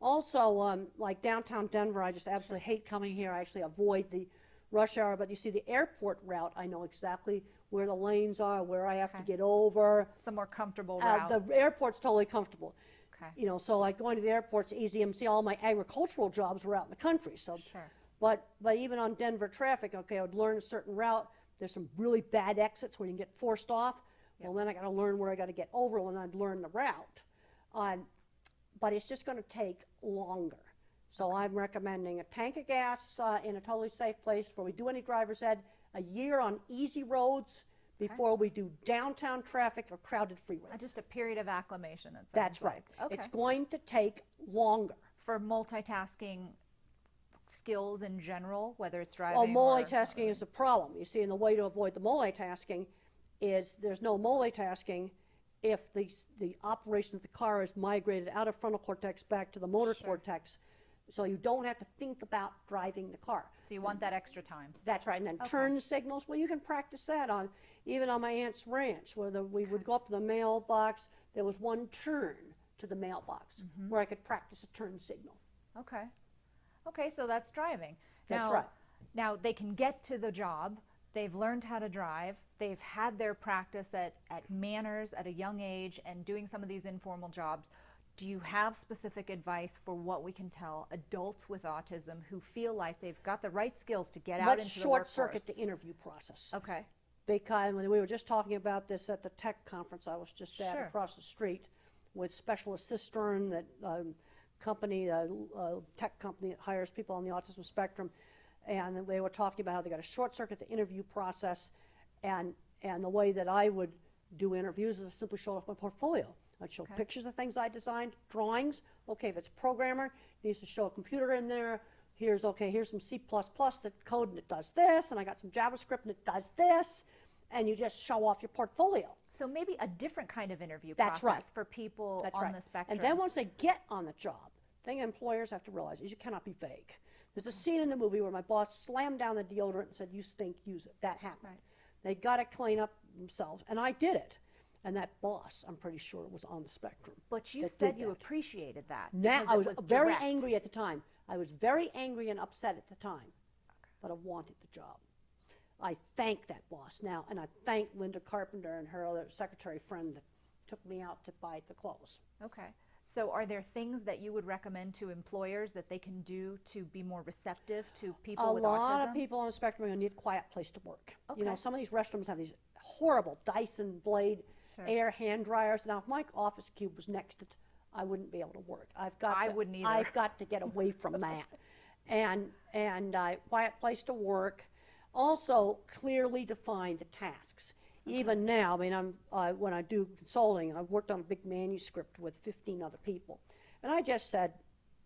Also, like downtown Denver, I just absolutely hate coming here. I actually avoid the rush hour, but you see the airport route, I know exactly where the lanes are, where I have to get over. It's a more comfortable route. The airport's totally comfortable. Okay. You know, so like going to the airport's easy. And see, all my agricultural jobs were out in the country. So, Sure. but even on Denver traffic, okay, I would learn a certain route. There's some really bad exits where you can get forced off. Well, then I got to learn where I got to get over when I'd learn the route. But it's just going to take longer. So I'm recommending a tank of gas in a totally safe place before we do any driver's ed, a year on easy roads before we do downtown traffic or crowded freeways. Just a period of acclimation, it sounds That's right. like. Okay. It's going to take longer. For multitasking skills in general, whether it's driving Well, or multitasking is the problem. You see, and the way to avoid the multitasking is there's no multitasking if the operation of the car is migrated out of frontal cortex back to the motor cortex, so you don't have to think about driving the car. So you want that extra time. That's right, and then Okay. turn signals, well, you can practice that even on my aunt's ranch, where we would go up to the mailbox, there was one turn to the mailbox where I could practice a turn signal. Okay. Okay, so that's driving. That's now, right. Now they can get to the job. They've learned how to drive. They've had their practice at manners at a young age and doing some of these informal jobs. Do you have specific advice for what we can tell adults with autism who feel like they've got the right skills to get out Let's into the workforce? short circuit the interview process. Okay. Because when we were just talking about this at the tech conference I was just at Sure. across the street with Specialist Cistern, that tech company that hires people on the autism spectrum, and they were talking about how they got to short circuit the interview process, and the way that I would do interviews is to simply show off my portfolio. I'd show pictures of things I designed, drawings. Okay, if it's a programmer, he needs to show a computer in there. Here's some C++ that code and it does this, and I got some JavaScript and it does this, and you just show off your portfolio. So maybe a different kind of interview That's process right. for people That's on right. the spectrum. And then once they get on the job, the thing employers have to realize is you cannot be vague. There's a scene in the movie where my boss slammed down the deodorant and said, "You stink, use it." That happened. Right. They got to clean up themselves, and I did it. And that boss, I'm pretty sure, was on the spectrum. But you that said did you that. appreciated that. Now, because I it was very direct. angry at the time. I was very angry and upset at the time, but I wanted the job. I thank that boss now, and I thank Linda Carpenter and her other secretary friend that took me out to buy the clothes. Okay. So are there things that you would recommend to employers that they can do to be more receptive to people with autism? A lot of people on the spectrum are going to need a quiet place to work. You know, Okay. some of these restrooms have these horrible Dyson blade Sure. air hand dryers. Now, if my office cube was next to it, I wouldn't be able to work. I wouldn't either. I've got to get away from that. And quiet place to work. Also, clearly define the tasks. Even now, I mean, when I do consulting, I've worked on a big manuscript with 15 other people. And I just said,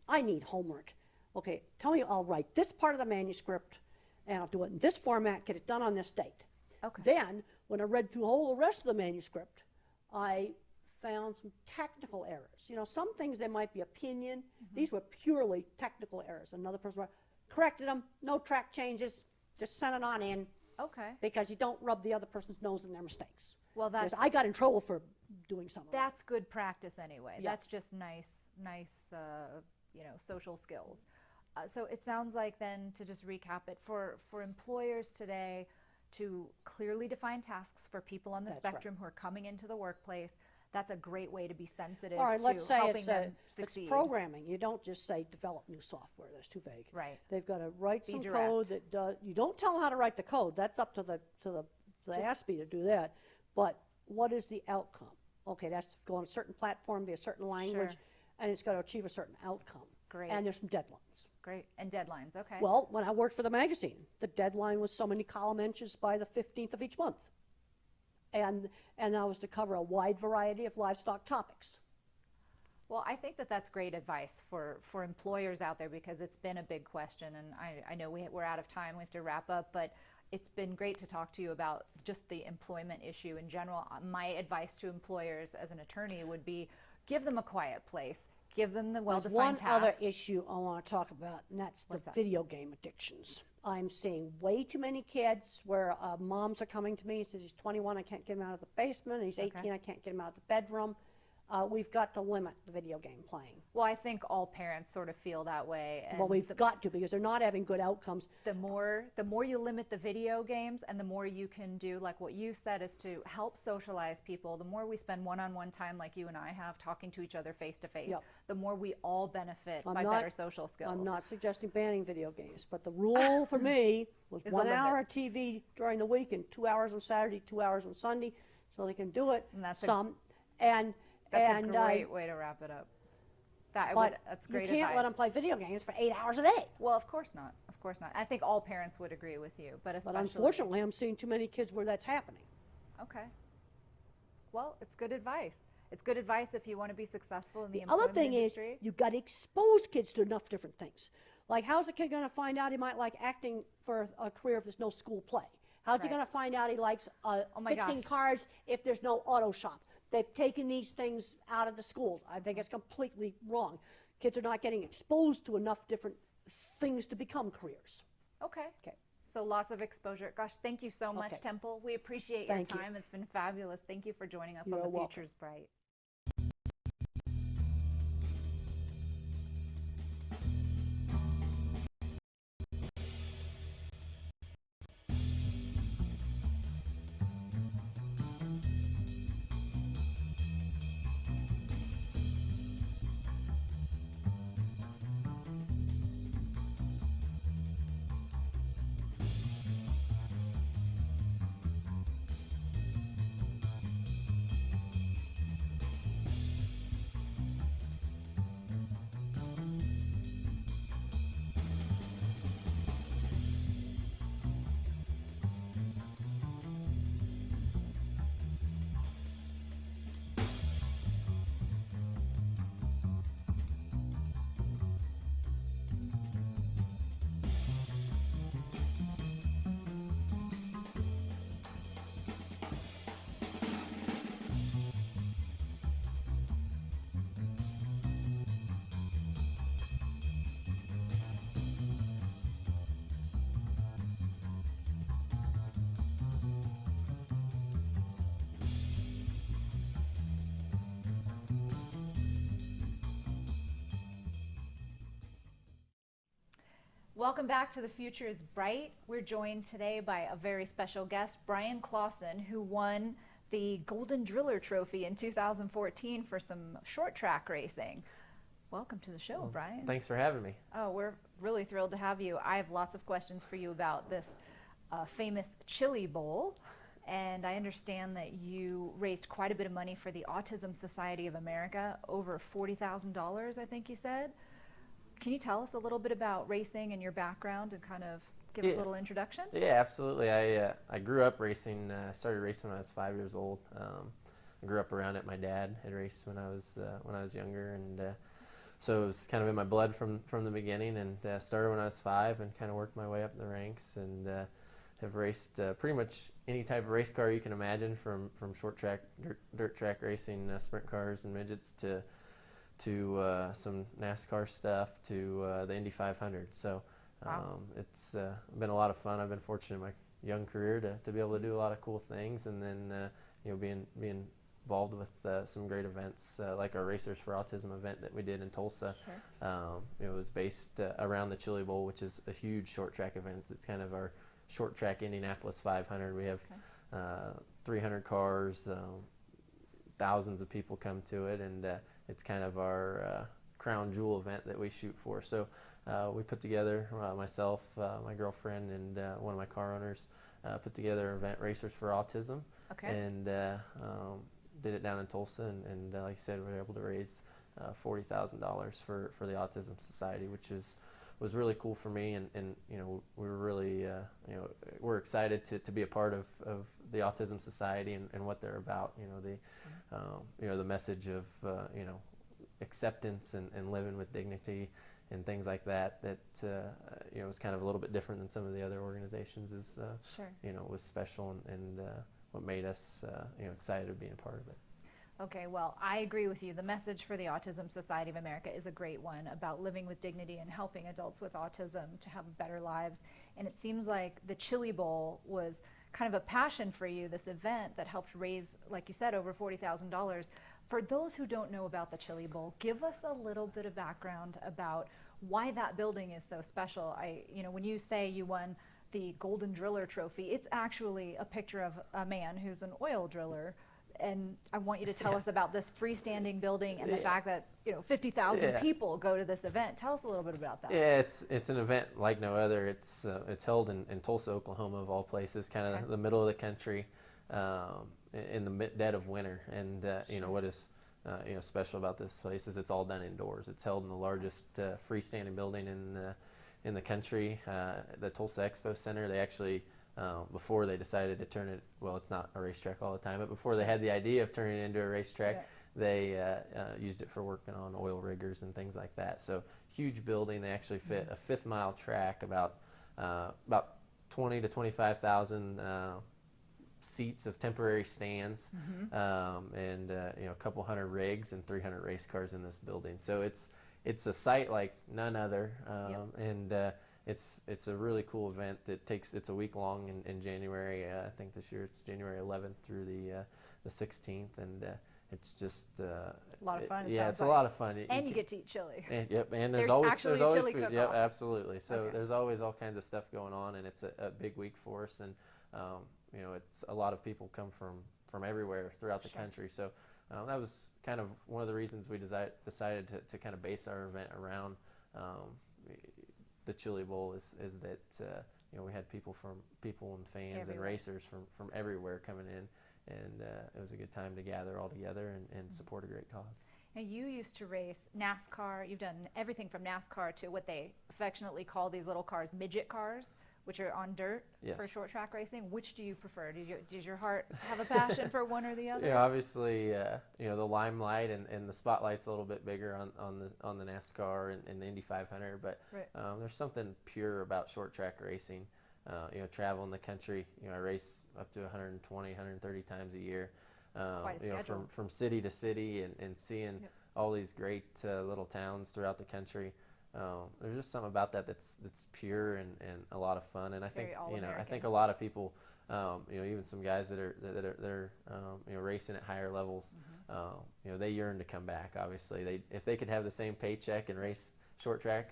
I need homework. Okay, tell me I'll write this part of the manuscript, and I'll do it in this format, get it done on this date. Okay. Then, when I read through the rest of the manuscript, I found some technical errors. You know, some things there might be opinion. These were purely technical errors. Another person corrected them, no track changes, just sent it on in. Okay. Because you don't rub the other person's nose in their mistakes. Well, Because that's I got in trouble for doing some of that. that's good practice anyway. Yeah. That's just nice, you know, social skills. So it sounds like then, to just recap it, for employers today to clearly define tasks for people on the That's right. spectrum who are coming into the workplace, that's a great way to be sensitive All right, to let's say helping it's, them it's succeed. programming. You don't just say develop new software. That's too vague. Right. They've got to write Be some direct. code that does. You don't tell them how to write the code. That's up to the ASPE to do that. But what is the outcome? Okay, that's to go on a certain platform, be a certain language, Sure. and it's got to achieve a certain outcome. Great. And there's some deadlines. Great. And deadlines, okay. Well, when I worked for the magazine, the deadline was so many column inches by the 15th of each month. And I was to cover a wide variety of livestock topics. Well, I think that that's great advice for employers out there, because it's been a big question, and I know we're out of time. We have to wrap up, but it's been great to talk to you about just the employment issue in general. My advice to employers as an attorney would be, give them a quiet place. Give them the well-defined There's one other tasks. issue I want to talk about, and that's the What's that? video game addictions. I'm seeing way too many kids where moms are coming to me and says, he's 21, I can't get him out of the basement, and he's 18, I can't get him out of the bedroom. We've got to limit the video game playing. Well, I think all parents sort of feel that way. And Well, we've got to, because they're not having good outcomes. the more you limit the video games, and the more you can do, like what you said, is to help socialize people. The more we spend one-on-one time, like you and I have, talking to each other face to face, Yep. the more we all benefit I'm by not- better social skills. I'm not suggesting banning video games, but the rule for me was Is a 1 hour limit. of TV during the week and 2 hours on Saturday, 2 hours on Sunday, so they can do it And that's a- some. And That's a great way to wrap it up. That's great you can't let them advice. play video games for 8 hours a day. Well, of course not. Of course not. I think all parents would agree with you, but especially. But unfortunately, I'm seeing too many kids where that's happening. Okay. Well, it's good advice. It's good advice if you want to be successful in the The other employment thing industry. is, you've got to expose kids to enough different things. Like, how's a kid going to find out he might like acting for a career if there's no school play? How's he Right. going to find out he likes Oh my fixing gosh. cars if there's no auto shop? They've taken these things out of the schools. I think it's completely wrong. Kids are not getting exposed to enough different things to become careers. Okay. So lots of exposure. Gosh, thank you so much, Okay. Temple. We appreciate Thank you. your time. It's been fabulous. Thank you for joining us You're on The welcome. Future's Bright. Welcome back to The Future is Bright. We're joined today by a very special guest, Brian Clausen, who won the Golden Driller Trophy in 2014 for some short track racing. Welcome to the show, Brian. Thanks for having me. Oh, we're really thrilled to have you. I have lots of questions for you about this famous Chili Bowl. And I understand that you raised quite a bit of money for the Autism Society of America, over $40,000, I think you said. Can you tell us a little bit about racing and your background and kind of give us a little introduction? Yeah, absolutely. I grew up racing. I started racing when I was 5 years old. I grew up around it. My dad had raced when I was younger, and so it was kind of in my blood from the beginning. And started when I was 5 and kind of worked my way up in the ranks, and have raced pretty much any type of race car you can imagine, from short track, dirt track racing, sprint cars and midgets to some NASCAR stuff to the Indy 500. So Wow. it's been a lot of fun. I've been fortunate in my young career to be able to do a lot of cool things, and then being involved with some great events like our Racers for Autism event that we did in Tulsa. Sure. It was based around the Chili Bowl, which is a huge short track event. It's kind of our short track Indianapolis 500. We have 300 cars, thousands of people come to it, and it's kind of our crown jewel event that we shoot for. So we put together, myself, my girlfriend, and one of my car owners put together an event, Racers for Autism, and did it down in Tulsa, and like I said, we were able to raise $40,000 for the Autism Society, which was really cool for me, and we were really we're excited to be a part of the Autism Society and what they're about. The message of acceptance and living with dignity and things like that was kind of a little bit different than some of the other organizations. Was special and what made us excited to be a part of it. Okay, well, I agree with you. The message for the Autism Society of America is a great one about living with dignity and helping adults with autism to have better lives. And it seems like the Chili Bowl was kind of a passion for you, this event that helped raise, like you said, over $40,000. For those who don't know about the Chili Bowl, give us a little bit of background about why that building is so special. When you say you won the Golden Driller Trophy, it's actually a picture of a man who's an oil driller. And I want you to tell us about this freestanding building and the fact that 50,000 people go to this event. Tell us a little bit about that. Yeah, it's an event like no other. It's held in Tulsa, Oklahoma, of all places, kind of the middle of the country, in the dead of winter. And what is special about this place is it's all done indoors. It's held in the largest freestanding building in the country, the Tulsa Expo Center. They actually, before they decided to turn it, well, it's not a racetrack all the time, but before they had the idea of turning it into a racetrack, they used it for working on oil riggers and things like that. So huge building. They actually fit a 5-mile track, about 20 to 25,000 seats of temporary stands, and a couple hundred rigs and 300 race cars in this building. So it's a site like none other, and it's a really cool event. It's a week long in January. I think this year it's January 11th through the 16th, and it's just a lot of fun. It's a lot of fun. And you get to eat chili. And there's always food. Cook-off. Yep, absolutely. So there's always all kinds of stuff going on, and it's a big week for us. And it's a lot of people come from everywhere throughout the country. So that was kind of one of the reasons we decided to kind of base our event around the Chili Bowl is that we had people and fans and racers from everywhere coming in, and it was a good time to gather all together and support a great cause. Now, you used to race NASCAR. You've done everything from NASCAR to what they affectionately call these little cars, midget cars, which are on dirt for short track racing. Which do you prefer? Does your heart have a passion for one or the other? Yeah, obviously, the limelight and the spotlight's a little bit bigger on the NASCAR and the Indy 500, but there's something pure about short track racing. Traveling the country, I race up to 120, 130 times a year. From city to city and seeing all these great little towns throughout the country. There's just something about that's pure and a lot of fun, and I think a lot of people, even some guys that are racing at higher levels, they yearn to come back. Obviously, if they could have the same paycheck and race short track,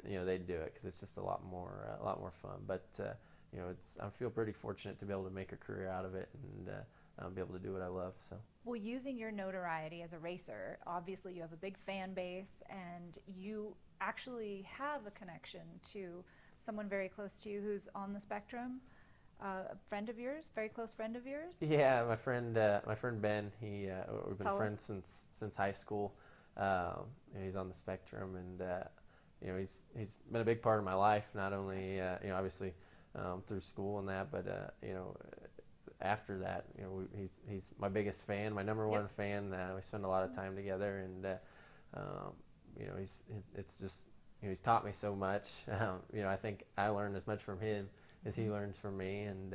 they'd do it because it's just a lot more fun. But I feel pretty fortunate to be able to make a career out of it and be able to do what I love. So. Well, using your notoriety as a racer, obviously you have a big fan base, and you actually have a connection to someone very close to you who's on the spectrum. A friend of yours, very close friend of yours? Yeah, my friend Ben. We've been friends since high school. He's on the spectrum, and he's been a big part of my life. Not only obviously through school and that, but after that, he's my biggest fan, my number one fan. We spend a lot of time together, and he's taught me so much. I think I learned as much from him as he learns from me, and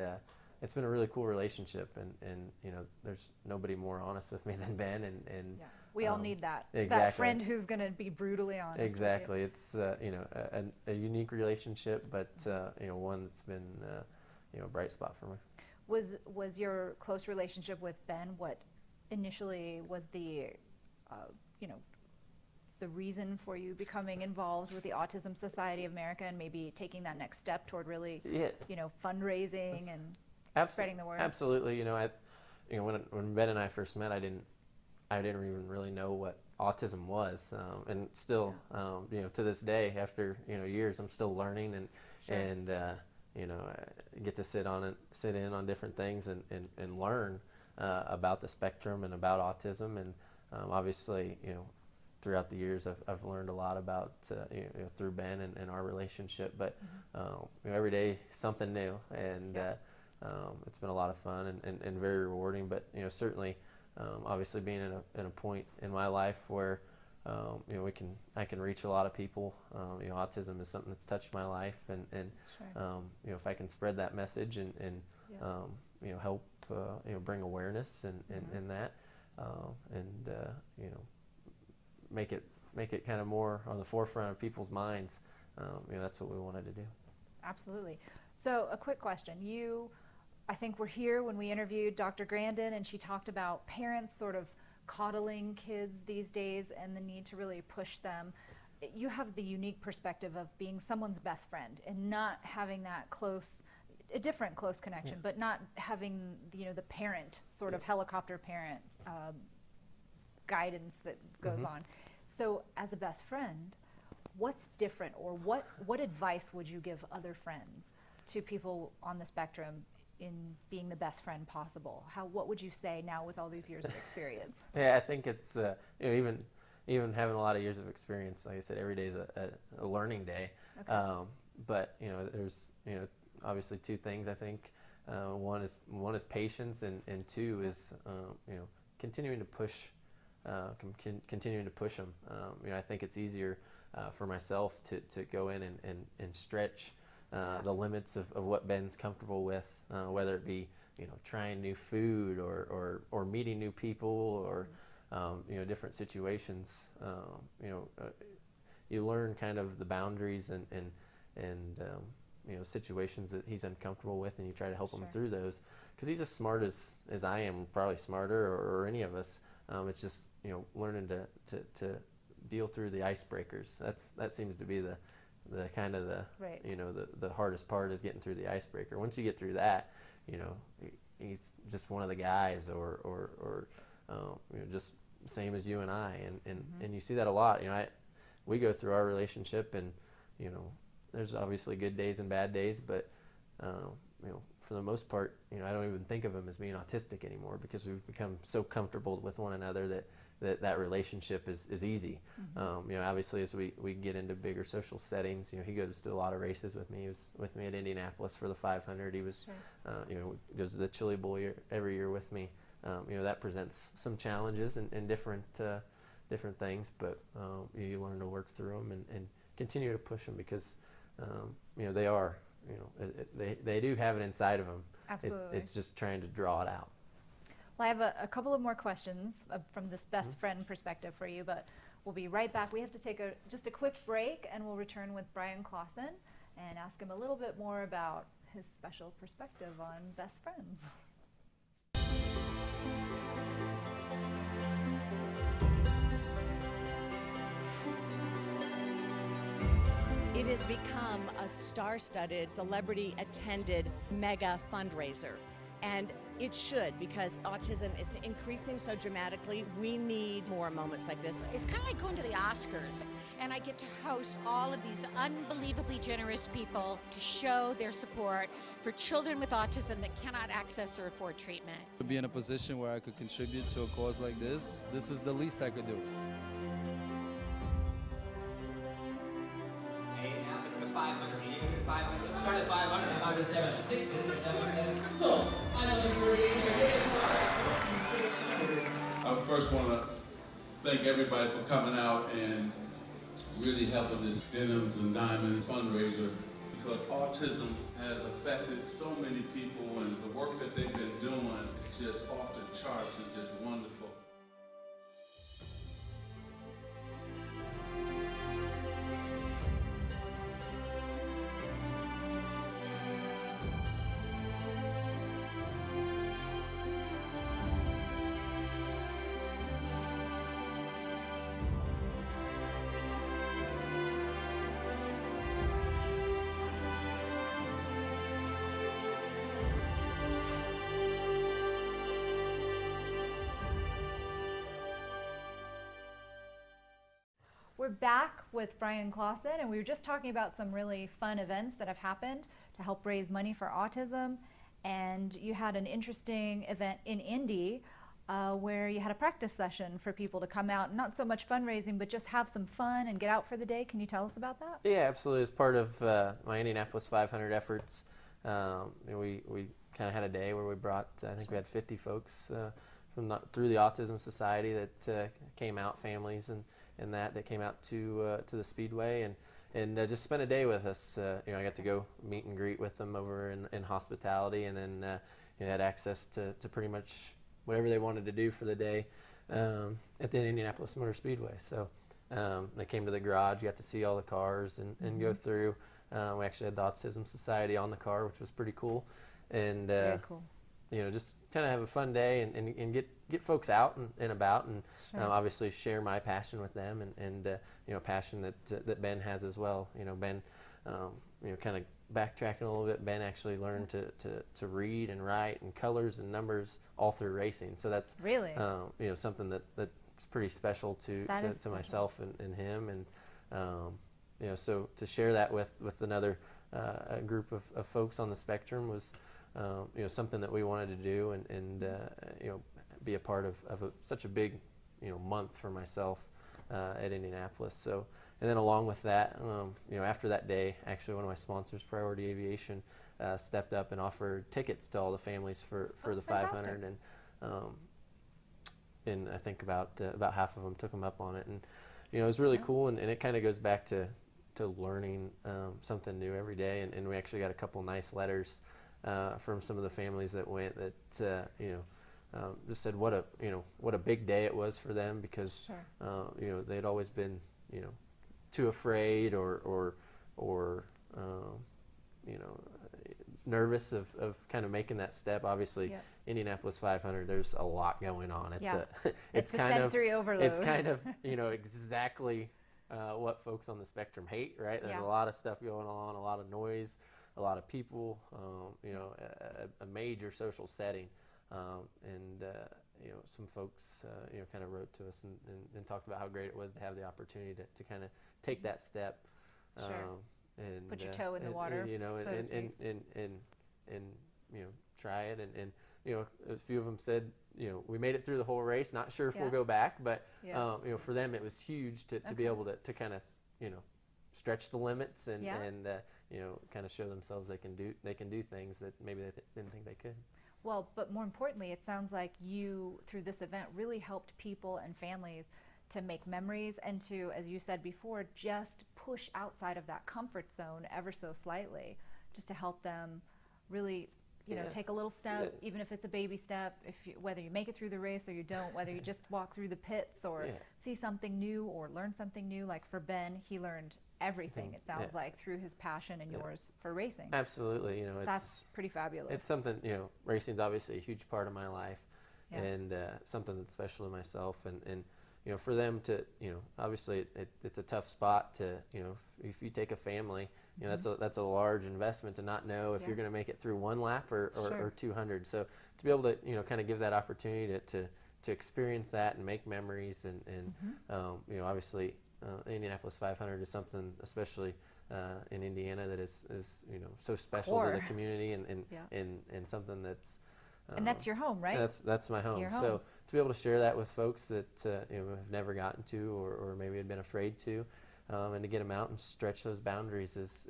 it's been a really cool relationship. And there's nobody more honest with me than Ben. And we all need that. Exactly. That friend who's going to be brutally honest. Exactly. It's a unique relationship, but one that's been a bright spot for me. Was your close relationship with Ben what initially was the, you know, the reason for you becoming involved with the Autism Society of America and maybe taking that next step toward really, you know, fundraising and spreading the word? Absolutely. You know, when Ben and I first met, I didn't even really know what autism was, and still, you know, to this day, after, you know, years, I'm still learning and you know, get to sit in on different things and learn about the spectrum and about autism, and obviously, you know, throughout the years, I've learned a lot about you know, through Ben and our relationship. But you know, every day something new, and it's been a lot of fun and very rewarding. But you know, certainly, obviously being in a point in my life where you know, I can reach a lot of people. You know, autism is something that's touched my life, and you know, if I can spread that message and you know, help you know, bring awareness and that, and you know, make it kind of more on the forefront of people's minds. You know, that's what we wanted to do. Absolutely. So a quick question. I think, were here when we interviewed Dr. Grandin, and she talked about parents sort of coddling kids these days and the need to really push them. You have the unique perspective of being someone's best friend and not having that a different close connection, but not having, you know, the parent sort of helicopter parent guidance that goes on. So as a best friend, what's different, or what advice would you give other friends to people on the spectrum in being the best friend possible? What would you say now with all these years of experience? Yeah, I think it's you know, even having a lot of years of experience, like I said, every day is a learning day. Okay. But you know, there's, you know, obviously two things I think. One is patience, and two is you know, continuing to push them. You know, I think it's easier for myself to go in and stretch the limits of what Ben's comfortable with, whether it be, you know, trying new food or meeting new people, or you know, different situations. You know, you learn kind of the boundaries and you know, situations that he's uncomfortable with, and you try to help him through those, because he's as smart as I am, probably smarter, or any of us. It's just, you know, learning to deal through the icebreakers. That seems to be the kind of you know, the hardest part, is getting through the icebreaker. Once you get through that, you know, he's just one of the guys, or you know, just same as you and I, and you see that a lot. You know, we go through our relationship, and you know, there's obviously good days and bad days, but you know, for the most part, you know, I don't even think of him as being autistic anymore, because we've become so comfortable with one another that relationship is easy. You know, obviously as we get into bigger social settings, you know, he goes to a lot of races with me. He was with me at Indianapolis for the 500. He was, you know, goes to the Chili Bowl every year with me. You know, that presents some challenges and different things, but you learn to work through them and continue to push them, because you know, they are, you know, they do have it inside of them. Absolutely. It's just trying to draw it out. Well, I have a couple of more questions from this best friend perspective for you, but we'll be right back. We have to take just a quick break, and we'll return with Brian Clausen and ask him a little bit more about his special perspective on best friends. It has become a star-studded, celebrity-attended mega fundraiser. And it should, because autism is increasing so dramatically. We need more moments like this. It's kind of like going to the Oscars, and I get to host all of these unbelievably generous people to show their support for children with autism that cannot access or afford treatment. To be in a position where I could contribute to a cause like this is the least I could do. Hey, now for number 500. Number 500. Let's start at 500. 5 to 7. 6 to 7. 7. Cool. I first want to thank everybody for coming out and really helping this Denims and Diamonds fundraiser, because autism has affected so many people, and the work that they've been doing is just off the charts and just wonderful. We're back with Brian Clausen, and we were just talking about some really fun events that have happened to help raise money for autism. And you had an interesting event in Indy where you had a practice session for people to come out, not so much fundraising, but just have some fun and get out for the day. Can you tell us about that? Yeah, absolutely. As part of my Indianapolis 500 efforts, we kind of had a day where we brought, I think we had 50 folks through the Autism Society that came out, families and that came out to the Speedway and just spent a day with us. I got to go meet and greet with them over in hospitality, and then had access to pretty much whatever they wanted to do for the day at the Indianapolis Motor Speedway. So they came to the garage, got to see all the cars and go through. We actually had the Autism Society on the car, which was pretty cool. And very cool. Just kind of have a fun day and get folks out and about, and Sure. obviously share my passion with them and passion that Ben has as well. Ben, kind of backtracking a little bit, Ben actually learned to read and write and colors and numbers all through racing. So that's really something that's pretty special to myself and him, and so to share that with another a group of folks on the spectrum was something that we wanted to do and be a part of such a big month for myself at Indianapolis. So, and then along with that, after that day, actually one of my sponsors, Priority Aviation, stepped up and offered tickets to all the families for the 500, and I think about half of them took them up on it, and it was really cool, and it kind of goes back to learning something new every day, and we actually got a couple nice letters from some of the families that went that just said what a big day it was for them, because Sure. They'd always been too afraid or nervous of kind of making that step. Obviously, Yep. Indianapolis 500, there's a lot going on. It's Yeah. it's a kind sensory of overload. it's kind of exactly what folks on the spectrum hate, right? There's Yeah. a lot of stuff going on, a lot of noise, a lot of people, a major social setting, and some folks kind of wrote to us and talked about how great it was to have the opportunity to kind of take that step. Sure. And Put your toe in the water, so to speak. and try it, and a few of them said we made it through the whole race, not sure if we'll Yeah. go back, but Yeah. for them it was huge to be Okay. able to kind of stretch the limits and Yeah. kind of show themselves they can do things that maybe they didn't think they could. Well, but more importantly, it sounds like you, through this event, really helped people and families to make memories and to, as you said before, just push outside of that comfort zone ever so slightly, just to help them really, take a little step, even if it's a baby step, whether you make it through the race or you don't, whether you just walk through the pits or see something new or learn something new. Like for Ben, he learned everything, it sounds like, through his passion and yours for racing. Absolutely. That's pretty fabulous. It's something, racing's obviously a huge part of my life, Yeah. and something that's special to myself, and for them to, obviously it's a tough spot to, if you take a family, that's a large investment to not know if you're going to make it through one lap or 200. So to be able to, kind of give that opportunity to experience that and make memories, and obviously Indianapolis 500 is something, especially in Indiana, that is so special to the community, and something that's and that's your home, right? That's my home. So to be able to share that with folks that have never gotten to or maybe had been afraid to, and to get them out and stretch those boundaries is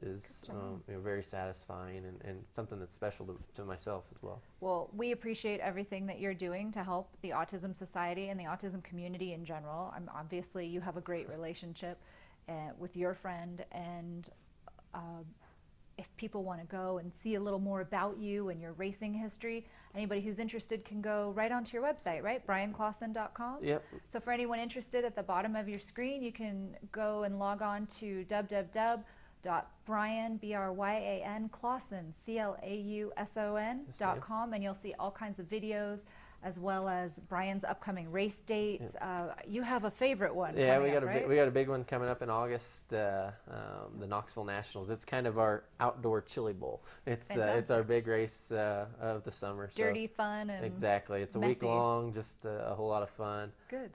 very satisfying, and something that's special to myself as well. Well, we appreciate everything that you're doing to help the Autism Society and the autism community in general. Obviously, you have a great relationship with your friend, and if people want to go and see a little more about you and your racing history, anybody who's interested can go right onto your website, right? BrianClausen.com. Yep. So for anyone interested, at the bottom of your screen, you can go and log on to www.Brian, Clausen, CLAUSON.com, and you'll see all kinds of videos, as well as Brian's upcoming race dates. You have a favorite one. Yeah, coming we got up, a right? we got a big one coming up in August. The Knoxville Nationals. It's kind of our outdoor chili bowl. It's our big race of the summer. Dirty, fun, and exactly. It's a messy. week long, just a whole lot of fun. Good.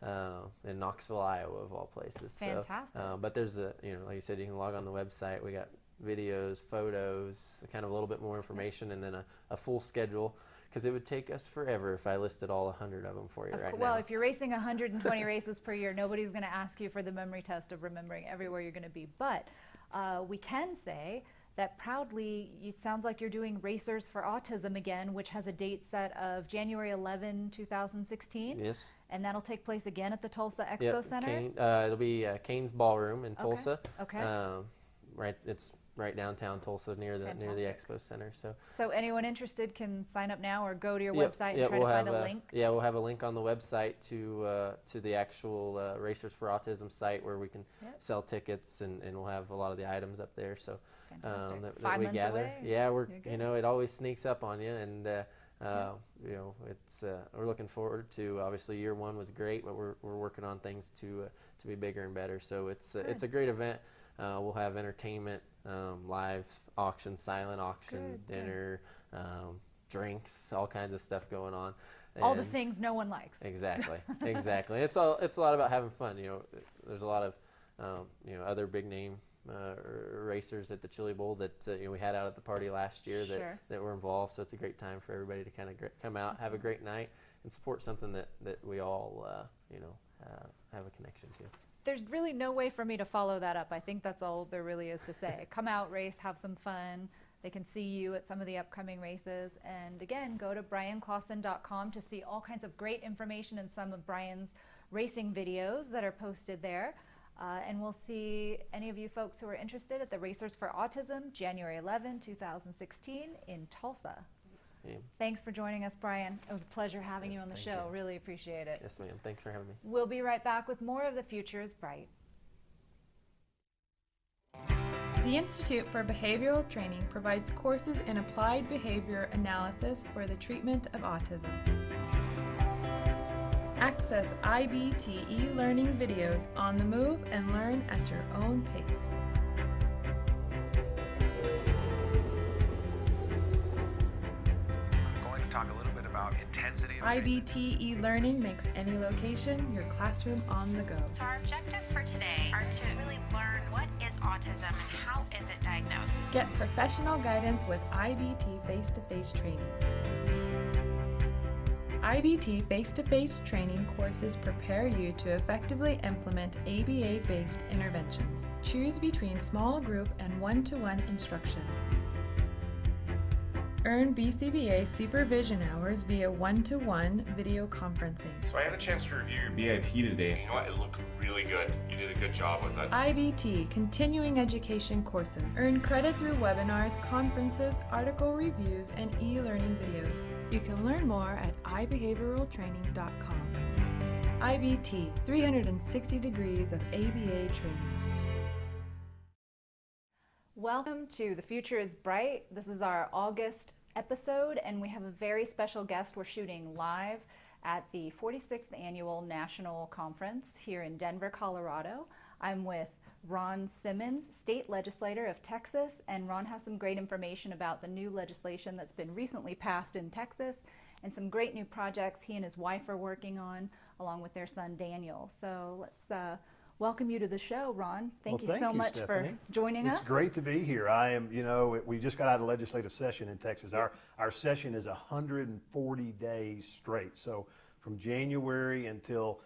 In Knoxville, Iowa, of all places. Fantastic. So, but there's like you said, you can log on the website. We got videos, photos, kind of a little bit more information, and then a full schedule. Because it would take us forever if I listed all 100 of them for you right now. Well, if you're racing 120 races per year, nobody's going to ask you for the memory test of remembering everywhere you're going to be. But we can say that proudly, it sounds like you're doing Racers for Autism again, which has a date set of January 11, 2016. Yes. And that'll take place again at the Tulsa Expo Center? It'll be Kane's Ballroom in Tulsa. Okay. It's right downtown Tulsa near the Expo Center. So anyone interested can sign up now or go to your website and try we'll to find a link? Yeah, we'll have a link on the website to the actual Racers for Autism site where we can sell tickets, and we'll have a lot of the items up there. So that we gather. Away. Yeah, it always sneaks up on you, and it's we're looking forward to. Obviously, year one was great, but we're working on things to be bigger and better. So it's a great event. We'll have entertainment, live auctions, silent auctions, dinner, drinks, all kinds of stuff going on. All the things no one likes. Exactly, exactly. It's a lot about having fun. There's a lot of other big name racers at the Chili Bowl that we had out at the party last year that were involved. So it's a great time for everybody to kind of come out, have a great night, and support something that we all have a connection to. There's really no way for me to follow that up. I think that's all there really is to say. Come out, race, have some fun. They can see you at some of the upcoming races. And again, go to brianclawson.com to see all kinds of great information and some of Brian's racing videos that are posted there. And we'll see any of you folks who are interested at the Racers for Autism, January 11, 2016 in Tulsa. Yes, thanks for joining us, Brian. It was a pleasure having you on the show. Really appreciate it. Yes, ma'am. Thanks for having me. We'll be right back with more of The Future is Bright. The Institute for Behavioral Training provides courses in applied behavior analysis for the treatment of autism. Access IBT e-learning videos on the move and learn at your own pace. Talk a little bit about intensity. IBT e-learning makes any location your classroom on the go. So our objectives for today are to really learn what is autism and how is it diagnosed. Get professional guidance with IBT face-to-face training. IBT face-to-face training courses prepare you to effectively implement ABA-based interventions. Choose between small group and one-to-one instruction. Earn BCBA supervision hours via one-to-one video conferencing. So I had a chance to review your BIP today. You know what? It looked really good. You did a good job with it. IBT continuing education courses. Earn credit through webinars, conferences, article reviews, and e-learning videos. You can learn more at ibehavioraltraining.com. IBT, 360 degrees of ABA training. Welcome to The Future is Bright. This is our August episode, and we have a very special guest. We're shooting live at the 46th Annual National Conference here in Denver, Colorado. I'm with Ron Simmons, state legislator of Texas, and Ron has some great information about the new legislation that's been recently passed in Texas and some great new projects he and his wife are working on, along with their son Daniel. So let's welcome you to the show, Ron. Thank you so much for joining us. It's great to be here. I am, we just got out of legislative session in Texas. Our session is 140 days straight. So from January until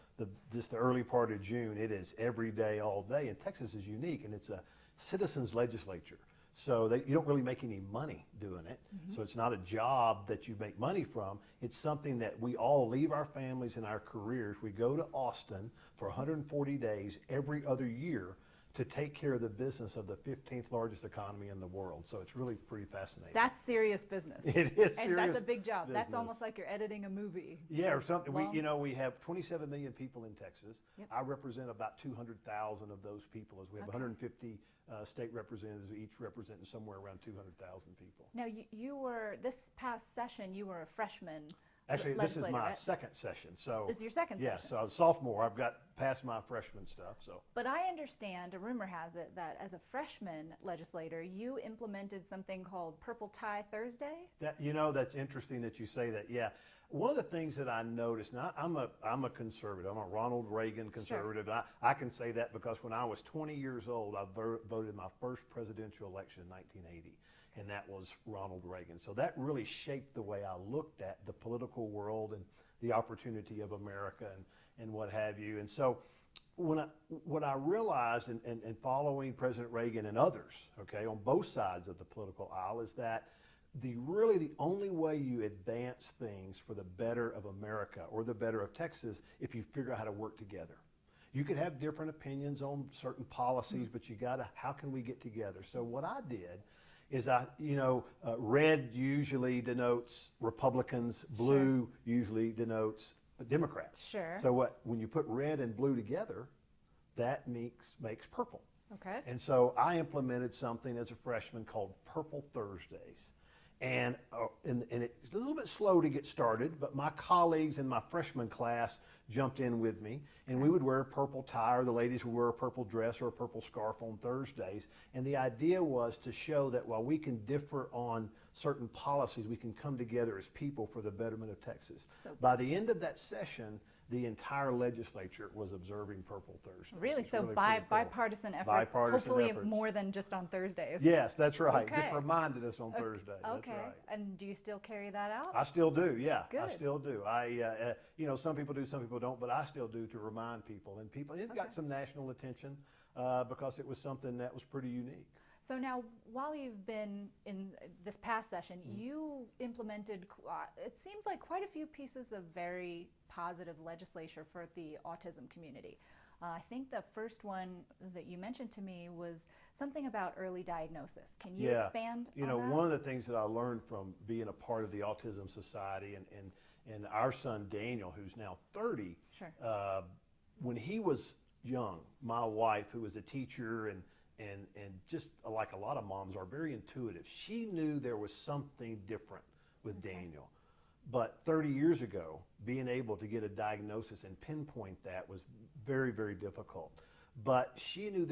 just the early part of June, it is every day, all day. And Texas is unique, and it's a citizens legislature. So you don't really make any money doing it. Mm-hmm. So it's not a job that you make money from. It's something that we all leave our families and our careers. We go to Austin for 140 days every other year to take care of the business of the 15th largest economy in the world. So it's really pretty fascinating. That's serious business. It is serious. And that's a big job. Business. That's almost like you're editing a movie. Yeah, or something. We have 27 million people in Texas. Yep. I represent about 200,000 of those people, as we have 150 state representatives, each representing somewhere around 200,000 people. Now, you were, this past session, you were a freshman Actually, this is legislator, my right? second session. So This is your second yeah, session. so I was a sophomore. I've got past my freshman stuff. So But I understand, a rumor has it, that as a freshman legislator, you implemented something called Purple Tie Thursday. that, you know, that's interesting that you say that. Yeah, one of the things that I noticed, now I'm a conservative. I'm a Ronald Reagan conservative. Sure. I can say that because when I was 20 years old, I voted my first presidential election in 1980. And that was Ronald Reagan. So that really shaped the way I looked at the political world and the opportunity of America and what have you. And so what I realized in following President Reagan and others, okay, on both sides of the political aisle, is that really the only way you advance things for the better of America or the better of Texas, if you figure out how to work together. You could have different opinions on certain policies, but you gotta, how can we get together? So what I did is red usually denotes Republicans, blue usually denotes Democrats. Sure. So when you put red and blue together, that makes purple. Okay. And so I implemented something as a freshman called Purple Thursdays. And it's a little bit slow to get started, but my colleagues in my freshman class jumped in with me, and we would wear a purple tie, or the ladies would wear a purple dress or a purple scarf on Thursdays. And the idea was to show that while we can differ on certain policies, we can come together as people for the betterment of Texas. By the end of that session, the entire legislature was observing Purple Thursday. Really? It's So really pretty cool. bipartisan efforts, Bipartisan hopefully efforts. more than just on Thursdays. Yes, that's right. Okay. Just reminded us on Thursday. Okay. That's right. And do you still carry that out? I still do, yeah. I Good. still do. Some people do, some people don't, but I still do to remind people. And it got some national attention because it was something that was pretty unique. So now, while you've been in this past session, you implemented, it seems like quite a few pieces of very positive legislation for the autism community. I think the first one that you mentioned to me was something about early diagnosis. Can you expand on that? One of the things that I learned from being a part of the Autism Society and our son Daniel, who's now 30, Sure. When he was young, my wife, who was a teacher and just like a lot of moms are, very intuitive. She knew there was something different with Daniel. But 30 years ago, being able to get a diagnosis and pinpoint that was very, very difficult. But she knew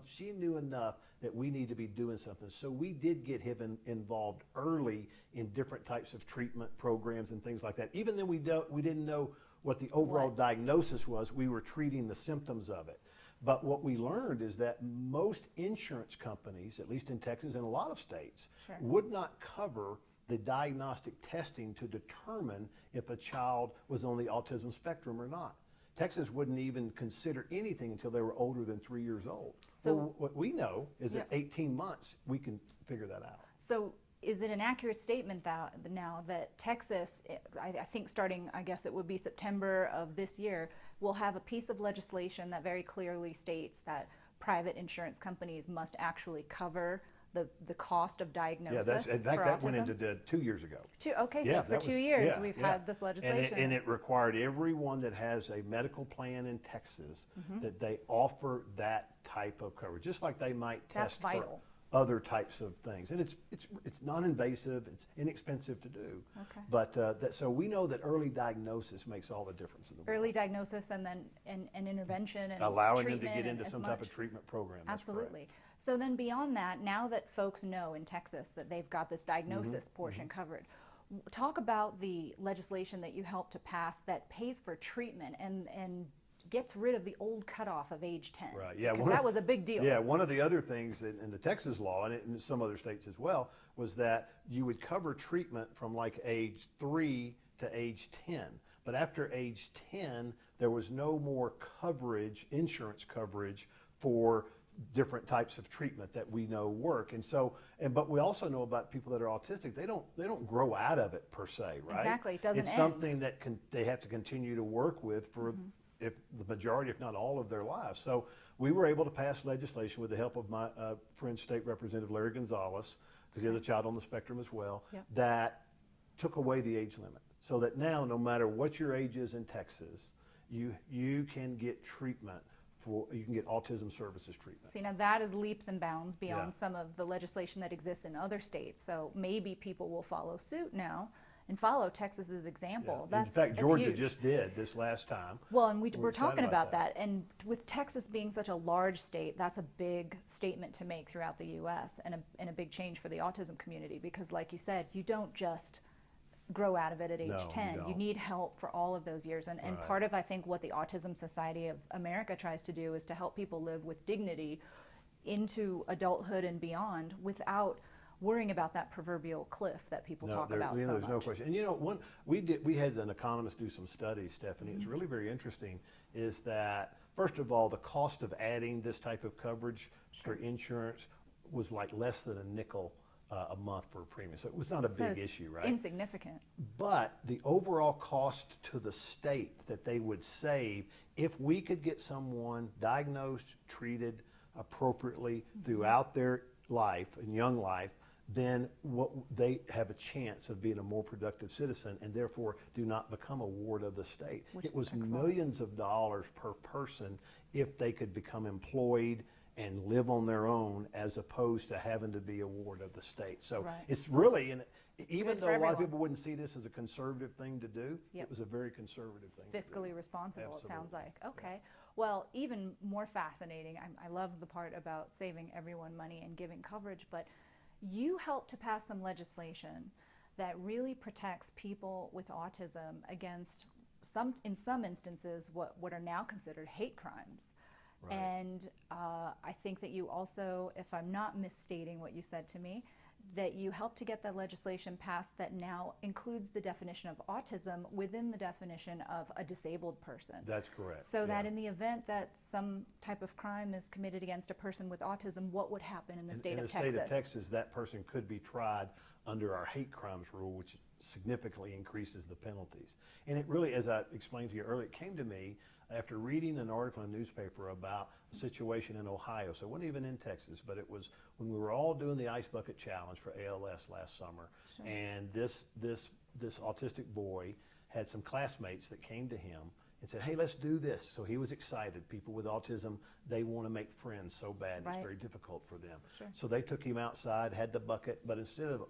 she knew enough that we need to be doing something. So we did get him involved early in different types of treatment programs and things like that. Even though we didn't know what the overall diagnosis was, we were treating the symptoms of it. But what we learned is that most insurance companies, at least in Texas and a lot of states, would not cover the diagnostic testing to determine if a child was on the autism spectrum or not. Texas wouldn't even consider anything until they were older than 3 years old. So what we know is that 18 months, we can figure that out. So is it an accurate statement now that Texas, I think starting, I guess it would be September of this year, will have a piece of legislation that very clearly states that private insurance companies must actually cover the cost of diagnosis for autism? In fact, that went into 2 years ago. So for 2 years we've had this legislation. And it required everyone that has a medical plan in Texas that they offer that type of coverage, just like they might test for other types of things. And it's non-invasive, it's inexpensive to do. Okay. But so we know that early diagnosis makes all the difference in the world. Early diagnosis and then an intervention and allowing them treatment to get into as some type of treatment program. Absolutely. So then beyond that, now that folks know in Texas that they've got this diagnosis portion covered, talk about the legislation that you helped to pass that pays for treatment and gets rid of the old cutoff of age 10. Right, yeah. Because that was a big deal. Yeah, one of the other things in the Texas law, and in some other states as well, was that you would cover treatment from like age 3 to age 10. But after age 10, there was no more coverage, insurance coverage for different types of treatment that we know work. And so, but we also know about people that are autistic, they don't grow out of it per se, right? Exactly, it doesn't It's end. something that they have to continue to work with for if the majority, if not all of their lives. So we were able to pass legislation with the help of my friend, State Representative Larry Gonzalez, because he has a child on the spectrum as well, that took away the age limit. So that now, no matter what your age is in Texas, you can get treatment you can get autism services treatment. See, now that is leaps and bounds beyond some of the legislation that exists in other states. So maybe people will follow suit now and follow Texas's example. Yeah. In fact, Georgia just did this last time. Well, and we're excited talking about that. And with Texas being such a large state, that's a big statement to make throughout the U.S. and a big change for the autism community, because like you said, you don't just grow out of it at age 10. You need help for all of those years. And part of, I think, what the Autism Society of America tries to do is to help people live with dignity into adulthood and beyond without worrying about that proverbial cliff that people talk about so there's much. no question. And you know, we had an economist do some studies, Stephanie. It's really very interesting, is that, first of all, the cost of adding this type of coverage for insurance was like less than a nickel a month for a premium. So it was not a big issue, right? Insignificant. But the overall cost to the state that they would save if we could get someone diagnosed, treated appropriately throughout their life and young life, then they have a chance of being a more productive citizen and therefore do not become a ward of the state. It was millions of dollars per person if they could become employed and live on their own, as opposed to having to be a ward of the state. So it's really, and even though a lot of people wouldn't see this as a conservative thing to do, it was a very conservative thing. Fiscally responsible, Absolutely. it sounds like. Okay. Well, even more fascinating, I love the part about saving everyone money and giving coverage, but you helped to pass some legislation that really protects people with autism against in some instances, what are now considered hate crimes. Right. And I think that you also, if I'm not misstating what you said to me, that you helped to get that legislation passed that now includes the definition of autism within the definition of a disabled person. That's correct. So that in the event that some type of crime is committed against a person with autism, what would happen in the state of Texas? In the state of Texas, that person could be tried under our hate crimes rule, which significantly increases the penalties. And it really, as I explained to you earlier, it came to me after reading an article in a newspaper about a situation in Ohio. So it wasn't even in Texas, but it was when we were all doing the Ice Bucket Challenge for ALS last summer. Sure. And this autistic boy had some classmates that came to him and said, hey, let's do this. So he was excited. People with autism, they want to make friends so bad. Right. It's very difficult for them. Sure. So they took him outside, had the bucket, but instead of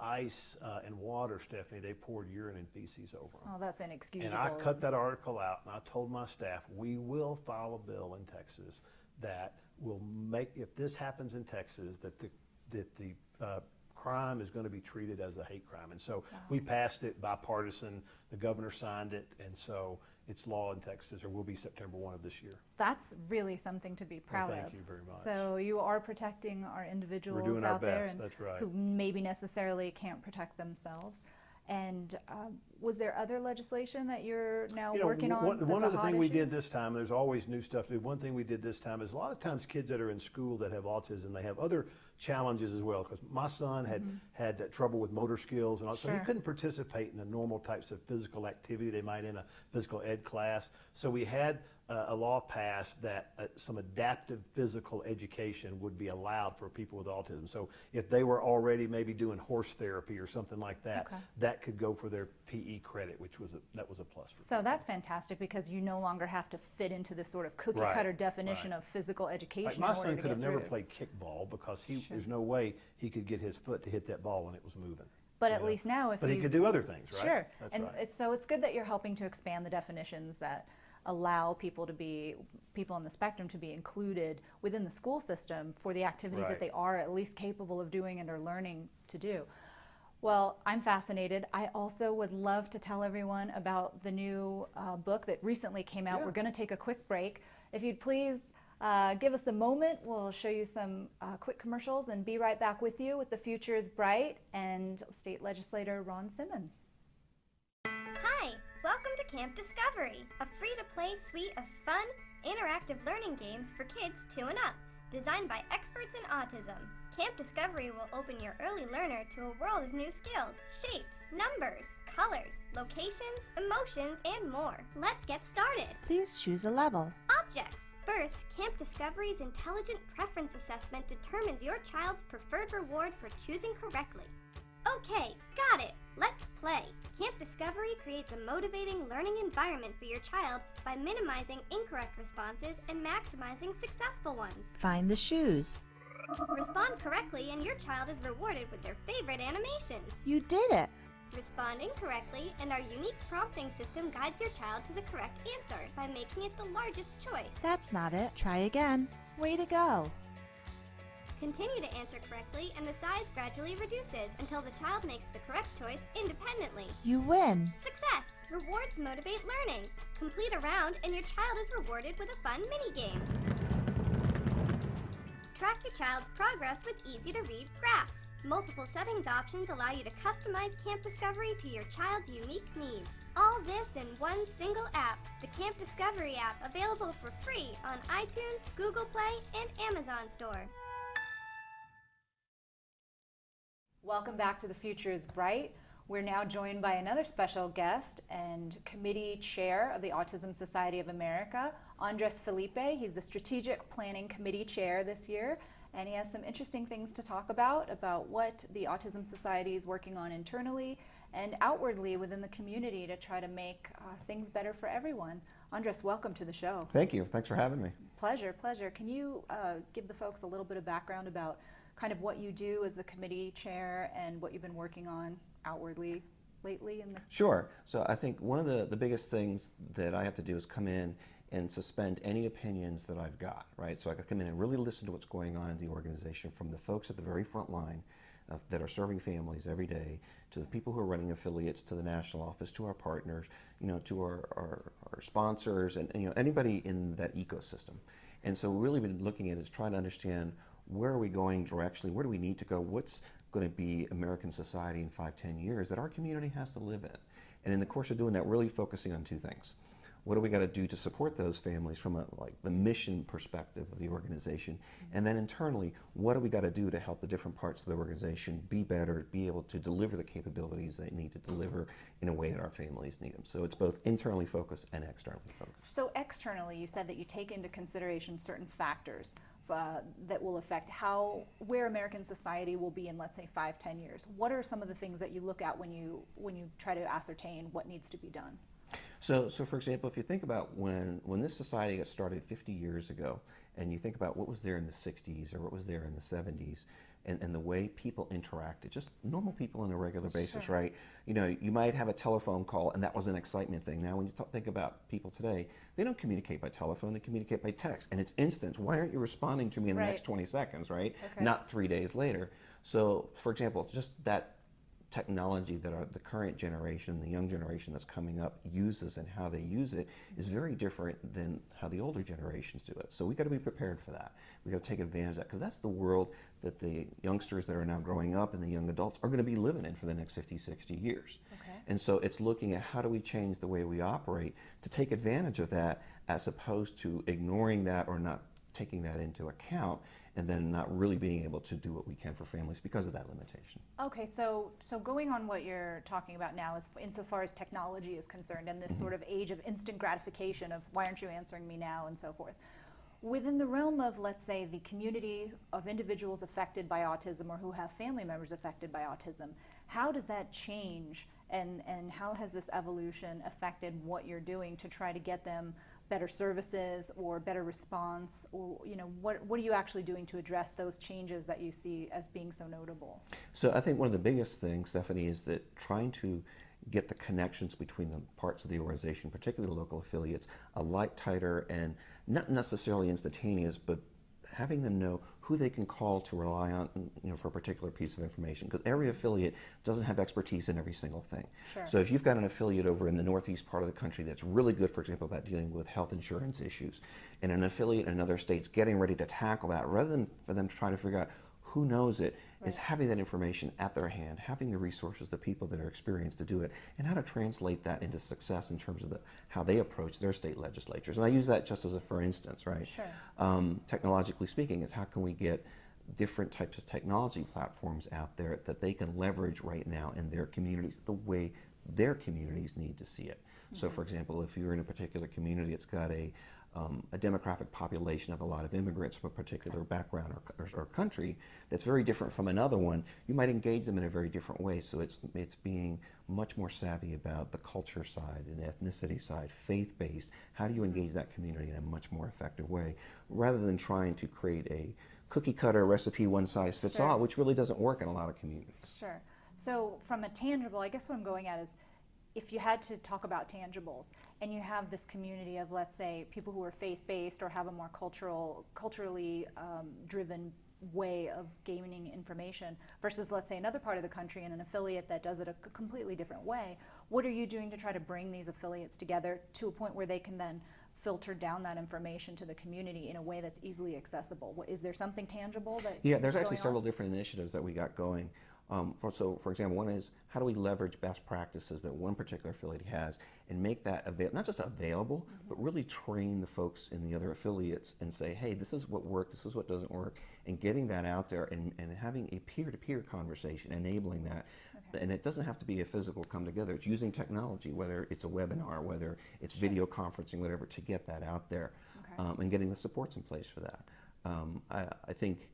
ice and water, Stephanie, they poured urine and feces over them. Oh, that's inexcusable. And I cut that article out, and I told my staff, we will file a bill in Texas that will make, if this happens in Texas, that the crime is going to be treated as a hate crime. And so we passed it bipartisan. The governor signed it, and so it's law in Texas, or will be September 1 of this year. That's really something to be proud of. Thank you very much. So you are protecting our individuals We're doing out our there best. and That's right. who maybe necessarily can't protect themselves. And was there other legislation that you're now working on? One other thing we did this time, there's always new stuff to do. One thing we did this time is a lot of times kids that are in school that have autism, they have other challenges as well. Because my son had trouble with motor skills, and so he couldn't participate in the normal types of physical activity they might in a physical ed class. So we had a law passed that some adaptive physical education would be allowed for people with autism. So if they were already maybe doing horse therapy or something like that, that could go for their PE credit, which was that was a plus for So that's fantastic, because you no longer have to fit into this sort of cookie cutter definition of physical education. Like my son could have never played kickball because there's no way he could get his foot to hit that ball when it was moving. But at least now, if he could do other things, right? Sure. That's and so it's good that you're helping to expand the definitions that allow people on the spectrum to be included within the school system for the activities that they are at least capable of doing and are learning to do. Well, I'm fascinated. I also would love to tell everyone about the new book that recently came out. We're going to take a quick break. If you'd please give us a moment, we'll show you some quick commercials and be right back with you with The Future is Bright and State Legislator Ron Simmons. Hi, welcome to Camp Discovery, a free-to-play suite of fun, interactive learning games for kids 2 and up, designed by experts in autism. Camp Discovery will open your early learner to a world of new skills, shapes, numbers, colors, locations, emotions, and more. Let's get started. Please choose a level. Objects. First, Camp Discovery's Intelligent Preference Assessment determines your child's preferred reward for choosing correctly. Okay, got it. Let's play. Camp Discovery creates a motivating learning environment for your child by minimizing incorrect responses and maximizing successful ones. Find the shoes. Respond correctly and your child is rewarded with their favorite animations. You did it. Respond incorrectly, and our unique prompting system guides your child to the correct answer by making it the largest choice. That's not it. Try again. Way to go. Continue to answer correctly, and the size gradually reduces until the child makes the correct choice independently. You win. Success! Rewards motivate learning. Complete a round, and your child is rewarded with a fun mini-game. Track your child's progress with easy-to-read graphs. Multiple settings options allow you to customize Camp Discovery to your child's unique needs. All this in one single app, the Camp Discovery app, available for free on iTunes, Google Play, and Amazon Store. Welcome back to The Future is Bright. We're now joined by another special guest and committee chair of the Autism Society of America, Andres Felipe. He's the Strategic Planning Committee chair this year, and he has some interesting things to talk about what the Autism Society is working on internally and outwardly within the community to try to make things better for everyone. Andres, welcome to the show. Thank you. Thanks for having me. Pleasure, pleasure. Can you give the folks a little bit of background about kind of what you do as the committee chair and what you've been working on outwardly lately? Sure. So I think one of the biggest things that I have to do is come in and suspend any opinions that I've got, right? So I can come in and really listen to what's going on in the organization, from the folks at the very front line that are serving families every day, to the people who are running affiliates, to the national office, to our partners, to our sponsors, and anybody in that ecosystem. And so we've really been looking at is trying to understand, where are we going directionally? Where do we need to go? What's going to be American society in 5-10 years that our community has to live in? And in the course of doing that, really focusing on two things. What do we got to do to support those families from the mission perspective of the organization? And then internally, what do we got to do to help the different parts of the organization be better, be able to deliver the capabilities they need to deliver in a way that our families need them? So it's both internally focused and externally focused. So externally, you said that you take into consideration certain factors that will affect where American society will be in, let's say, 5-10 years. What are some of the things that you look at when you try to ascertain what needs to be done? So for example, if you think about when this society got started 50 years ago, and you think about what was there in the 60s or what was there in the 70s, and the way people interacted, just normal people on a regular basis, Sure. right? You might have a telephone call, and that was an excitement thing. Now, when you think about people today, they don't communicate by telephone, they communicate by text, and it's instant. Why aren't you responding to me in the next 20 seconds, right? Okay. Not 3 days later. So, for example, just that technology that the current generation, the young generation that's coming up uses and how they use it is very different than how the older generations do it. So we got to be prepared for that. We got to take advantage of that, because that's the world that the youngsters that are now growing up and the young adults are going to be living in for the next 50, 60 years. Okay. And so it's looking at how do we change the way we operate to take advantage of that, as opposed to ignoring that or not taking that into account, and then not really being able to do what we can for families because of that limitation. Okay, so going on what you're talking about now, is insofar as technology is concerned, and this sort of age of instant gratification of why aren't you answering me now, and so forth. Within the realm of, let's say, the community of individuals affected by autism or who have family members affected by autism, how does that change, and how has this evolution affected what you're doing to try to get them better services or better response, or what are you actually doing to address those changes that you see as being so notable? So I think one of the biggest things, Stephanie, is that trying to get the connections between the parts of the organization, particularly the local affiliates, a lot tighter and not necessarily instantaneous, but having them know who they can call to rely on, for a particular piece of information, because every affiliate doesn't have expertise in every single thing. Sure. So if you've got an affiliate over in the northeast part of the country that's really good, for example, about dealing with health insurance issues, and an affiliate in another state's getting ready to tackle that, rather than for them trying to figure out who knows it, is having that information at their hand, having the resources, the people that are experienced to do it, and how to translate that into success in terms of how they approach their state legislatures. And I use that just as a for instance, right? Sure. Technologically speaking, is how can we get different types of technology platforms out there that they can leverage right now in their communities the way their communities need to see it. So for example, if you're in a particular community, it's got a demographic population of a lot of immigrants from a particular background or country that's very different from another one, you might engage them in a very different way. So it's being much more savvy about the culture side and ethnicity side, faith-based. How do you engage that community in a much more effective way, rather than trying to create a cookie cutter recipe, one size fits all, which really doesn't work in a lot of communities. Sure. So from a tangible, I guess what I'm going at is, if you had to talk about tangibles, and you have this community of, let's say, people who are faith-based or have a more culturally driven way of gaining information versus, let's say, another part of the country and an affiliate that does it a completely different way, what are you doing to try to bring these affiliates together to a point where they can then filter down that information to the community in a way that's easily accessible? Is there something tangible that Yeah, there's is actually going several on? different initiatives that we got going. For example, one is how do we leverage best practices that one particular affiliate has and make that not just available, but really train the folks in the other affiliates and say, hey, this is what worked, this is what doesn't work, and getting that out there and having a peer-to-peer conversation, enabling that. Okay. And it doesn't have to be a physical come together. It's using technology, whether it's a webinar, whether it's video conferencing, whatever, to get that out there, and getting the supports in place for that. I think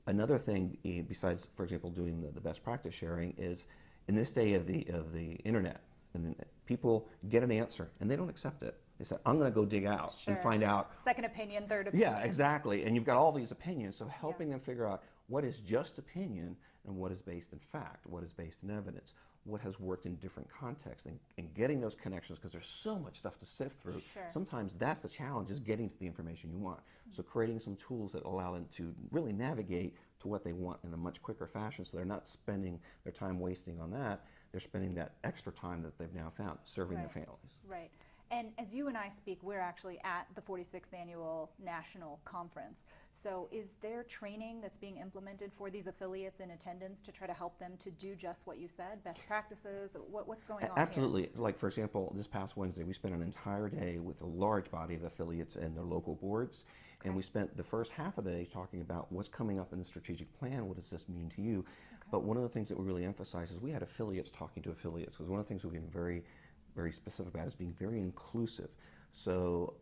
another thing, besides, for example, doing the best practice sharing, is in this day of the internet, and people get an answer and they don't accept it. They say, I'm going to go dig out and find out. Second opinion, third opinion. Yeah, exactly. And you've got all these opinions, so helping them figure out what is just opinion and what is based in fact, what is based in evidence, what has worked in different contexts, and getting those connections, because there's so much stuff to sift through. Sure. Sometimes that's the challenge, is getting to the information you want. So creating some tools that allow them to really navigate to what they want in a much quicker fashion, so they're not spending their time wasting on that. They're spending that extra time that they've now found serving their families. Right. And as you and I speak, we're actually at the 46th Annual National Conference. So is there training that's being implemented for these affiliates in attendance to try to help them to do just what you said, best practices? What's going on Absolutely. here? Like, for example, this past Wednesday, we spent an entire day with a large body of affiliates and their local boards. Okay. And we spent the first half of the day talking about what's coming up in the strategic plan, what does this mean to you? Okay. But one of the things that we really emphasize is we had affiliates talking to affiliates, because one of the things we've been very specific about is being very inclusive. So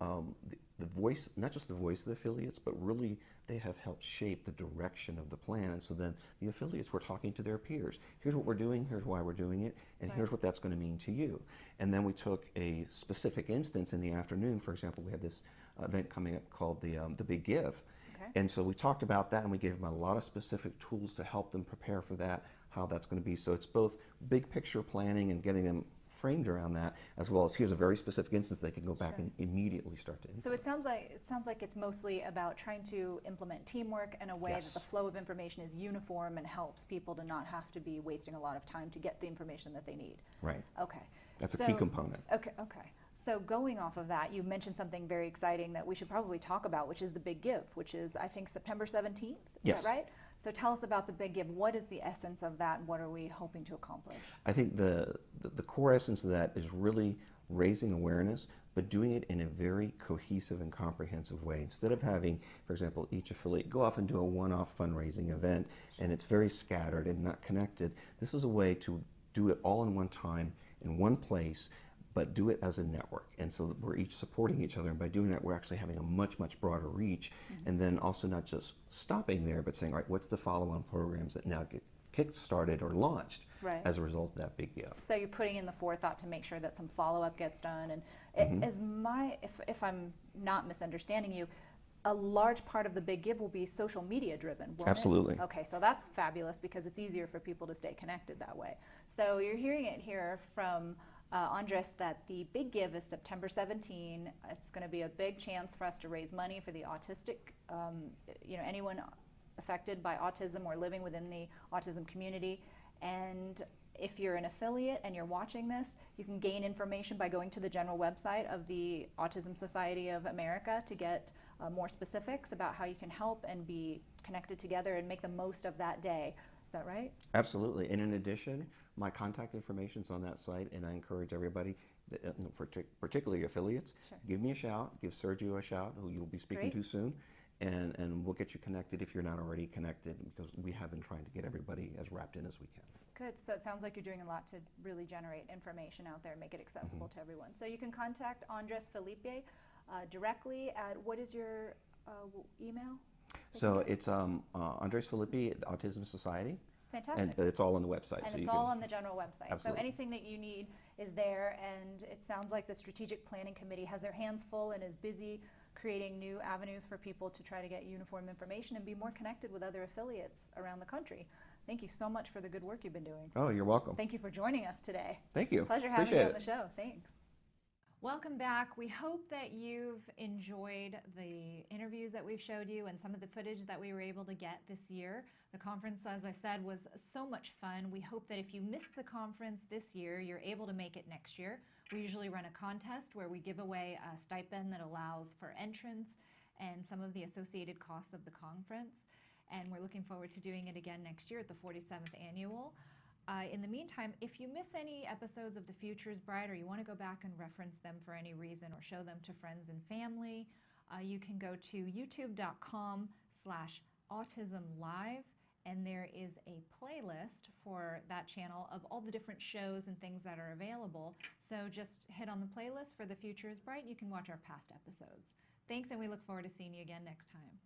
the voice, not just the voice of the affiliates, but really they have helped shape the direction of the plan. And so then the affiliates were talking to their peers. Here's what we're doing, here's why we're doing it, and here's what that's going to mean to you. And then we took a specific instance in the afternoon. For example, we have this event coming up called the Big Give. Okay. And so we talked about that, and we gave them a lot of specific tools to help them prepare for that, how that's going to be. So it's both big picture planning and getting them framed around that, as well as here's a very specific instance they can go back and immediately start to implement. So it sounds like it's mostly about trying to implement teamwork in a way that the flow of information is uniform and helps people to not have to be wasting a lot of time to get the information that they need. Right. Okay. That's a key component. Okay. So going off of that, you mentioned something very exciting that we should probably talk about, which is the Big Give, which is, I think, September 17th. Is that right? So tell us about the Big Give. What is the essence of that, and what are we hoping to accomplish? I think the core essence of that is really raising awareness, but doing it in a very cohesive and comprehensive way. Instead of having, for example, each affiliate go off and do a one-off fundraising event, and it's very scattered and not connected, this is a way to do it all in one time, in one place, but do it as a network. And so we're each supporting each other, and by doing that, we're actually having a much, much broader reach, and then also not just stopping there, but saying, all right, what's the follow-on programs that now get kick-started or launched as a result of that Big Give? So you're putting in the forethought to make sure that some follow-up gets done, and if I'm not misunderstanding you, a large part of the Big Give will be social media driven, won't Absolutely. it? Okay, so that's fabulous because it's easier for people to stay connected that way. So you're hearing it here from Andres, that the Big Give is September 17. It's going to be a big chance for us to raise money for the autistic, anyone affected by autism or living within the autism community. And if you're an affiliate and you're watching this, you can gain information by going to the general website of the Autism Society of America to get more specifics about how you can help and be connected together and make the most of that day. Is that right? Absolutely. And in addition, my contact information is on that site, and I encourage everybody, particularly affiliates, give me a shout, give Sergio a shout, who you'll be speaking to soon, and we'll get you connected if you're not already connected, because we have been trying to get everybody as wrapped in as we can. Good. So it sounds like you're doing a lot to really generate information out there and make it accessible to everyone. So you can contact Andres Felipe directly at, what is your email? So it's Andres Felipe at Autism Society. Fantastic. And it's all on the website. And so it's all on the general website. Absolutely. So anything that you need is there, and it sounds like the Strategic Planning Committee has their hands full and is busy creating new avenues for people to try to get uniform information and be more connected with other affiliates around the country. Thank you so much for the good work you've been doing. Oh, you're welcome. Thank you for joining us today. Thank you. Pleasure having Appreciate you on it. the show. Thanks. Welcome back. We hope that you've enjoyed the interviews that we've showed you and some of the footage that we were able to get this year. The conference, as I said, was so much fun. We hope that if you missed the conference this year, you're able to make it next year. We usually run a contest where we give away a stipend that allows for entrance and some of the associated costs of the conference. And we're looking forward to doing it again next year at the 47th annual. In the meantime, if you miss any episodes of The Future is Bright or you want to go back and reference them for any reason or show them to friends and family, you can go to youtube.com/autism-live, and there is a playlist for that channel of all the different shows and things that are available. So just hit on the playlist for The Future is Bright. You can watch our past episodes. Thanks, and we look forward to seeing you again next time.